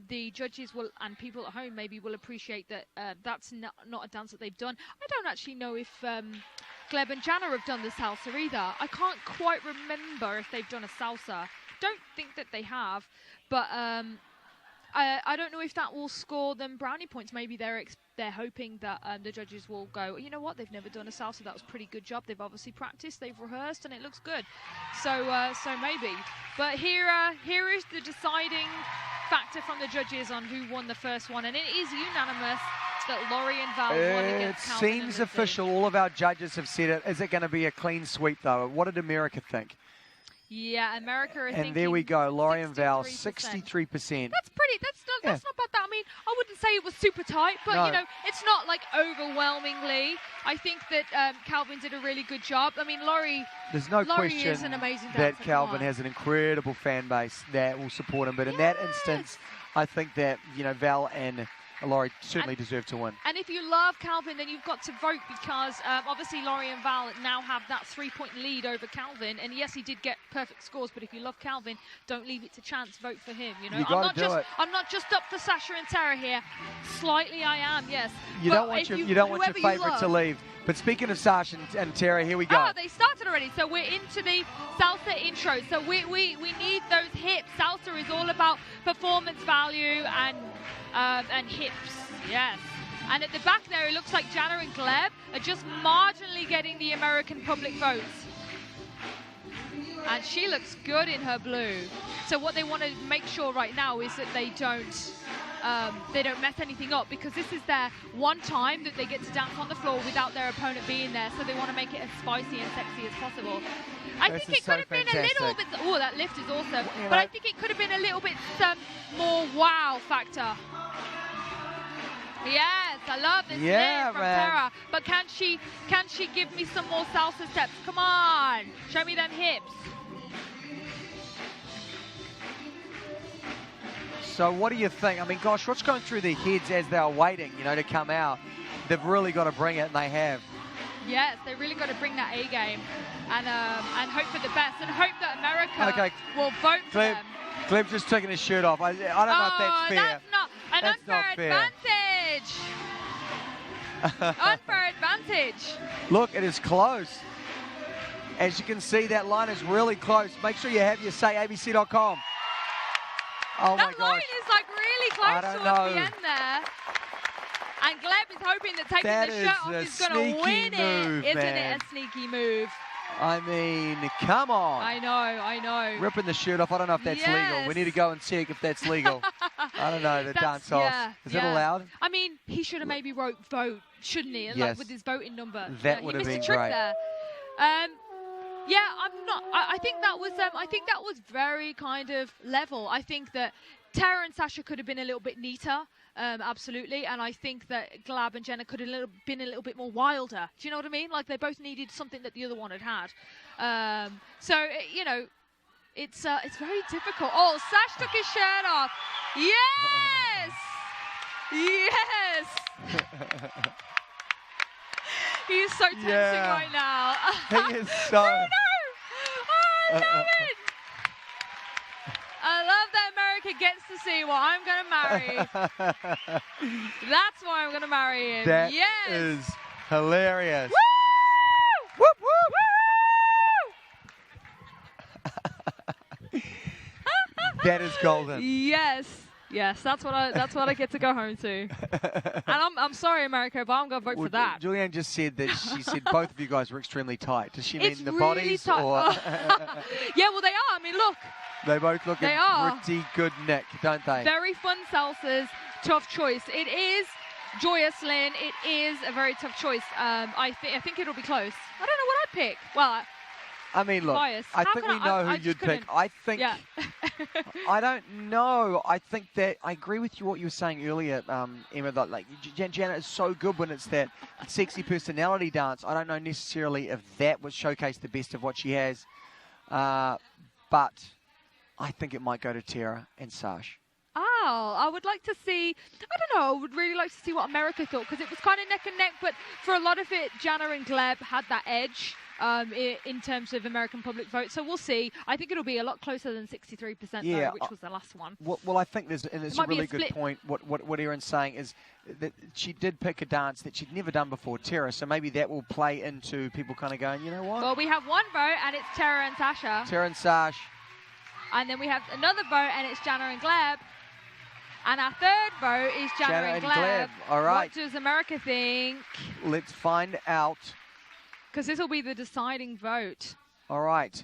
the judges will, and people at home maybe, will appreciate that that's not a dance that they've done. I don't actually know if Gleb and Jana have done the salsa either. I can't quite remember if they've done a salsa. Don't think that they have, but I don't know if that will score them brownie points. Maybe they're hoping that the judges will go, you know what, they've never done a salsa. That was a pretty good job. They've obviously practiced, they've rehearsed, and it looks good. So maybe. But here is the deciding factor from the judges on who won the first one, and it is unanimous that Laurie and Val won against Calvin. It seems official. All of our judges have said it. Is it going to be a clean sweep, though? What did America think? Yeah, America are thinking. And there we go, Laurie and Val, 63%. That's pretty. That's not bad. I mean, I wouldn't say it was super tight, but No. it's not like overwhelmingly. I think that Calvin did a really good job. I mean, Laurie. There's no Laurie question is an amazing that dancer. Calvin has an incredible fan base that will support him. But in that instance, I think that Val and Laurie certainly deserve to win. And if you love Calvin, then you've got to vote because obviously Laurie and Val now have that 3-point lead over Calvin. And yes, he did get perfect scores, but if you love Calvin, don't leave it to chance. Vote for him. You gotta do it. I'm not just up for Sasha and Tara here. Slightly, I am. Yes. You don't want your favourite to leave. But speaking of Sasha and Tara, here we go. Oh, they started already. So we're into the salsa intro. So we need those hips. Salsa is all about performance value and hips. Yes. And at the back there, it looks like Jana and Gleb are just marginally getting the American public votes. And she looks good in her blue. So what they want to make sure right now is that they don't mess anything up, because this is their one time that they get to dance on the floor without their opponent being there. So they want to make it as spicy and sexy as possible. I think it could have been a little bit. Oh, that lift is awesome. But I think it could have been a little bit more wow factor. Yes, I love this lift from Tara. But can she give me some more salsa steps? Come on, show me them hips. So what do you think? I mean, gosh, what's going through their heads as they're waiting, to come out? They've really got to bring it, and they have. Yes, they really got to bring that A game and hope for the best and hope that America will vote for them. Gleb's just taking his shirt off. I don't know if that's fair. That's not an unfair advantage. Unfair advantage. Look, it is close. As you can see, that line is really close. Make sure you have your say abc.com. Oh that my gosh. line is like really close towards the end there. And Gleb is hoping that taking the shirt off is going to win it. Isn't it a sneaky move? I mean, come on. I know. Ripping the shirt off. I don't know if that's legal. We need to go and check if that's legal. I don't know. The dance off. Is it allowed? I mean, he should have maybe wrote vote, shouldn't he? Yes. Like with his voting number. That would have been trick great. There. Yeah, I'm not. I think that was very kind of level. I think that Tara and Sasha could have been a little bit neater. Absolutely, and I think that Gleb and Jenna could have been a little bit more wilder. Do you know what I mean? Like they both needed something that the other one had. It's very difficult. Oh, Sash took his shirt off. Yes. He is so tensing right now. He is so. Oh, I love it. I love that America gets to see what I'm going to marry. That's why I'm going to marry him. That yes. is hilarious. Woo! Whoop, whoop! That is golden. Yes, that's what I get to go home to. And I'm sorry, America, but I'm going to vote for that. Julianne just said that she said both of you guys were extremely tight. Does she It's mean the really bodies tight. or? Yeah, well they are. I mean, look. They both look They are. pretty good, Nick, don't they? Very fun salsas, tough choice. It is Joyous Lynn. It is a very tough choice. I think it'll be close. I don't know what I'd pick. Well, I mean, look, bias. I How think can we know I who just you'd pick. couldn't. I think, Yeah. I don't know. I think that, I agree with you what you were saying earlier, Emma, that like Janet is so good when it's that sexy personality dance. I don't know necessarily if that would showcase the best of what she has, but I think it might go to Tara and Sash. Oh, I would like to see, I don't know, I would really like to see what America thought, because it was kind of neck and neck, but for a lot of it, Jana and Gleb had that edge in terms of American public vote. So we'll see. I think it'll be a lot closer than 63%, Yeah, though, which was the last one. Well, I think there's, and it's a might be a really good split. point, what Erin's saying is that she did pick a dance that she'd never done before, Tara, so maybe that will play into people kind of going, you know what? Well, we have one vote, and it's Tara and Sasha. Tara and Sash. And then we have another vote, and it's Jana and Gleb. And our third vote is Jana and Gleb. All right. What does America think? Let's find out. Because this will be the deciding vote. All right.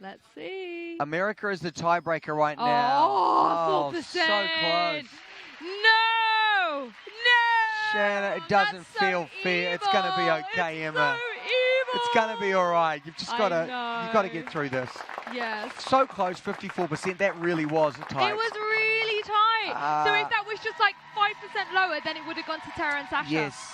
Let's see. America is the tiebreaker right now. Oh, 4%. So close. No! No! Shanna, it doesn't feel fair. It's going to be okay, Emma. It's going to be all right. You've just got to get through this. Yes. So close, 54%. That really was tight. It was really tight. So if that was just like 5% lower, then it would have gone to Tara and Sasha. Yes.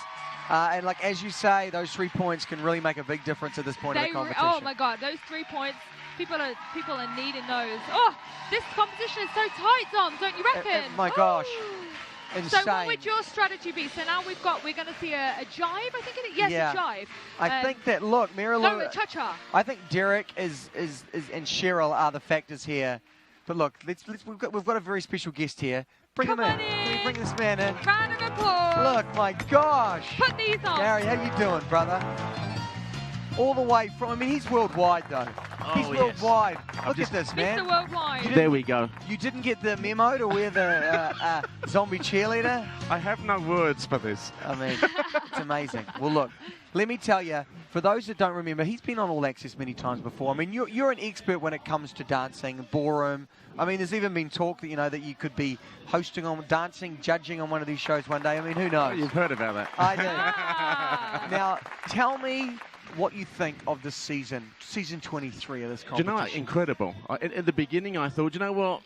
And like as you say, those 3 points can really make a big difference at this point of the competition. Oh my God, those 3 points. People are needing those. Oh, this competition is so tight, Dom. Don't you reckon? My gosh. Insane. So what would your strategy be? So now we're going to see a jive, I think it is. Yes, a jive. I think that, look, Mary Lou. No, cha-cha. I think Derek is and Cheryl are the factors here. But look, we've got a very special guest here. Bring him in. Can we bring this man in? Round of applause. Look, my gosh. Put these on. Gary, how you doing, brother? All the way from, I mean, he's worldwide, though. He's worldwide. Look at this, man. Mr. Worldwide. There we go. You didn't get the memo to wear the zombie cheerleader? I have no words for this. I mean, it's amazing. Well, look, let me tell you, for those that don't remember, he's been on All Access many times before. I mean, you're an expert when it comes to dancing, ballroom. I mean, there's even been talk that, that you could be hosting on dancing, judging on one of these shows one day. I mean, who knows? You've heard about that. I do. Now, tell me what you think of this season 23 of this competition. Do you know what? Incredible. In the beginning, I thought, you know what?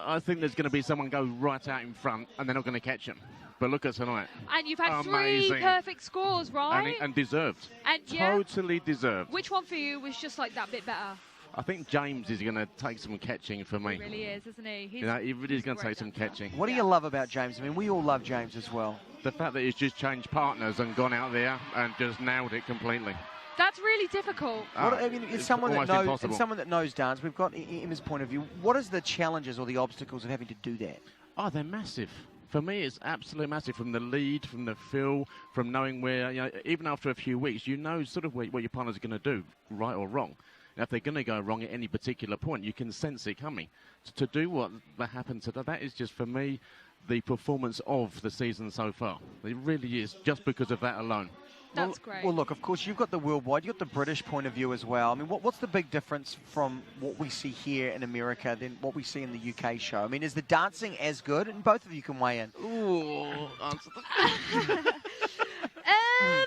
I think there's going to be someone go right out in front, and they're not going to catch him. But look at tonight. And you've had Amazing. 3 perfect scores, right? And deserved. And totally deserved. Which one for you was just like that bit better? I think James is going to take some catching for me. He really is, isn't he? He really is going to take some catching. What do you love about James? I mean, we all love James as well. The fact that he's just changed partners and gone out there and just nailed it completely. That's really difficult. I mean, it's someone that knows. Impossible. It's someone that knows dance. We've got Emma's point of view. What is the challenges or the obstacles of having to do that? Oh, they're massive. For me, it's absolutely massive. From the lead, from the feel, from knowing where, even after a few weeks, you know sort of what your partner's going to do, right or wrong. And if they're going to go wrong at any particular point, you can sense it coming. To do what happened today, that is just, for me, the performance of the season so far. It really is, just because of that alone. That's great. Well, look, of course, you've got the worldwide, you've got the British point of view as well. I mean, what's the big difference from what we see here in America than what we see in the UK show? I mean, is the dancing as good? And both of you can weigh in. Ooh, answer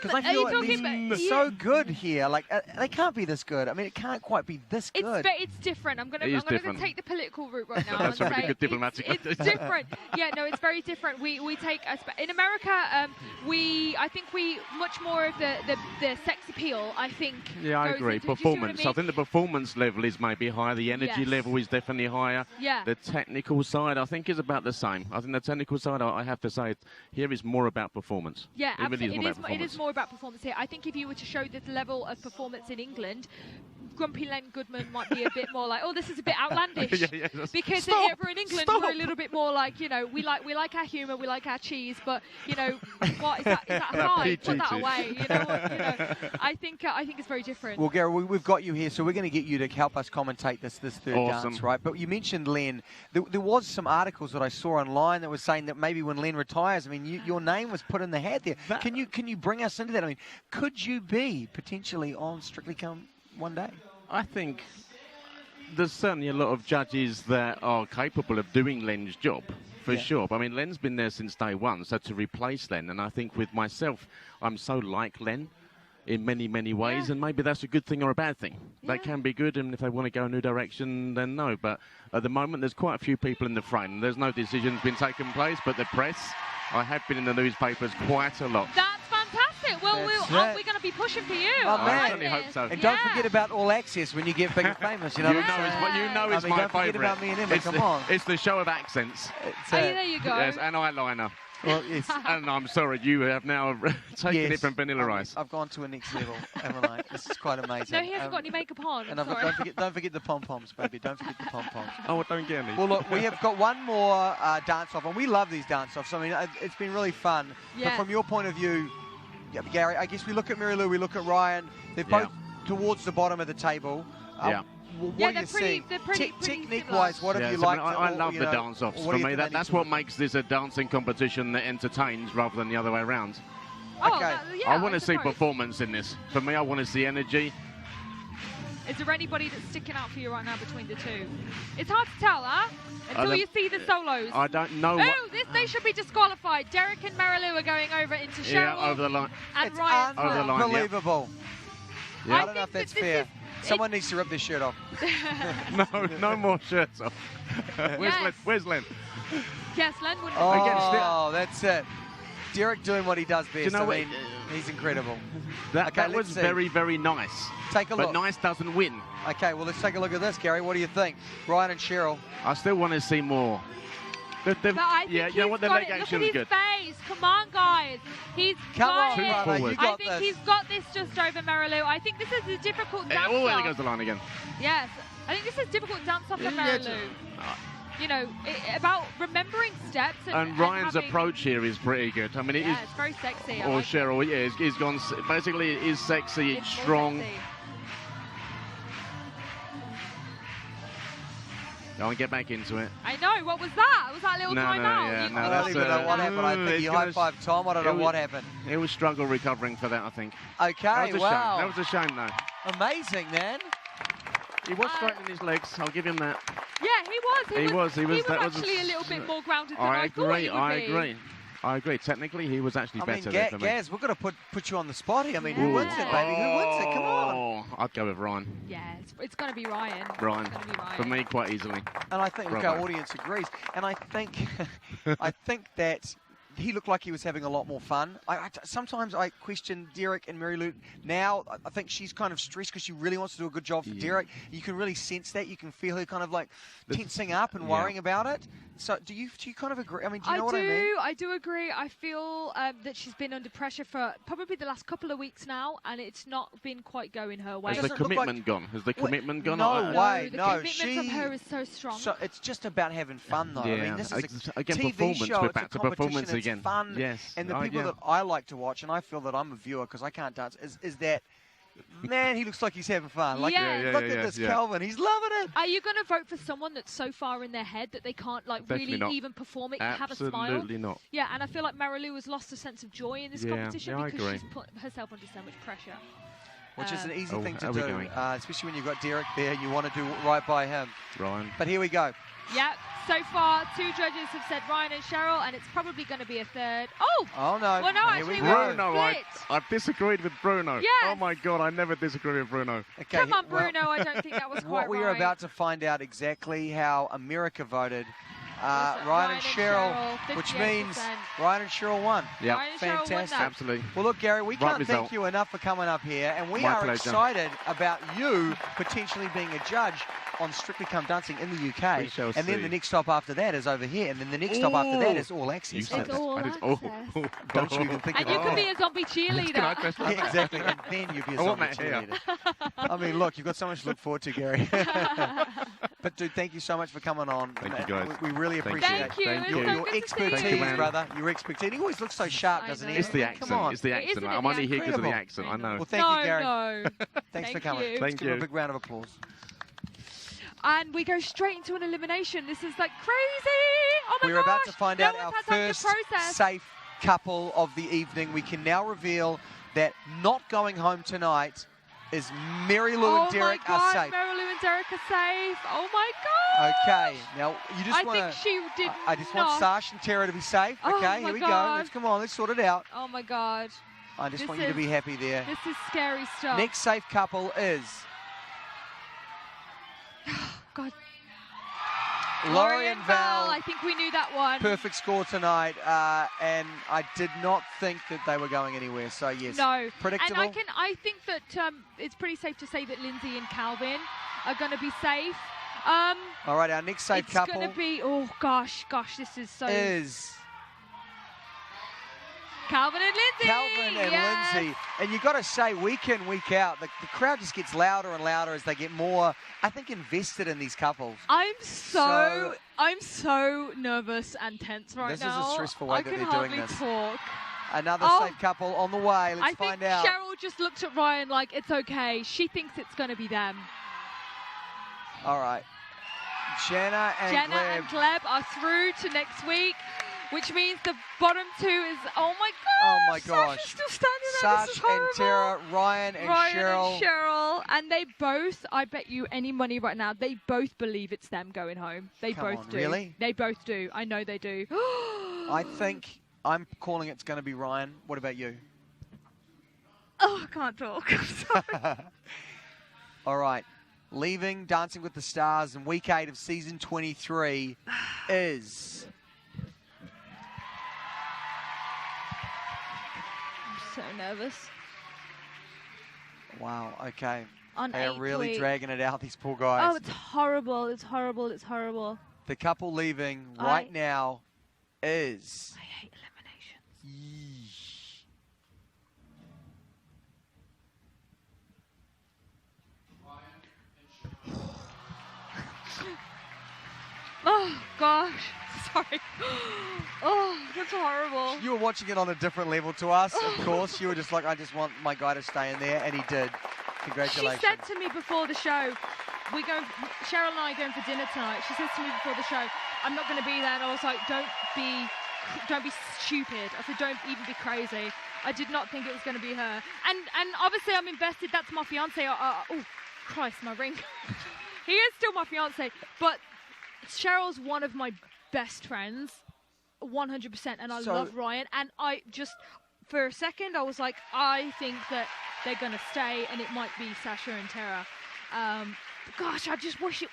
Because I feel like they're so good here. Like, they can't be this good. I mean, it can't quite be this good. It's different. I'm going to take the political route right now. That's a really good diplomatic. It's different. Yeah, no, it's very different. We take in America. I think we much more of the sex appeal. I think. Yeah, I agree. Performance. I think the performance level is maybe higher. The energy level is definitely higher. Yeah. The technical side, I think, is about the same. I think the technical side, I have to say, here is more about performance. Yeah, absolutely. It is more about performance here. I think if you were to show this level of performance in England, Grumpy Len Goodman might be a bit more like, oh, this is a bit outlandish. Because over in England, we're a little bit more like, we like our humour, we like our cheese, but what is that high? Put that away. I think it's very different. Well, Gary, we've got you here, so we're going to get you to help us commentate this third dance, right? But you mentioned Len. There was some articles that I saw online that was saying that maybe when Len retires, I mean, your name was put in the hat there. Can you bring us into that? I mean, could you be potentially on Strictly Come one day? I think there's certainly a lot of judges that are capable of doing Len's job, for sure. But, I mean, Len's been there since day one, so to replace Len, and I think with myself, I'm so like Len in many, many ways, and maybe that's a good thing or a bad thing. That can be good, and if they want to go a new direction, then no. But at the moment, there's quite a few people in the frame. There's no decisions been taken place, but the press, I have been in the newspapers quite a lot. That's fantastic. Well, we're going to be pushing for you. Oh, man. I certainly hope so. And don't forget about All Access when you get big and famous. You know, it's my don't forget favourite. about me and Emma. Come on. It's the show of accents. There you go. Yes, and eyeliner. Well, yes. And I'm sorry, you have now taken it from Vanilla Ice. I've gone to a next level, haven't I? This is quite amazing. No, he hasn't got any makeup on. And sorry. don't forget the pom-poms, baby. Don't forget the pom-poms. Oh, don't get me. Well, look, we have got one more dance-off, and we love these dance-offs. I mean, it's been really fun. Yeah. But from your point of view, Gary, I guess we look at Mary Lou, we look at Ryan. They're both towards the bottom of the table. What are you seeing? Technique-wise, what have you liked? I love the dance-offs. For me, that's what makes this a dancing competition that entertains rather than the other way around. Okay. I want to see performance in this. For me, I want to see energy. Is there anybody that's sticking out for you right now between the two? It's hard to tell, huh? Until you see the solos. I don't know. They should be disqualified. Derek and Marilu are going over into Cheryl. Yeah, over the line. And Ryan. Over the line. Unbelievable. Yeah. I don't know if that's fair. Someone needs to rip their shirt off. No more shirts off. Where's Len? Yes, Len would. Oh, that's it. Derek doing what he does best. Do you know I mean, he's incredible. That was very, very nice. Take a look. But nice doesn't win. Okay, well, let's take a look at this, Gary. What do you think? Ryan and Cheryl. I still want to see more. But I think you know what, the leg action is good. Look at his face. Come on, guys. He's got it. I think he's got this just over Marilu. I think this is a difficult dance-off. Oh, there goes the line again. Yes. I think this is a difficult dance-off for Marilu. You know, about remembering steps. And Ryan's approach here is pretty good. I mean, it's very sexy. Or Cheryl, he's gone, basically, it is sexy, it's strong. Sexy. Go and get back into it. I know. What was that? Was that a little time out? I don't even know what happened. I think he high-fived Tom. I don't know what happened. It was struggle recovering for that, I think. Okay, wow. That was a shame, though. Amazing, man. He was straightening his legs. I'll give him that. Yeah, he was. He was actually a little bit more grounded than I thought he would be. I agree. Technically, he was actually better there for me. Gaz, we've got to put you on the spot here. I mean, who wins it, baby? Who wins it? Come on. I'd go with Ryan. Yeah, it's going to be Ryan. Ryan. For me, quite easily. And I think our audience agrees. And I think, that he looked like he was having a lot more fun. Sometimes I question Derek and Mary Lou. Now, I think she's kind of stressed because she really wants to do a good job for Derek. You can really sense that. You can feel her kind of like tensing up and worrying about it. So do you kind of agree? I mean, do you know what I mean? I do agree. I feel that she's been under pressure for probably the last couple of weeks now, and it's not been quite going her way. Has the commitment gone? Has the commitment gone? No way. The commitment from her is so strong. So it's just about having fun, though. Yeah. I mean, this is a again, TV performance. show. We're It's back a to competition. performance It's again. fun. Yes. And the people that I like to watch, and I feel that I'm a viewer because I can't dance, is that, man, he looks like he's having fun. Like, look at this Calvin. He's loving it. Are you going to vote for someone that's so far in their head that they can't really even perform it, have a smile? Absolutely not. Yeah, and I feel like Marilu has lost a sense of joy in this competition because she's put herself under so much pressure. Which is an easy thing to do, especially when you've got Derek there and you want to do right by him. Ryan. But here we go. Yeah, so far 2 judges have said Ryan and Cheryl, and it's probably going to be a third. Oh no! Well, no, here actually, Bruno, I've disagreed with Bruno. Yes. Oh my God, I never disagree with Bruno. Okay, come on, Bruno. I don't think that was quite what we are right. about to find out exactly how America voted. Ryan and Cheryl, which means Ryan and Cheryl won. Yeah, fantastic. Absolutely. Well, look, Gary, we can't thank you enough for coming up here, and we are excited about you potentially being a judge on Strictly Come Dancing in the UK. And then the next stop after that is over here, and then the next stop after that is All Access. It's All Access. Don't you even think and you can be a zombie cheerleader. Yeah, exactly, and then you'll be a zombie cheerleader. I mean, look, you've got so much to look forward to, Gary. But, dude, thank you so much for coming on. Thank you, guys. We really appreciate your expertise, brother. Your expertise. He always looks so sharp, doesn't he? It's the accent. Come on. It's the accent. I'm only here because of the accent. I know. Well, thank you, Gary. No. Thanks for coming. Thank you. Give him a big round of applause. And we go straight into an elimination. This is like crazy. Oh my We're gosh. about to find out one our has had first to process. safe couple of the evening. We can now reveal that not going home tonight is Mary Lou and Derek oh my God, are safe. Mary Lou and Derek are safe. Oh my God. Okay, now you just I want think she did I just not. want Sash and Tara to be safe. Oh Okay, my here we God. go. Let's come on. Let's sort it out. Oh my God. I just This want you to be is- happy there. This is scary stuff. Next safe couple is God. Laurie and Val. I think we knew that one. Perfect score tonight, and I did not think that they were going anywhere. So yes, No. predictable. And I think that it's pretty safe to say that Lindsay and Calvin are going to be safe. All right, our next safe it's couple going to be, oh gosh, this is so... is Calvin and Lindsay. Calvin and yes. Lindsay. And you got to say, week in, week out, the crowd just gets louder and louder as they get more, I think, invested in these couples. I'm so nervous and tense right now. This is a stressful way I that can they're hardly doing this. talk. Another Oh. safe couple on the way. Let's find I out. think Cheryl just looked at Ryan like, it's okay. She thinks it's going to be them. All right. Jenna and Gleb are through to next week, which means the bottom two is, oh my God. Oh my gosh. Sasha's still standing there. This is Sash and horrible. Tara, Ryan and Cheryl. And they both, I bet you any money right now, they both believe it's them going home. They Come both on, do. really? They both do. I know they do. I think I'm calling it's going to be Ryan. What about you? Oh, I can't talk. I'm sorry. All right. Leaving Dancing with the Stars in week 8 of season 23 is... I'm so nervous. Wow, okay. On They are 8th really week. dragging it out, these poor guys. Oh, it's horrible. It's horrible. It's horrible. The couple leaving right now is... I hate eliminations. Oh, gosh. Sorry. Oh, that's horrible. You were watching it on a different level to us, of course. You were just like, I just want my guy to stay in there, and he did. Congratulations. She said to me before the show, Cheryl and I are going for dinner tonight. She said to me before the show, I'm not going to be there. And I was like, don't be stupid. I said, don't even be crazy. I did not think it was going to be her. And obviously I'm invested. That's my fiance. Oh, Christ, my ring. He is still my fiance. But Cheryl's one of my best friends, 100%. And I love Ryan. And I just, for a second, I was like, I think that they're going to stay, and it might be Sasha and Tara. Gosh, I just wish.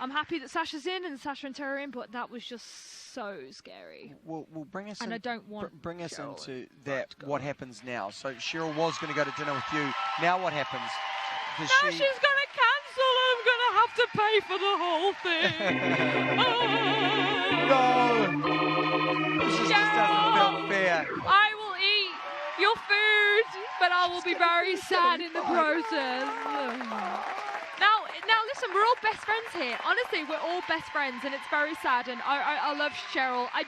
I'm happy that Sasha's in and Sasha and Tara are in, but that was just so scary. Well, bring us and in, I don't want bring us Cheryl into that. What happens now? So Cheryl was going to go to dinner with you. Now what happens? Does now she's going to cancel, and I'm going to have to pay for the whole thing. No, this just doesn't feel fair. I will eat your food, but I will be very sad in the process. Now, listen, we're all best friends here. Honestly, we're all best friends, and it's very sad. And I love Cheryl. I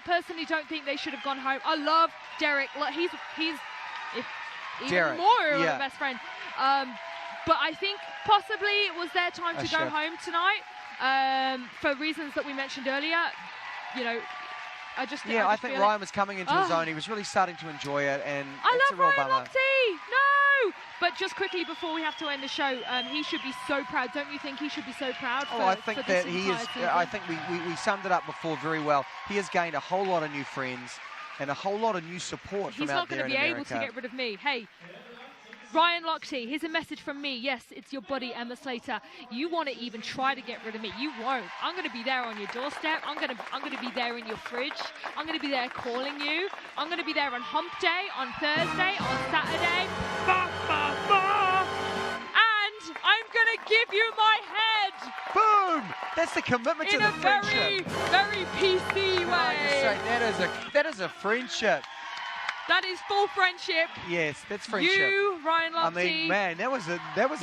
personally don't think they should have gone home. I love Derek. Like, he's even Derek, more of yeah. a best friend. But I think possibly it was their time to go home tonight for reasons that we mentioned earlier. You know, I think Ryan was coming into his own. He was really starting to enjoy it, and it's a real bummer. No! But just quickly before we have to end the show, he should be so proud. Don't you think he should be so proud? I think that he is. I think we summed it up before very well. He has gained a whole lot of new friends and a whole lot of new support from out there in America. He's not going to be able to get rid of me. Hey, Ryan Lochte, here's a message from me. Yes, it's your buddy, Emma Slater. You want to even try to get rid of me. You won't. I'm going to be there on your doorstep. I'm going to be there in your fridge. I'm going to be there calling you. I'm going to be there on hump day, on Thursday, on Saturday. And I'm going to give you my head. Boom! That's the commitment to the friendship. In a very, very PC way. That is a friendship. That is full friendship. Yes, that's friendship. You, Ryan Lochte. I mean, man, that was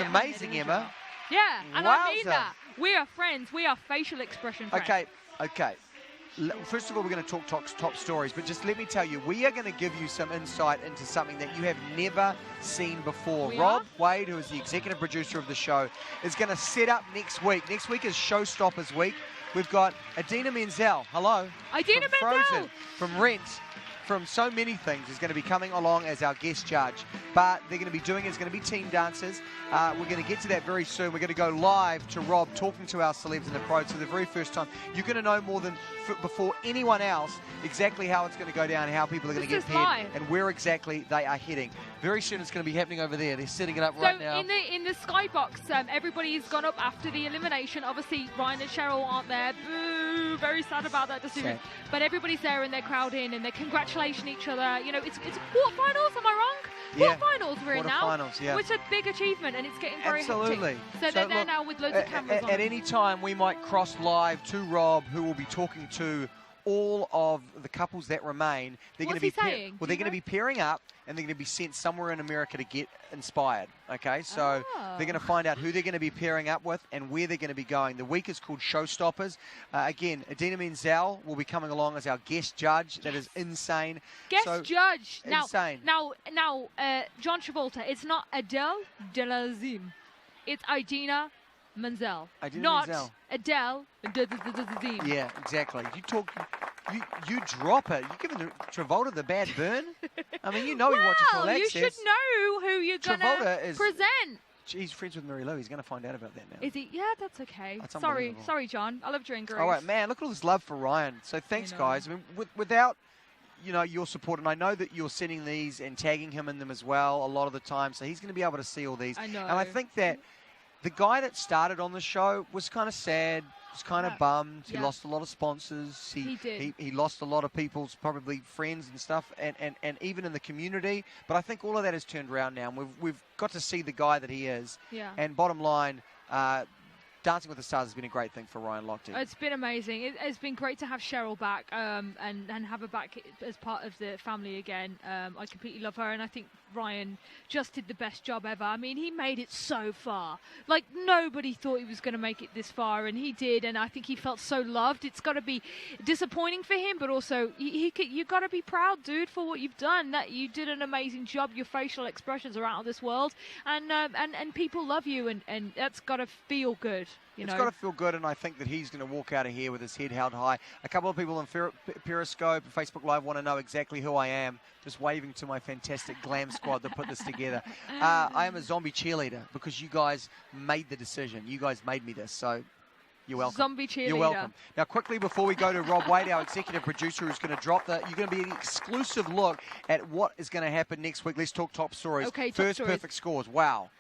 amazing, Emma. Yeah, and I mean that. We are friends. We are facial expression friends. Okay. First of all, we're going to talk top stories, but just let me tell you, we are going to give you some insight into something that you have never seen before. Rob Wade, who is the executive producer of the show, is going to set up next week. Next week is Showstoppers Week. We've got Idina Menzel. Hello. Idina from Menzel. Frozen, from Rent, from so many things, is going to be coming along as our guest judge. But they're going to be doing it's going to be team dances. We're going to get to that very soon. We're going to go live to Rob talking to our celebs in the pros for the very first time. You're going to know more than before anyone else exactly how it's going to go down, how people are going to get paired, and where exactly they are heading. Very soon it's going to be happening over there. They're setting it up right now. So in the skybox, everybody's gone up after the elimination. Obviously, Ryan and Cheryl aren't there. Boo! Very sad about that decision. Sad. But everybody's there and they're crowding and they're congratulating each other. You know, it's quarterfinals. Am I wrong? Yeah. Quarterfinals we're in now. Quarterfinals, yeah. Which is a big achievement, and it's getting very Absolutely. hectic. So they're there now with loads of cameras on. At any time, we might cross live to Rob, who will be talking to all of the couples that remain. They're What's going to be he saying? Well, they're going to be pairing up, and they're going to be sent somewhere in America to get inspired. Okay, so they're going to find out who they're going to be pairing up with and where they're going to be going. The week is called Showstoppers. Again, Idina Menzel will be coming along as our guest judge. That is insane. Guest judge. Insane. Now, John Travolta. It's not Adele Delazim. It's Idina Menzel. Not Adele Delazim. Yeah, exactly. You drop it. You're giving Travolta the bad burn? I mean, you know he watches All Access. You should know who you're going to present. He's friends with Mary Lou. He's going to find out about that now. Is he? Yeah, that's okay. That's sorry, John. I love your Grace. All right, man. Look at all this love for Ryan. So thanks, guys. I mean, without your support, and I know that you're sending these and tagging him in them as well a lot of the time, so he's going to be able to see all these. I know. And I think that the guy that started on the show was kind of sad. Was kind of bummed. He lost a lot of sponsors. He did. He lost a lot of people's probably friends and stuff, and even in the community. But I think all of that has turned around now, and we've got to see the guy that he is. Yeah. And bottom line, Dancing with the Stars has been a great thing for Ryan Lochte. It's been amazing. It's been great to have Cheryl back and have her back as part of the family again. I completely love her, and I think Ryan just did the best job ever. I mean, he made it so far. Like, nobody thought he was going to make it this far, and he did, and I think he felt so loved. It's got to be disappointing for him, but also you got to be proud, dude, for what you've done. That you did an amazing job. Your facial expressions are out of this world, and people love you, and that's got to feel good. It's got to feel good, and I think that he's going to walk out of here with his head held high. A couple of people on Periscope and Facebook Live want to know exactly who I am. Just waving to my fantastic glam squad that put this together. I am a zombie cheerleader because you guys made the decision. You guys made me this, so you're welcome. Zombie cheerleader. You're welcome. Now, quickly before we go to Rob Wade, our executive producer, who's going to drop you're going to be an exclusive look at what is going to happen next week. Let's talk top stories. Okay, First perfect scores. Wow.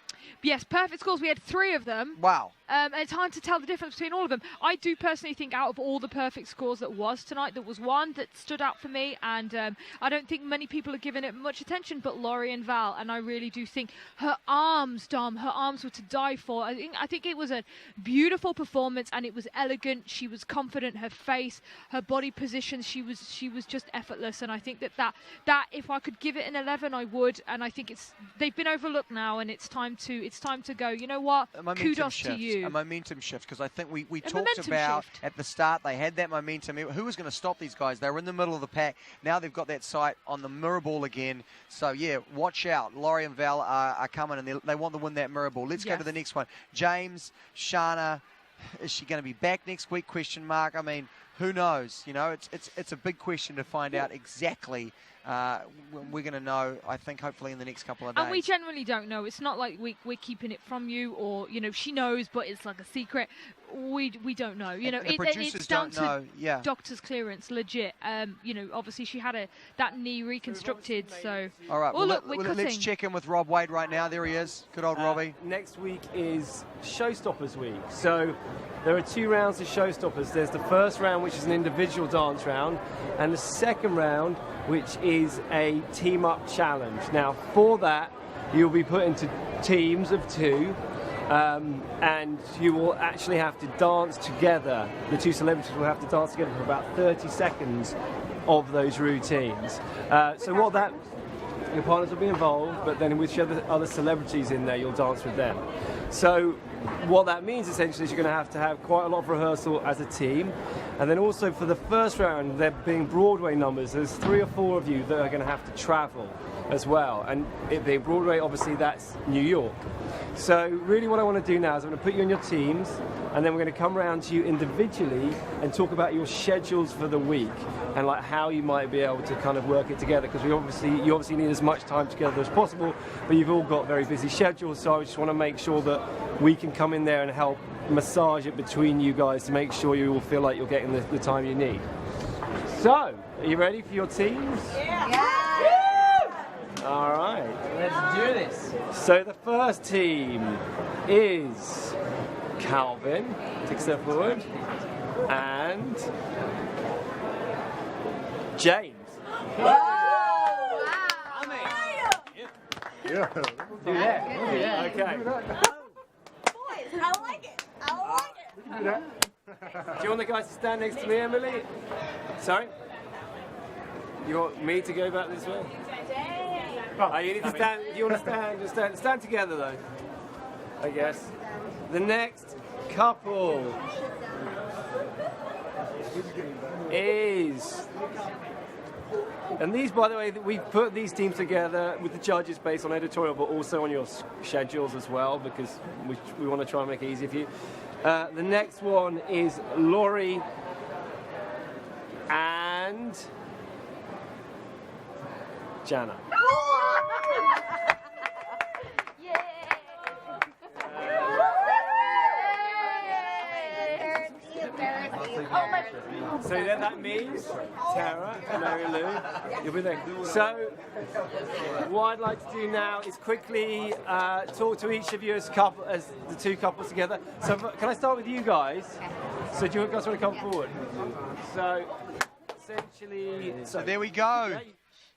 Yes, perfect scores. We had 3 of them. Wow. And it's hard to tell the difference between all of them. I do personally think out of all the perfect scores that was tonight, there was one that stood out for me, and I don't think many people are giving it much attention, but Laurie and Val, and I really do think her arms, Dom, her arms were to die for. I think it was a beautiful performance, and it was elegant. She was confident. Her face, her body position, she was just effortless, and I think that if I could give it an 11, I would, and I think they've been overlooked now, and it's time to go. You know what? Kudos to you. A momentum shift, because I think we talked about at the start they had that momentum. Who was going to stop these guys? They were in the middle of the pack. Now they've got that sight on the mirror ball again. So yeah, watch out. Laurie and Val are coming, and they want to win that mirror ball. Let's go to the next one. James, Shana, is she going to be back next week? Question mark. I mean, who knows? It's a big question to find out exactly. We're going to know, I think, hopefully in the next couple of days. And we generally don't know. It's not like we're keeping it from you, or she knows, but it's like a secret. We don't know. The producers it's down don't know. Yeah. Doctor's clearance, legit. Obviously she had that knee reconstructed. So. All right. We're cutting. Let's check in with Rob Wade right now. There he is. Good old Robbie. Next week is Showstoppers week. So there are 2 rounds of Showstoppers. There's the first round, which is an individual dance round, and the second round, which is a team-up challenge. Now, for that, you'll be put into teams of 2, and you will actually have to dance together. The 2 celebrities will have to dance together for about 30 seconds of those routines. Your partners will be involved, but then with other celebrities in there, you'll dance with them. So what that means essentially is you're going to have quite a lot of rehearsal as a team. And then also for the first round, there being Broadway numbers, there's 3 or 4 of you that are going to have to travel. as well. And it being Broadway, obviously that's New York. So really what I want to do now is I'm going to put you in your teams, and then we're going to come around to you individually and talk about your schedules for the week and like how you might be able to kind of work it together, because you obviously need as much time together as possible, but you've all got very busy schedules, so I just want to make sure that we can come in there and help massage it between you guys to make sure you all feel like you're getting the time you need. So, are you ready for your teams? Yeah. All right. Let's do this. So the first team is Calvin, take a step forward, and James. Yeah. Do that. Okay. Boys, I like it. I like it. Do that. Do you want the guys to stand next to me, Emily? Sorry? You want me to go back this way? Oh, you need to stand. Do you want to stand? Just stand together, though. I guess. The next couple is. And these, by the way, we've put these teams together with the judges based on editorial, but also on your schedules as well, because we want to try and make it easy for you. The next one is Laurie and Jana. So then that means Tara and Mary Lou, you'll be there. So what I'd like to do now is quickly talk to each of you as the two couples together. So can I start with you guys? So do you guys want to come forward? So essentially, so there we go.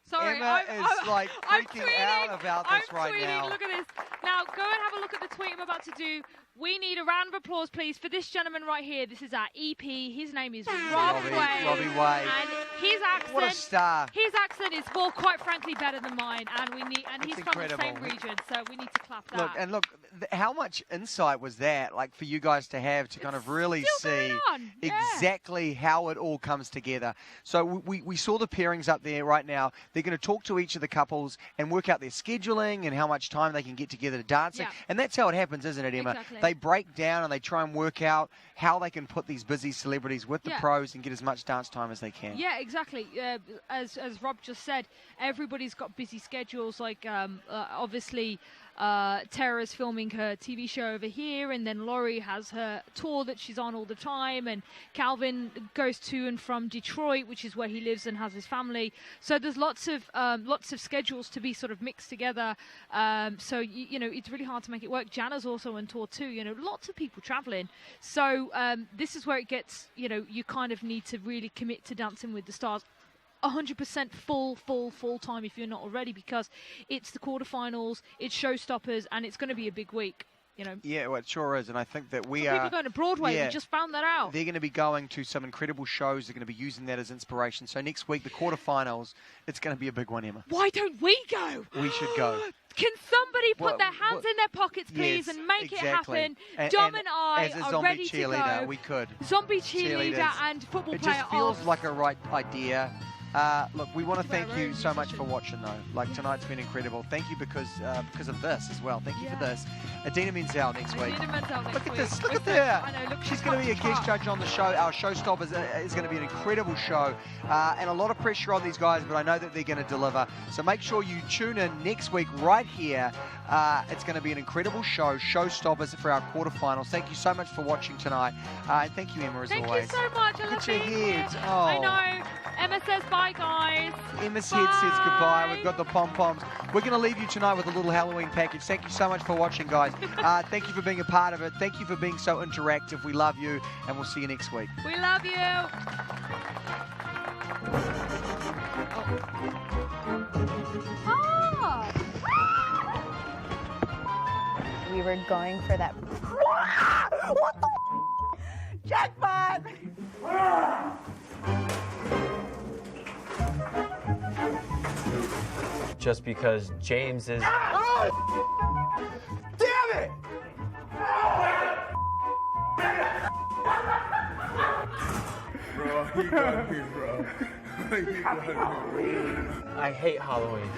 Sorry, Emma is like freaking out about this right now. Look at this. Now, go and have a look at the tweet I'm about to do. We need a round of applause, please, for this gentleman right here. This is our EP. His name is Robbie Way. Robbie Way. And his accent. What a star. His accent is, well, quite frankly, better than mine. And he's incredible. from the same region, so we need to clap that. Look, how much insight was that, like, for you guys to have to kind of really see exactly how it all comes together. So we saw the pairings up there right now. They're going to talk to each of the couples and work out their scheduling and how much time they can get together to dance. Yeah. And that's how it happens, isn't it, Emma? Exactly. They break down and they try and work out how they can put these busy celebrities with the pros and get as much dance time as they can. Yeah, exactly. As Rob just said, everybody's got busy schedules. Like, obviously, Tara's filming her TV show over here, and then Laurie has her tour that she's on all the time, and Calvin goes to and from Detroit, which is where he lives and has his family. So there's lots of schedules to be sort of mixed together. So you know, it's really hard to make it work. Jana's also on tour too. You know, lots of people traveling. So this is where it gets. You know, you kind of need to really commit to Dancing with the Stars. 100% full time if you're not already, because it's the quarterfinals, it's showstoppers, and it's going to be a big week. You know. Yeah, well, it sure is, and I think that we Some are. people going to Broadway. Yeah, we just found that out. They're going to be going to some incredible shows. They're going to be using that as inspiration. So next week, the quarterfinals, it's going to be a big one, Emma. Why don't we go? We should go. Can somebody put their hands in their pockets, please, and make it happen? Dom and I as a are zombie ready to cheerleader, go. we could. Zombie cheerleader Cheerleaders. and football It player. just feels off. like a right idea. Look, we want to thank you so much for watching, though. Like, tonight's been incredible. Thank you because of this as well. Thank you for this. Adina Menzel next week. Look at this. Look at her. She's going to be a guest judge on the show. Our showstopper is going to be an incredible show. And a lot of pressure on these guys, but I know that they're going to deliver. So make sure you tune in next week right here. It's going to be an incredible show. Showstoppers for our quarterfinals. Thank you so much for watching tonight. And thank you, Emma, as always. Thank you so much. I love Look at your being here. heads. Oh. I know. Emma says bye, guys. Emma's head says goodbye. We've got the pom-poms. We're going to leave you tonight with a little Halloween package. Thank you so much for watching, guys. Thank you for being a part of it. Thank you for being so interactive. We love you, and we'll see you next week. We love you. Oh. We were going for that. What the jackpot! Just because James is... Oh! Damn it! Bro, he got me, bro. He got me. I hate Halloween.